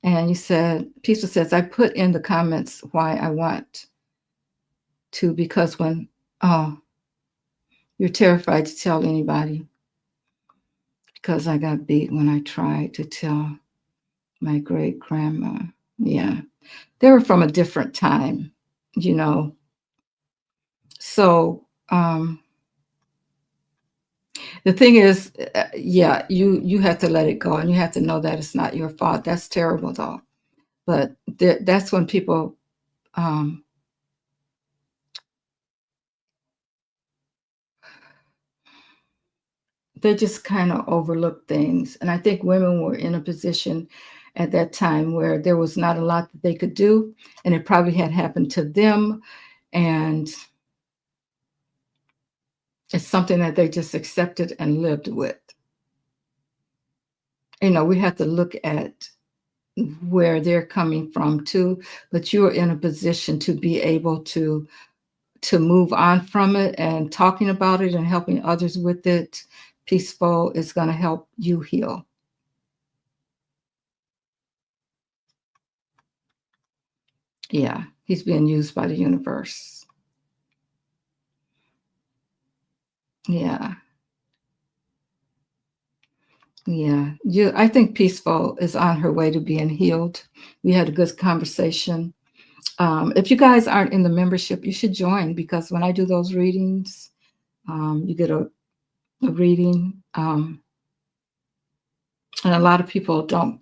And you said, Peaceful says, I put in the comments why I want to, because when, oh, you're terrified to tell anybody because I got beat when I tried to tell my great grandma. Yeah, they were from a different time, you know. So, the thing is, yeah, you have to let it go, and you have to know that it's not your fault. That's terrible, though. But that's when people, um, they just kind of overlook things. And I think women were in a position at that time where there was not a lot that they could do, and it probably had happened to them, and it's something that they just accepted and lived with. We have to look at where they're coming from too, but you're in a position to be able to move on from it, and talking about it and helping others with it peaceful is going to help you heal. Yeah, he's being used by the universe. Yeah, yeah, I think peaceful is on her way to being healed. We had a good conversation. If you guys aren't in the membership, you should join, because when I do those readings, you get a reading, and a lot of people don't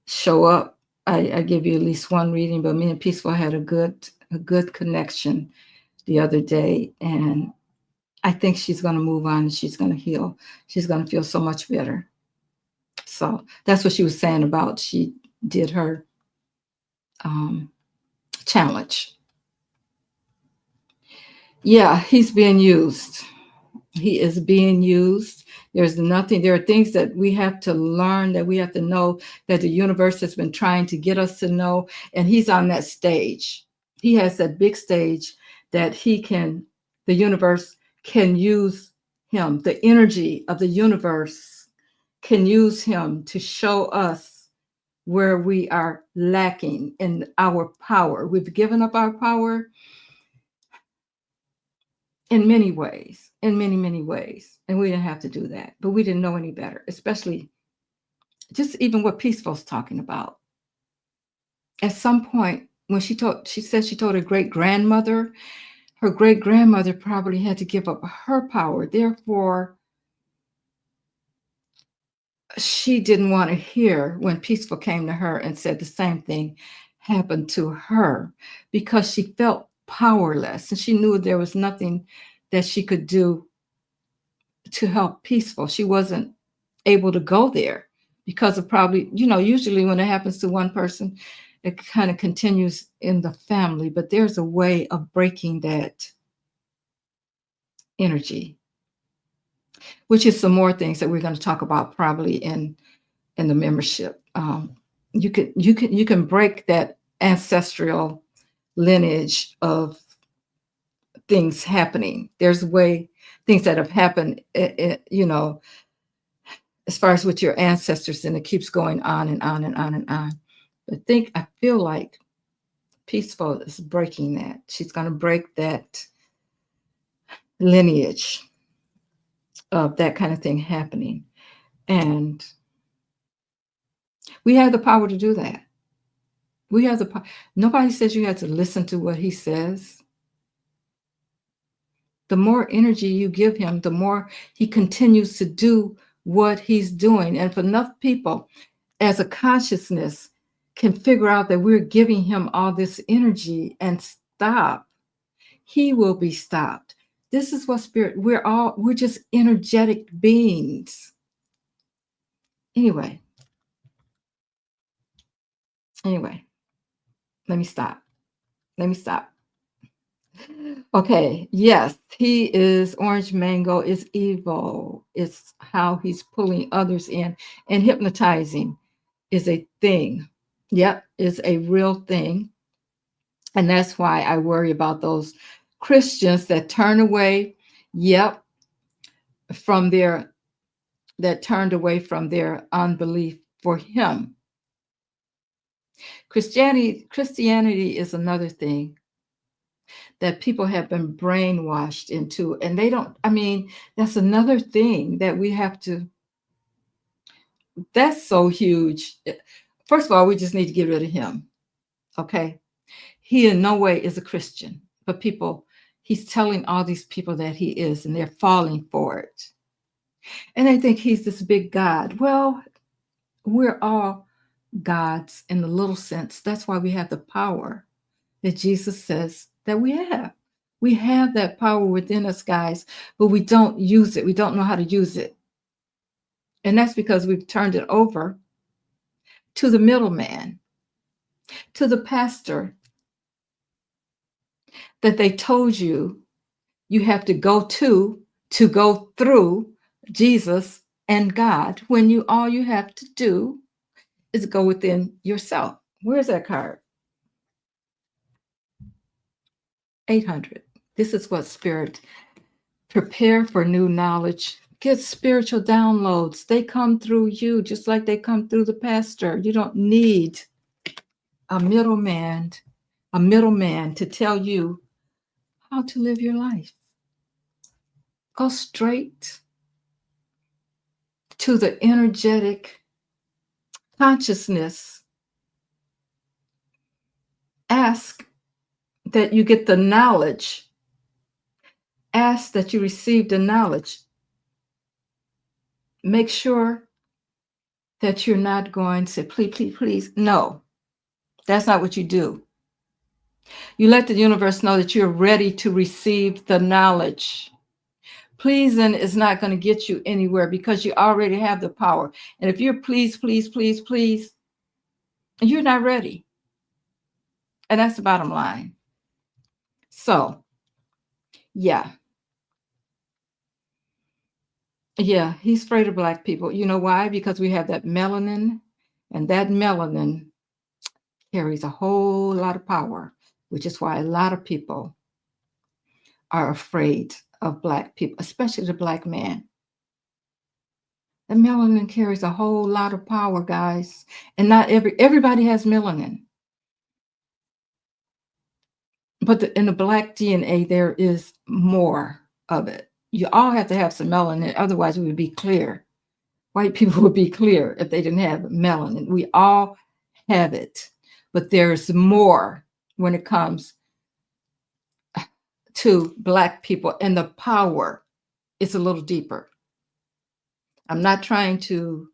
show up. I give you at least one reading, but me and Peaceful had a good connection the other day, and I think she's going to move on and she's going to heal. She's going to feel so much better. So that's what she was saying about she did her um, challenge. Yeah, he's being used. He is being used. There are things that we have to learn, that we have to know, that the universe has been trying to get us to know. And he's on that stage. He has that big stage that the universe can use him. The energy of the universe can use him to show us where we are lacking in our power. We've given up our power in many ways, in many, many ways. And we didn't have to do that, but we didn't know any better, especially just even what Peaceful's talking about. At some point, when she told her great grandmother probably had to give up her power. Therefore, she didn't want to hear when Peaceful came to her and said the same thing happened to her, because she felt powerless and she knew there was nothing that she could do to help Peaceful. She wasn't able to go there because of, probably, usually when it happens to one person, it kind of continues in the family, but there's a way of breaking that energy, which is some more things that we're going to talk about probably in the membership. You can break that ancestral lineage of things happening. There's a way, things that have happened, as far as with your ancestors, and it keeps going on and on and on and on. But I feel like Peaceful is breaking that. She's going to break that lineage of that kind of thing happening. And we have the power to do that. We have the power. Nobody says you have to listen to what he says. The more energy you give him, the more he continues to do what he's doing. And if enough people as a consciousness can figure out that we're giving him all this energy and stop, he will be stopped. This is what spirit, we're just energetic beings. Anyway, let me stop. Let me stop. Okay, yes, he is, orange mango is evil. It's how he's pulling others in, and hypnotizing is a thing. Yep, is a real thing. And that's why I worry about those Christians that turn away. Yep, from their that turned away from their unbelief for him. Christianity is another thing that people have been brainwashed into, and they don't, I mean, that's another thing that we have to, that's so huge. First of all, we just need to get rid of him. Okay. He in no way is a Christian, but people, he's telling all these people that he is, and they're falling for it. And they think he's this big God. Well, we're all gods in the little sense. That's why we have the power that Jesus says that we have. We have that power within us, guys, but we don't use it. We don't know how to use it. And that's because we've turned it over to the middleman, to the pastor that they told you have to go through Jesus and God, when you all you have to do is go within yourself. Where's that card? 800. This is what spirit. Prepare for new knowledge. Get spiritual downloads. They come through you just like they come through the pastor. You don't need a middleman to tell you how to live your life. Go straight to the energetic consciousness. Ask that you get the knowledge. Ask that you receive the knowledge. Make sure that you're not going to say, please, please, please. No, that's not what you do. You let the universe know that you're ready to receive the knowledge. Pleasing is not going to get you anywhere because you already have the power. And if you're please, please, please, please, you're not ready. And that's the bottom line. So, yeah. Yeah, he's afraid of Black people. You know why? Because we have that melanin, and that melanin carries a whole lot of power, which is why a lot of people are afraid of Black people, especially the Black man. The melanin carries a whole lot of power, guys. And not everybody has melanin. But in the Black DNA, there is more of it. You all have to have some melanin, otherwise we would be clear. White people would be clear if they didn't have melanin. We all have it, but there's more when it comes to Black people, and the power is a little deeper. I'm not trying to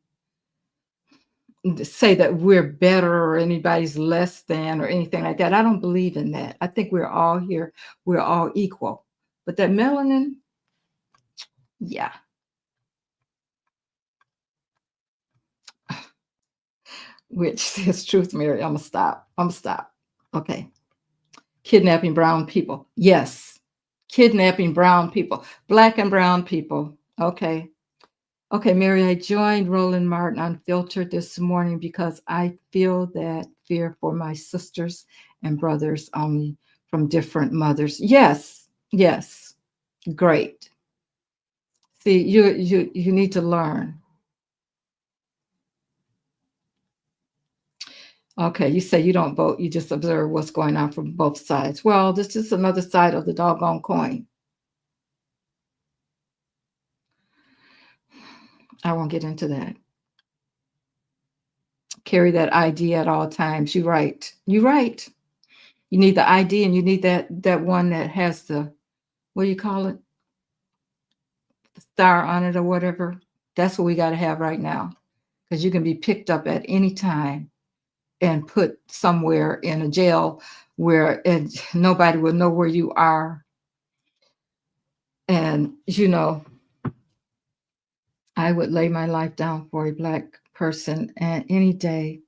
say that we're better or anybody's less than or anything like that. I don't believe in that. I think we're all here. We're all equal. But that melanin, yeah. Which is truth, Mary. I'm gonna stop. Okay. Kidnapping brown people. Yes. Kidnapping brown people. Black and brown people. Okay. Okay, Mary, I joined Roland Martin Unfiltered this morning because I feel that fear for my sisters and brothers only from different mothers. Yes, great. See, you need to learn. Okay, you say you don't vote, you just observe what's going on from both sides. Well, this is another side of the doggone coin. I won't get into that. Carry that ID at all times. You're right. You're right. You need the ID, and you need that one that has the, what do you call it? The star on it or whatever. That's what we got to have right now, because you can be picked up at any time and put somewhere in a jail where nobody will know where you are. And, I would lay my life down for a Black person and any day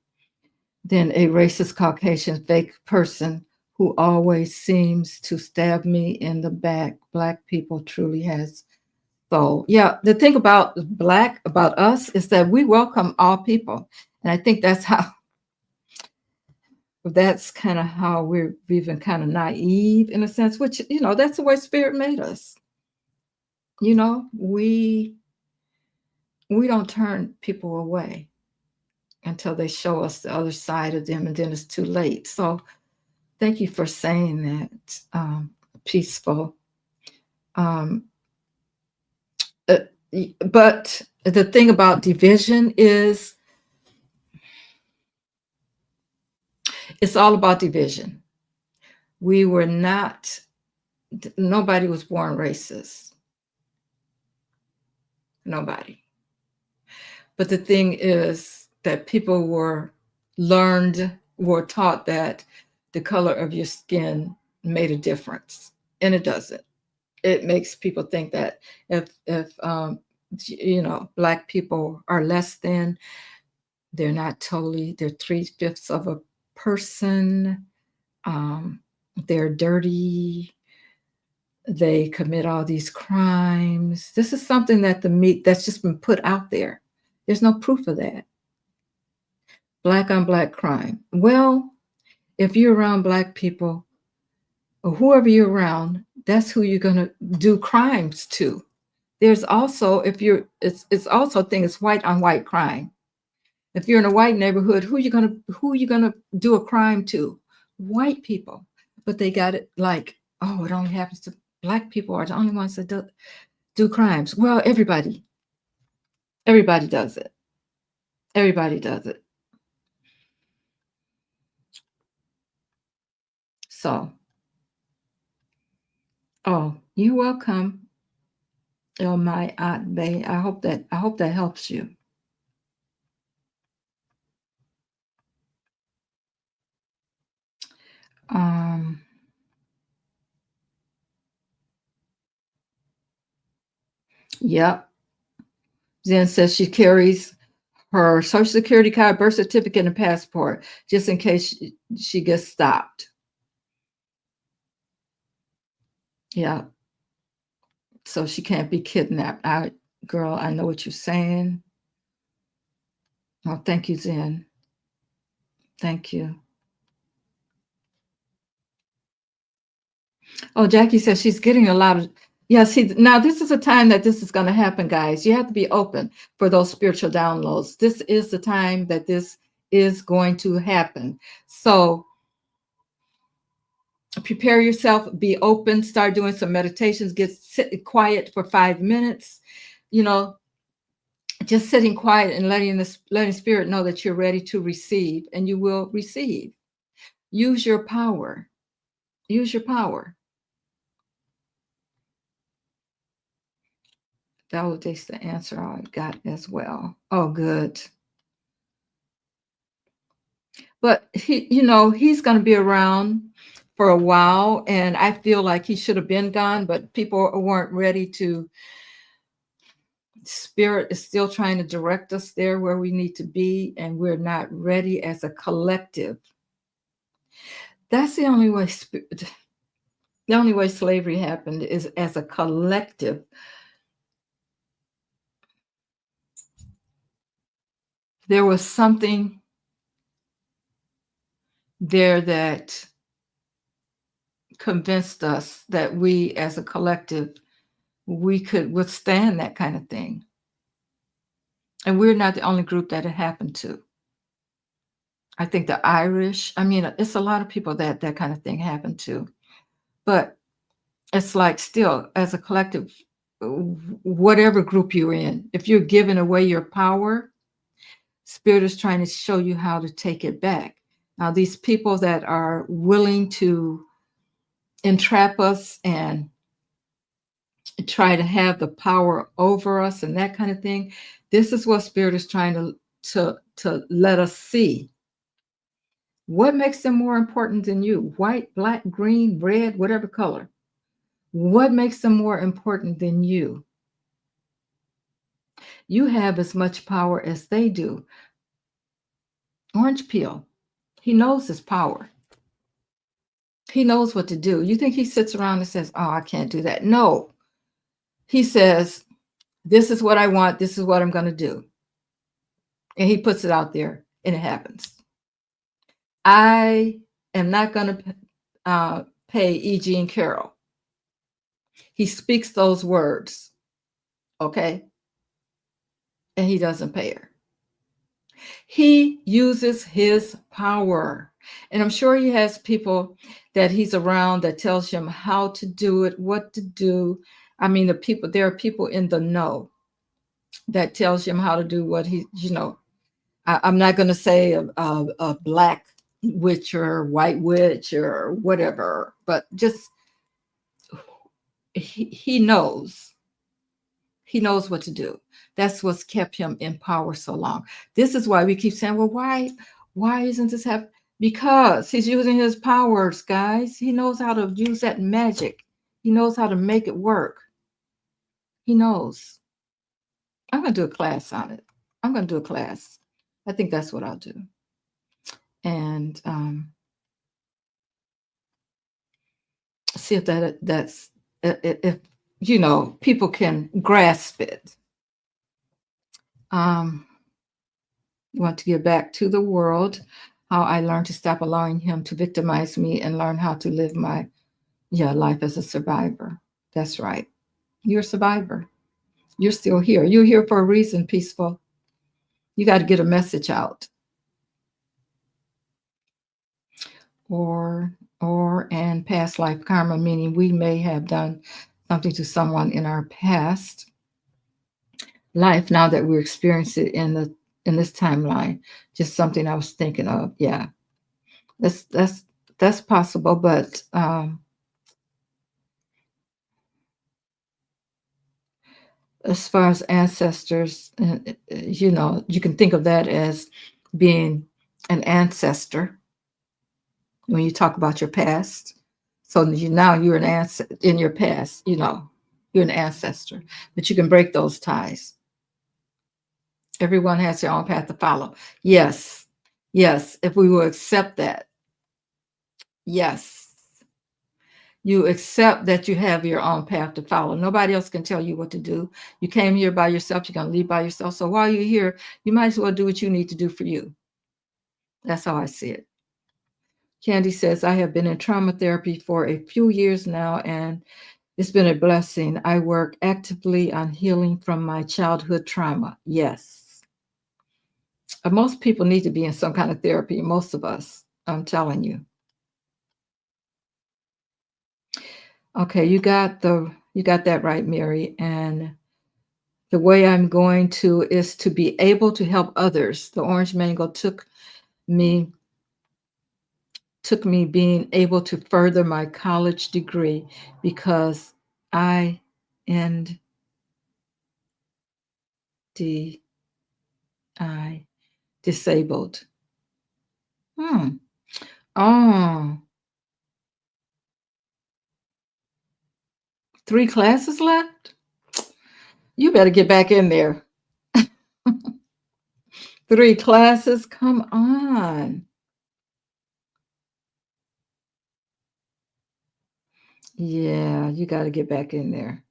than a racist Caucasian fake person who always seems to stab me in the back. Black people truly has soul. Yeah, the thing about about us is that we welcome all people. And I think that's kind of how we've been kind of naive in a sense, which, that's the way spirit made us. You know, we don't turn people away until they show us the other side of them, and then it's too late. So thank you for saying that, peaceful. Um, uh, but the thing about division is it's all about division. We were not, nobody was born racist. Nobody. But the thing is that people were taught that the color of your skin made a difference, and it doesn't. It makes people think that if you know, black people are less than, they're not totally, they're three-fifths of a person. Um, they're dirty. They commit all these crimes. This is something that the meat that's just been put out there. There's no proof of that. Black on black crime. Well, if you're around black people or whoever you're around, that's who you're going to do crimes to. There's also, if you're, it's also a thing, it's white on white crime. If you're in a white neighborhood, who you gonna do a crime to? White people. But they got it like, oh, it only happens to black people are the only ones that do crimes. Well, everybody does it. Everybody does it. So, oh, you're welcome. Oh, my Aunt Bay. I hope that helps you. Um, yep. Jen says she carries her social security card, birth certificate, and passport just in case she gets stopped. Yeah. So she can't be kidnapped. Girl, I know what you're saying. Oh, thank you, Zen. Thank you. Oh, Jackie says she's getting a lot of. Yeah, see, now this is a time that this is going to happen, guys. You have to be open for those spiritual downloads. This is the time that this is going to happen. So prepare yourself, be open, start doing some meditations, sit quiet for 5 minutes. You know, just sitting quiet and letting spirit know that you're ready to receive, and you will receive. Use your power. Use your power. Validates the answer I got as well. Oh, good. But he's going to be around for a while, and I feel like he should have been gone, but people weren't ready to. Spirit is still trying to direct us there where we need to be, and we're not ready as a collective. That's the only way. The only way slavery happened is as a collective. There was something there that convinced us that we as a collective, we could withstand that kind of thing. And we're not the only group that it happened to. I think the Irish, I mean, it's a lot of people that kind of thing happened to. But it's like still, as a collective, whatever group you're in, if you're giving away your power, Spirit is trying to show you how to take it back. Now, these people that are willing to entrap us and try to have the power over us and that kind of thing, this is what Spirit is trying to let us see. What makes them more important than you? White, black, green, red, whatever color. What makes them more important than you? You have as much power as they do. Orange peel, he knows his power. He knows what to do. You think he sits around and says, oh, I can't do that? No. He says, this is what I want. This is what I'm going to do. And he puts it out there and it happens. I am not going to pay E.G. and Carol. He speaks those words. okay? And he doesn't pay her. He uses his power. And I'm sure he has people that he's around that tells him how to do it, what to do. I mean, there are people in the know that tells him how to do what I'm not going to say a black witch or white witch or whatever, but just he knows. He knows what to do. That's what's kept him in power so long. This is why we keep saying, well, why isn't this happening? Because he's using his powers, guys. He knows how to use that magic. He knows how to make it work. He knows. I'm going to do a class on it. I'm going to do a class. I think that's what I'll do. And see if that's if people can grasp it. Want to give back to the world, how I learned to stop allowing him to victimize me and learn how to live my life as a survivor. That's right. You're a survivor. You're still here. You're here for a reason, Peaceful. You got to get a message out. Or and past life karma, meaning we may have done something to someone in our past life. Now that we're experiencing it in this timeline, just something I was thinking of. Yeah, that's possible, but as far as ancestors, you can think of that as being an ancestor when you talk about your past. So now you're an ancestor in your past, you're an ancestor, but you can break those ties. Everyone has their own path to follow. Yes, yes, if we will accept that. Yes, you accept that you have your own path to follow. Nobody else can tell you what to do. You came here by yourself. You're going to leave by yourself. So while you're here, you might as well do what you need to do for you. That's how I see it. Candy says, I have been in trauma therapy for a few years now, and it's been a blessing. I work actively on healing from my childhood trauma. Yes. Most people need to be in some kind of therapy. Most of us, I'm telling you. Okay, you got that right, Mary. And the way I'm going to is to be able to help others. The orange mango took me being able to further my college degree because I end I disabled. Oh, 3 classes left? You better get back in there. 3 classes? Come on. Yeah, you got to get back in there.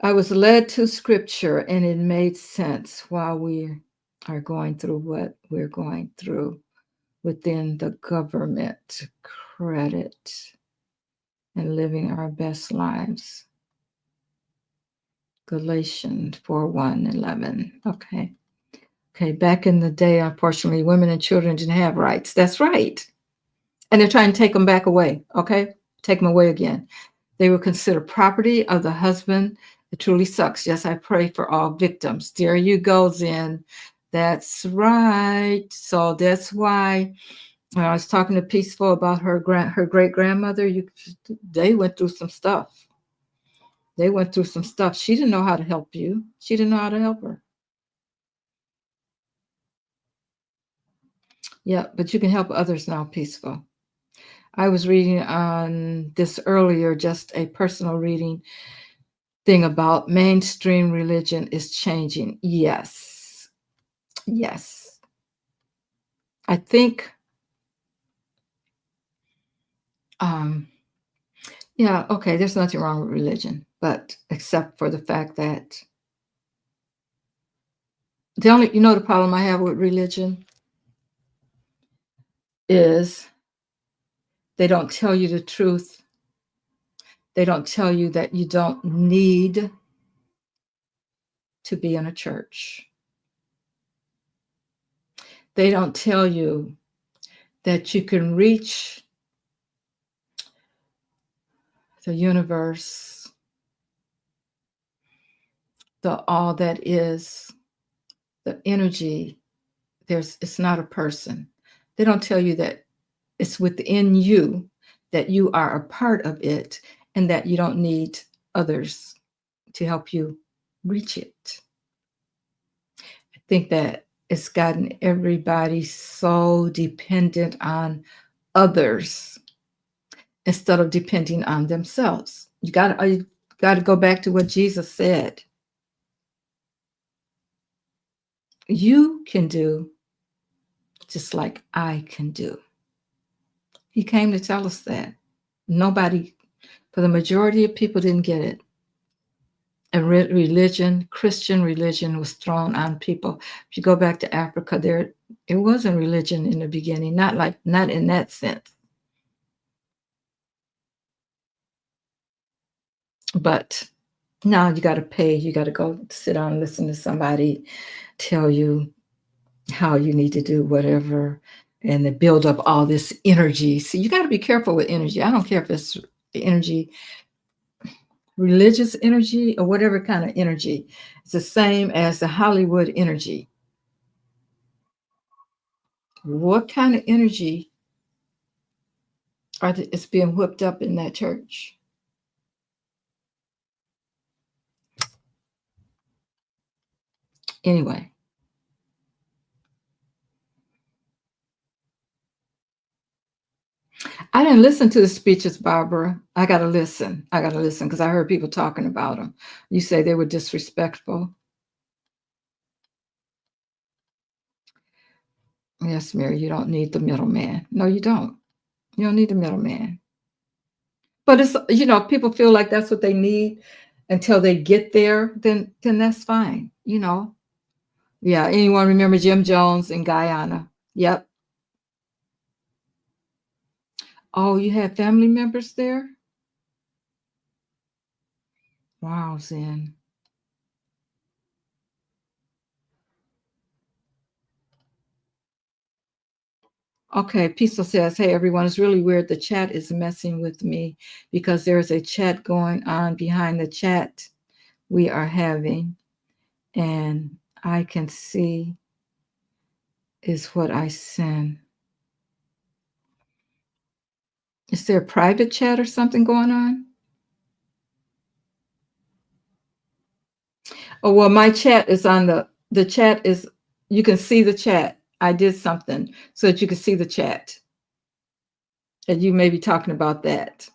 I was led to scripture and it made sense while we are going through what we're going through within the government credit and living our best lives. Galatians 4:1-11. Okay. Okay, back in the day, unfortunately, women and children didn't have rights. That's right. And they're trying to take them back away. Okay. Take them away again. They were considered property of the husband. It truly sucks. Yes, I pray for all victims. There you go, Zen. That's right. So that's why when I was talking to Peaceful about her great grandmother, they went through some stuff. They went through some stuff. She didn't know how to help you. She didn't know how to help her. Yeah, but you can help others now, Peaceful. I was reading on this earlier, just a personal reading thing about mainstream religion is changing. Yes. Yes. I think, yeah, okay, there's nothing wrong with religion, but except for the fact that the problem I have with religion is they don't tell you the truth. They don't tell you that you don't need to be in a church. They don't tell you that you can reach the universe, the all that is, the energy. It's not a person. They don't tell you that it's within you, that you are a part of it, and that you don't need others to help you reach it. I think that it's gotten everybody so dependent on others instead of depending on themselves. You got to go back to what Jesus said. You can do just like I can do. He came to tell us that. Nobody, for the majority of people, didn't get it. And religion, Christian religion, was thrown on people. If you go back to Africa, it wasn't religion in the beginning, not in that sense. But now you got to pay. You got to go sit down and listen to somebody tell you how you need to do whatever, and they build up all this energy. So you got to be careful with energy. I don't care if it's energy, religious energy, or whatever kind of energy. It's the same as the Hollywood energy. What kind of energy is being whipped up in that church? Anyway, I didn't listen to the speeches, Barbara. I got to listen. I got to listen because I heard people talking about them. You say they were disrespectful. Yes, Mary, you don't need the middleman. No, you don't. You don't need the middleman. But it's, people feel like that's what they need until they get there, then that's fine. Yeah, anyone remember Jim Jones in Guyana? Yep. Oh, you had family members there? Wow, Zen. Okay, Pistol says, hey everyone, it's really weird. The chat is messing with me because there's a chat going on behind the chat we are having, and I can see is what I send. Is there a private chat or something going on? Oh, well, my chat is on the chat is, you can see the chat. I did something so that you can see the chat. And you may be talking about that.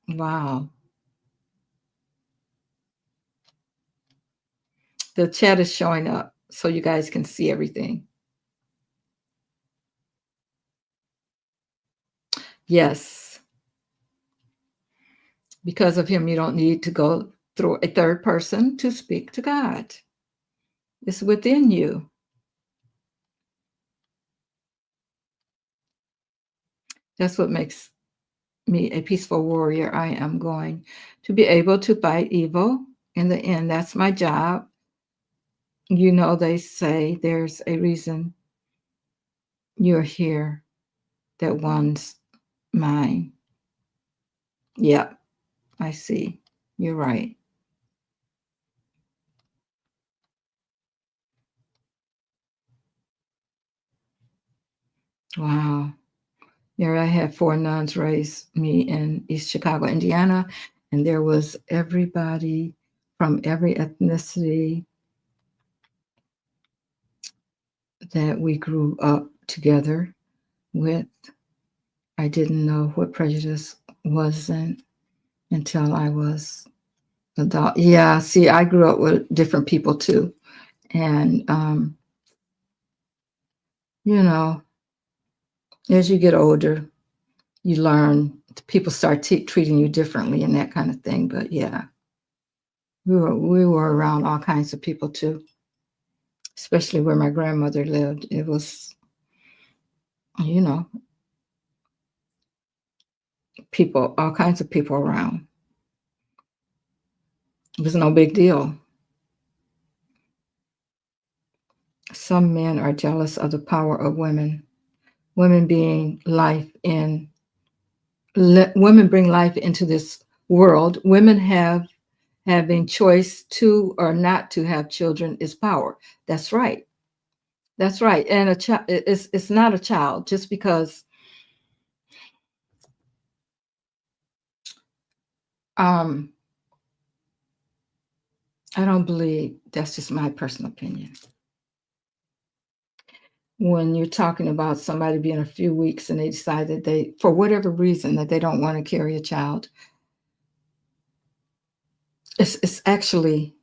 Wow. The chat is showing up so you guys can see everything. Yes. Because of him, you don't need to go through a third person to speak to God. It's within you. That's what makes me a peaceful warrior. I am going to be able to fight evil in the end. That's my job. They say there's a reason you're here, that one's mine. Yep, I see. You're right. Wow. There I had 4 nuns raise me in East Chicago, Indiana, and there was everybody from every ethnicity that we grew up together with. I didn't know what prejudice wasn't until I was adult. Yeah, see, I grew up with different people too. And, you know, as you get older, you learn, people start treating you differently and that kind of thing. But yeah, we were around all kinds of people too, especially where my grandmother lived. It was, you know, people, all kinds of people around. It was no big deal. Some men are jealous of the power of women. Women being life in Women bring life into this world. Women have having choice to or not to have children is power. That's right. That's right. And a child, it's not a child just because um I don't believe, that's just my personal opinion. When you're talking about somebody being a few weeks and they decide that they, for whatever reason, that they don't want to carry a child, it's actually,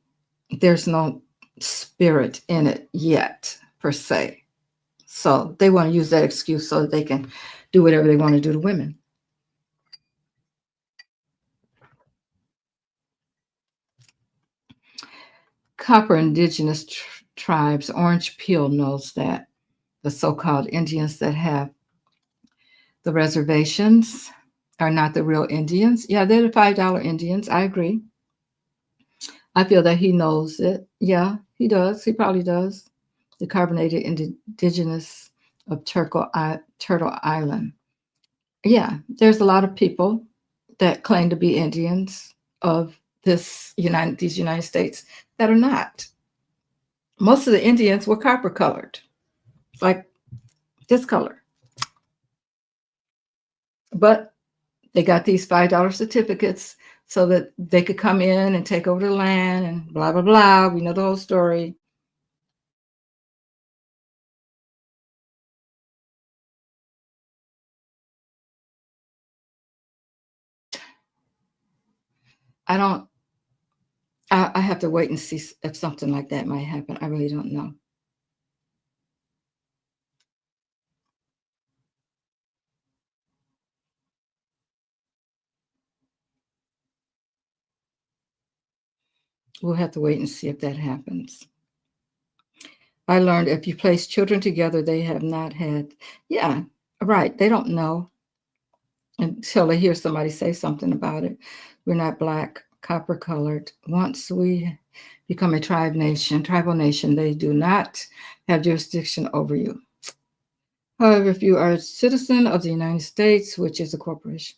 there's no spirit in it yet per se. So they want to use that excuse so that they can do whatever they want to do to women. Copper indigenous tribes, Orange Peel knows that the so-called Indians that have the reservations are not the real Indians. Yeah, they're the $5 Indians. I agree. I feel that he knows it. Yeah, he does. He probably does. The carbonated indigenous of Turtle Island. Yeah, there's a lot of people that claim to be Indians of these United States that are not. Most of the Indians were copper colored, like this color. But they got these $5 certificates so that they could come in and take over the land and blah, blah, blah. We know the whole story. I don't, I have to wait and see if something like that might happen. I really don't know. We'll have to wait and see if that happens. I learned if you place children together, they have not had, yeah, right. They don't know until they hear somebody say something about it. We're not black, copper colored. Once we become a tribal nation, they do not have jurisdiction over you. However, if you are a citizen of the United States, which is a corporation,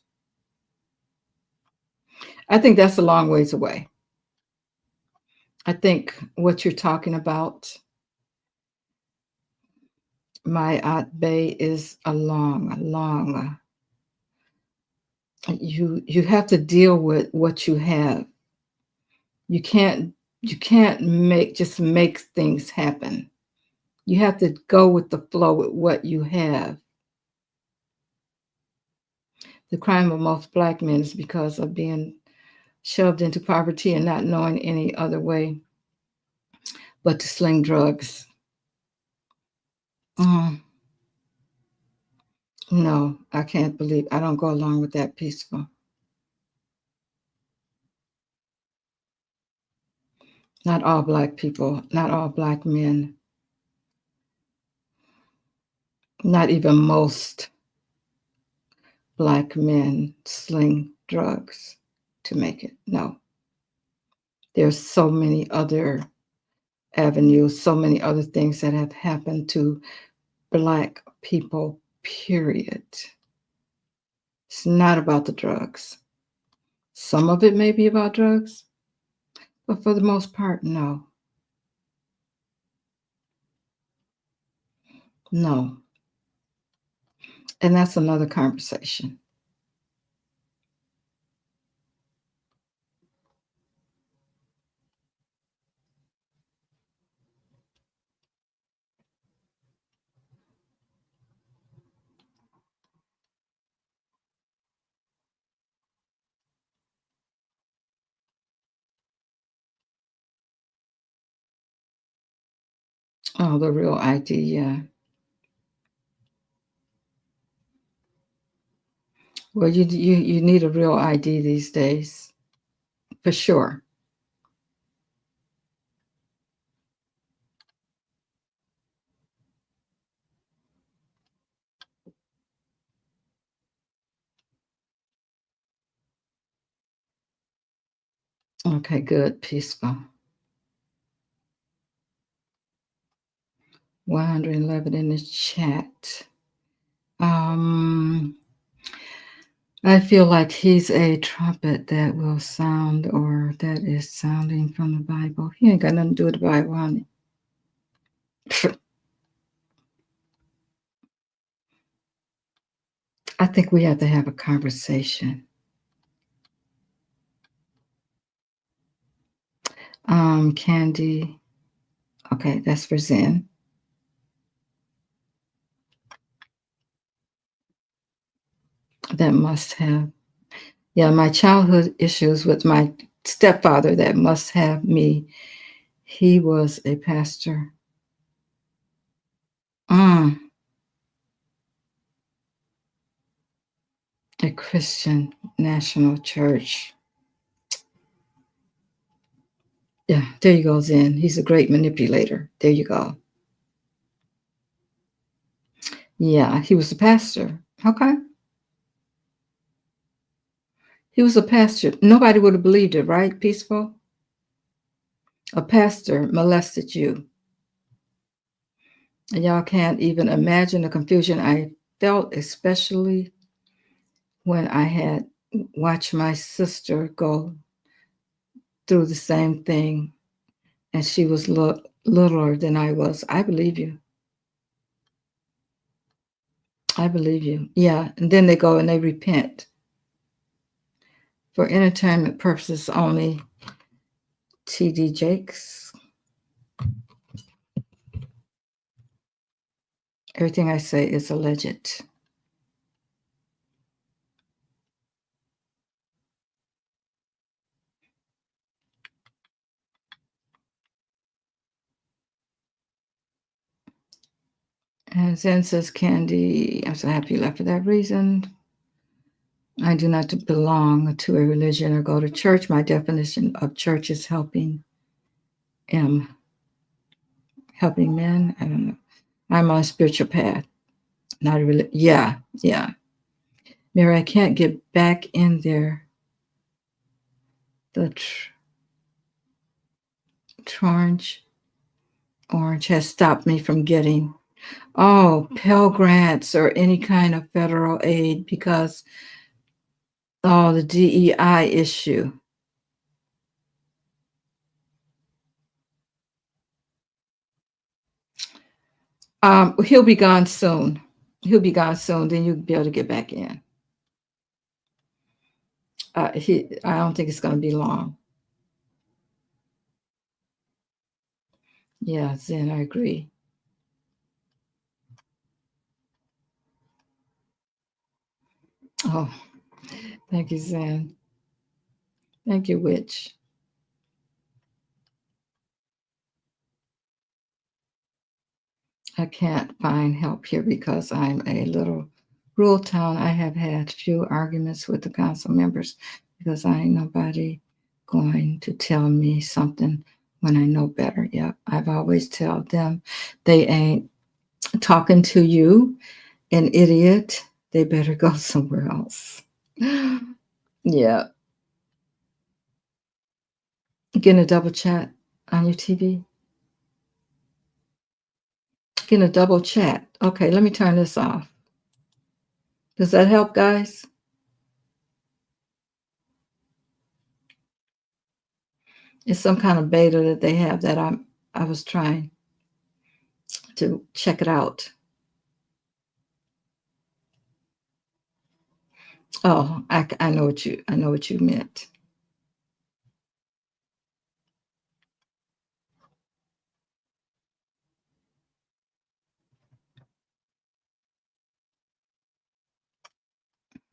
I think that's a long ways away. I think what you're talking about, my Aunt Bay, is a long. You have to deal with what you have. You can't make things happen. You have to go with the flow with what you have. The crime of most black men is because of being shoved into poverty and not knowing any other way but to sling drugs. Mm, no, I can't believe, I don't go along with that peaceful. Not all black people, not all black men, not even most black men sling drugs to make it. No. There's so many other avenues, so many other things that have happened to black people, period. It's not about the drugs. Some of it may be about drugs, but for the most part, no. No. And that's another conversation. Oh, the real ID, yeah. Well, you need a real ID these days, for sure. Okay, good. Peaceful. 111 in the chat. Um, I feel like he's a trumpet that will sound or that is sounding from the Bible. He ain't got nothing to do with the Bible, honey. I think we have to have a conversation. Candy. Okay, that's for Zen. That must have. Yeah, my childhood issues with my stepfather that must have me. He was a pastor. Mm, a Christian national church. Yeah, there you go, Zen. He's a great manipulator. There you go. Yeah, he was a pastor. Okay. He was a pastor. Nobody would have believed it, right? Peaceful? A pastor molested you. And y'all can't even imagine the confusion I felt, especially when I had watched my sister go through the same thing and she was littler than I was. I believe you. I believe you. Yeah. And then they go and they repent for entertainment purposes only. TD Jakes. Everything I say is alleged. And Zen says, Candy, I'm so happy you left for that reason. I do not belong to a religion or go to church. My definition of church is helping helping men. I don't know. I'm on a spiritual path, not a religion. Yeah, yeah. Mary, I can't get back in there. The orange has stopped me from getting Pell Grants or any kind of federal aid because the DEI issue. He'll be gone soon. He'll be gone soon. Then you'll be able to get back in. I don't think it's going to be long. Yeah, Zen, I agree. Oh, thank you, Zen. Thank you, Witch. I can't find help here because I'm a little rural town. I have had few arguments with the council members because I ain't nobody going to tell me something when I know better. Yeah, I've always tell them they ain't talking to you, an idiot. They better go somewhere else. Yeah, getting a double chat on your TV. Getting a double chat. Okay, let me turn this off. Does that help, guys? It's some kind of beta that they have that I was trying to check it out. Oh, I know what you meant.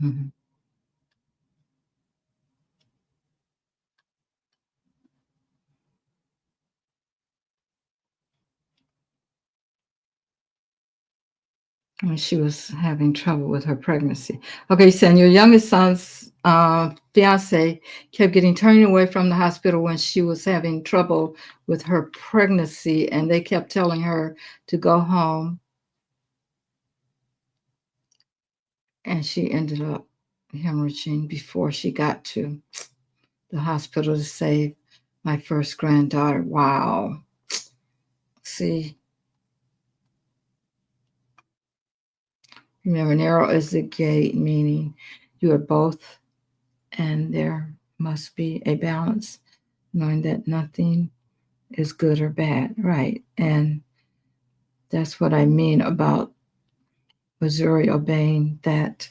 Mhm. When she was having trouble with her pregnancy. Okay, saying your youngest son's fiance kept getting turned away from the hospital when she was having trouble with her pregnancy, and they kept telling her to go home, and she ended up hemorrhaging before she got to the hospital to save my first granddaughter. Wow. See, remember, narrow is the gate, meaning you are both, and there must be a balance, knowing that nothing is good or bad, right? And that's what I mean about Missouri obeying that,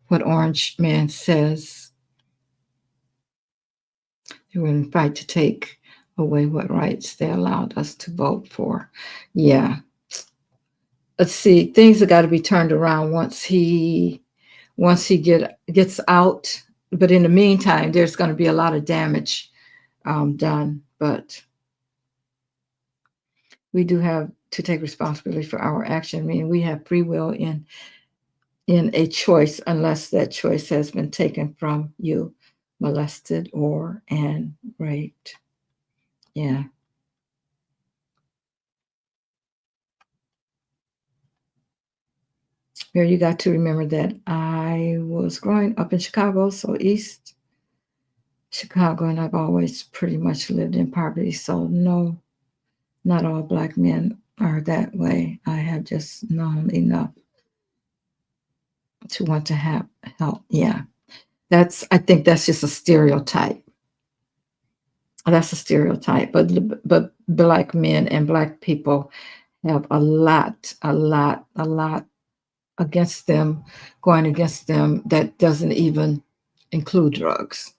what Orange Man says, they will fight to take away what rights they allowed us to vote for. Yeah. Let's see, things have got to be turned around once he gets out. But in the meantime, there's going to be a lot of damage done. But we do have to take responsibility for our action. I mean, we have free will in a choice, unless that choice has been taken from you, molested or and raped. Yeah. Here you got to remember that I was growing up in Chicago, so East Chicago, and I've always pretty much lived in poverty. So no, not all Black men are that way. I have just known enough to want to have help. Yeah. I think that's just a stereotype. That's a stereotype. But Black men and Black people have a lot against them, going against them, that doesn't even include drugs.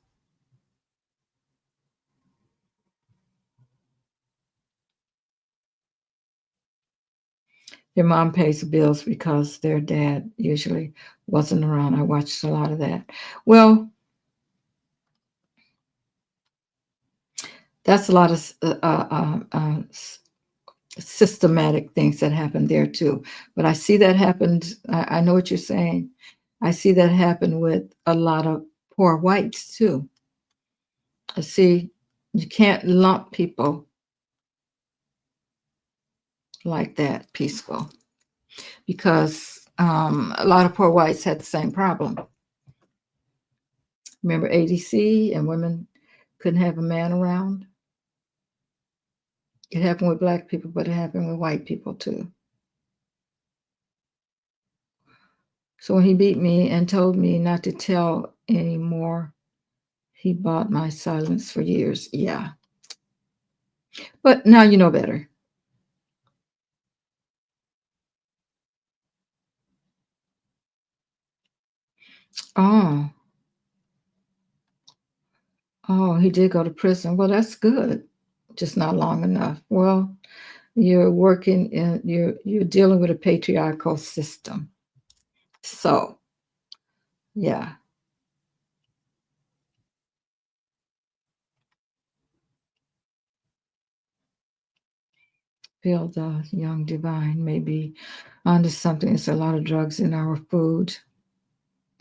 Their mom pays the bills because their dad usually wasn't around. I watched a lot of that. Well, that's a lot of systematic things that happen there too. But I see that happened. I know what you're saying. I see that happen with a lot of poor whites too. I see you can't lump people like that peaceful, because a lot of poor whites had the same problem. Remember ADC, and women couldn't have a man around? It happened with Black people, but it happened with white people too. So when he beat me and told me not to tell anymore, he bought my silence for years. Yeah. But now you know better. Oh, oh, he did go to prison. Well, that's good. Just not long enough. Well, you're dealing with a patriarchal system. So, yeah, feel the young divine may be onto something. There's a lot of drugs in our food.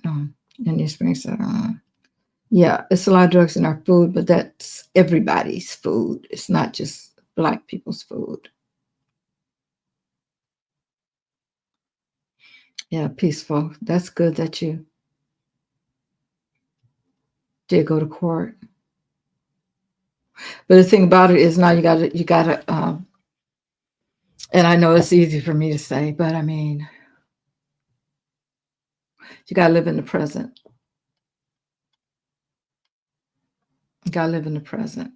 And the experience. Yeah, it's a lot of drugs in our food, but that's everybody's food. It's not just Black people's food. Yeah, peaceful. That's good that you did go to court. But the thing about it is now you gotta, and I know it's easy for me to say, but I mean, you gotta live in the present. You gotta live in the present.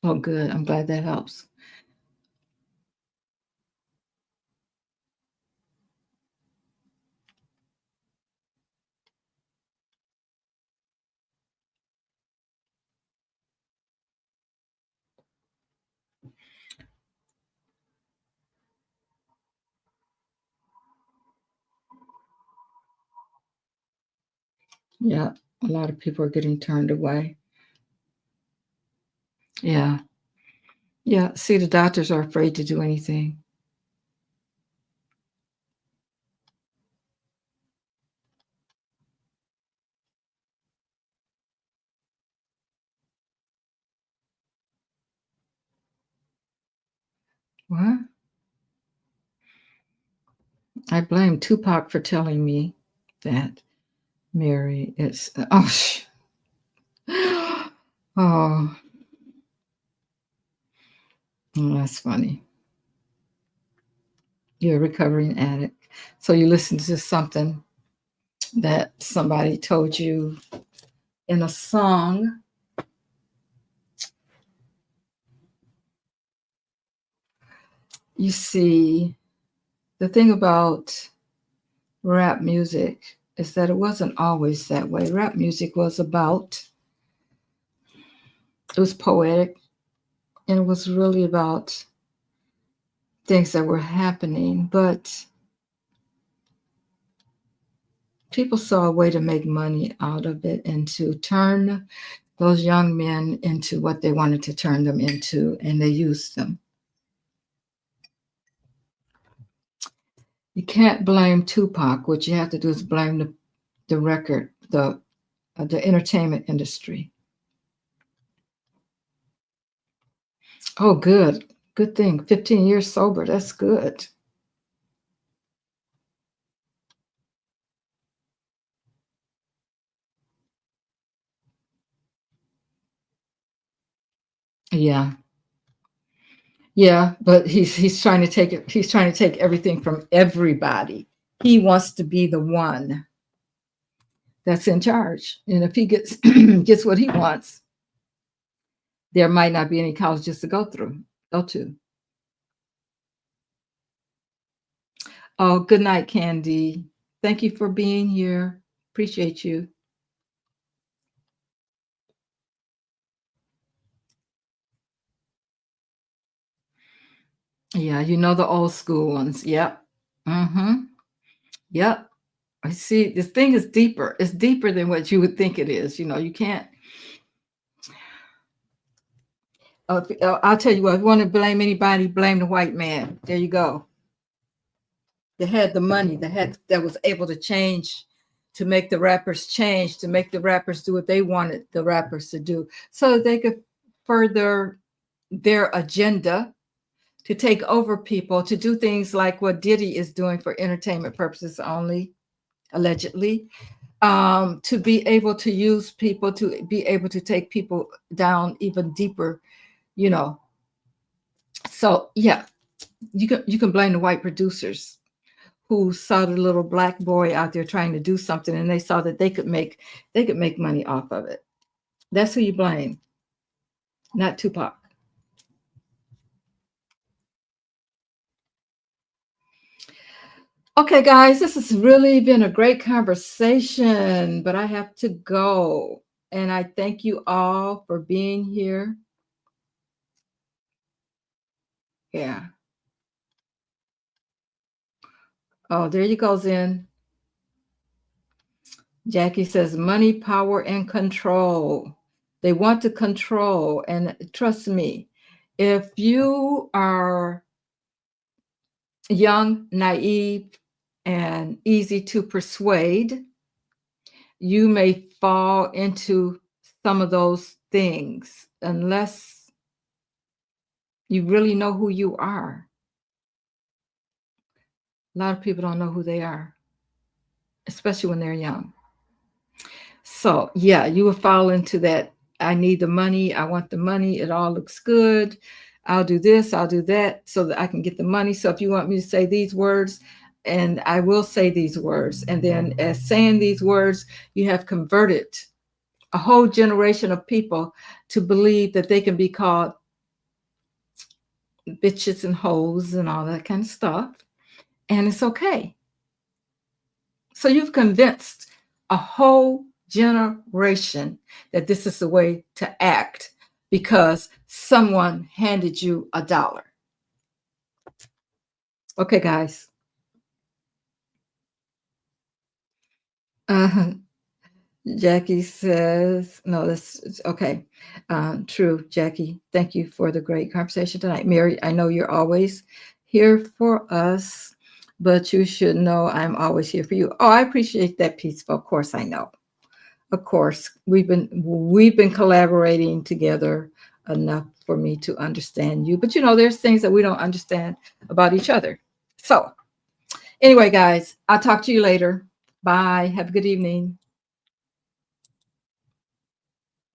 Oh, good. I'm glad that helps. Yeah, a lot of people are getting turned away. Yeah, yeah. See, the doctors are afraid to do anything. What? I blame Tupac for telling me that. Mary, it's oh, that's funny. You're a recovering addict. So you listen to something that somebody told you in a song. You see, the thing about rap music is that it wasn't always that way. Rap music was about, it was poetic, and it was really about things that were happening, but people saw a way to make money out of it and to turn those young men into what they wanted to turn them into, and they used them. You can't blame Tupac. What you have to do is blame the record, the entertainment industry. Oh, good. Good thing. 15 years sober. That's good. Yeah. Yeah, but he's trying to take it, he's trying to take everything from everybody. He wants to be the one that's in charge. And if he gets gets what he wants, there might not be any colleges to go to. Oh, good night, Candy. Thank you for being here. Appreciate you. Yeah, you know the old school ones. Yep. Mm-hmm. Yep. I see. This thing is deeper. It's deeper than what you would think it is. You know, you can't. I'll tell you what. If you want to blame anybody, blame the white man. There you go. They had the money. That was able to change, to make the rappers change, to make the rappers do what they wanted the rappers to do, so that they could further their agenda to take over people, to do things like what Diddy is doing for entertainment purposes only, allegedly, to be able to use people, to be able to take people down even deeper, you know. So yeah, you can blame the white producers who saw the little black boy out there trying to do something, and they saw that they could make money off of it. That's who you blame, not Tupac. Okay, guys, this has really been a great conversation, but I have to go. And I thank you all for being here. Yeah. Oh, there you go, Zen. Jackie says money, power, and control. They want to control. And trust me, if you are young, naive, and easy to persuade, you may fall into some of those things unless you really know who you are. A lot of people don't know who they are, especially when they're young. So, yeah, you will fall into that. I need the money. I want the money. It all looks good. I'll do this. I'll do that so that I can get the money. So, if you want me to say these words, and I will say these words. And then, as saying these words, you have converted a whole generation of people to believe that they can be called bitches and hoes and all that kind of stuff. And it's okay. So you've convinced a whole generation that this is the way to act because someone handed you a dollar. Okay, guys. Uh, Jackie says, no, that's okay. True, Jackie. Thank you for the great conversation tonight. Mary, I know you're always here for us, but you should know I'm always here for you. Oh, I appreciate that, Peaceful. Of course, I know. Of course, we've been collaborating together enough for me to understand you. But there's things that we don't understand about each other. So anyway, guys, I'll talk to you later. Bye. Have a good evening.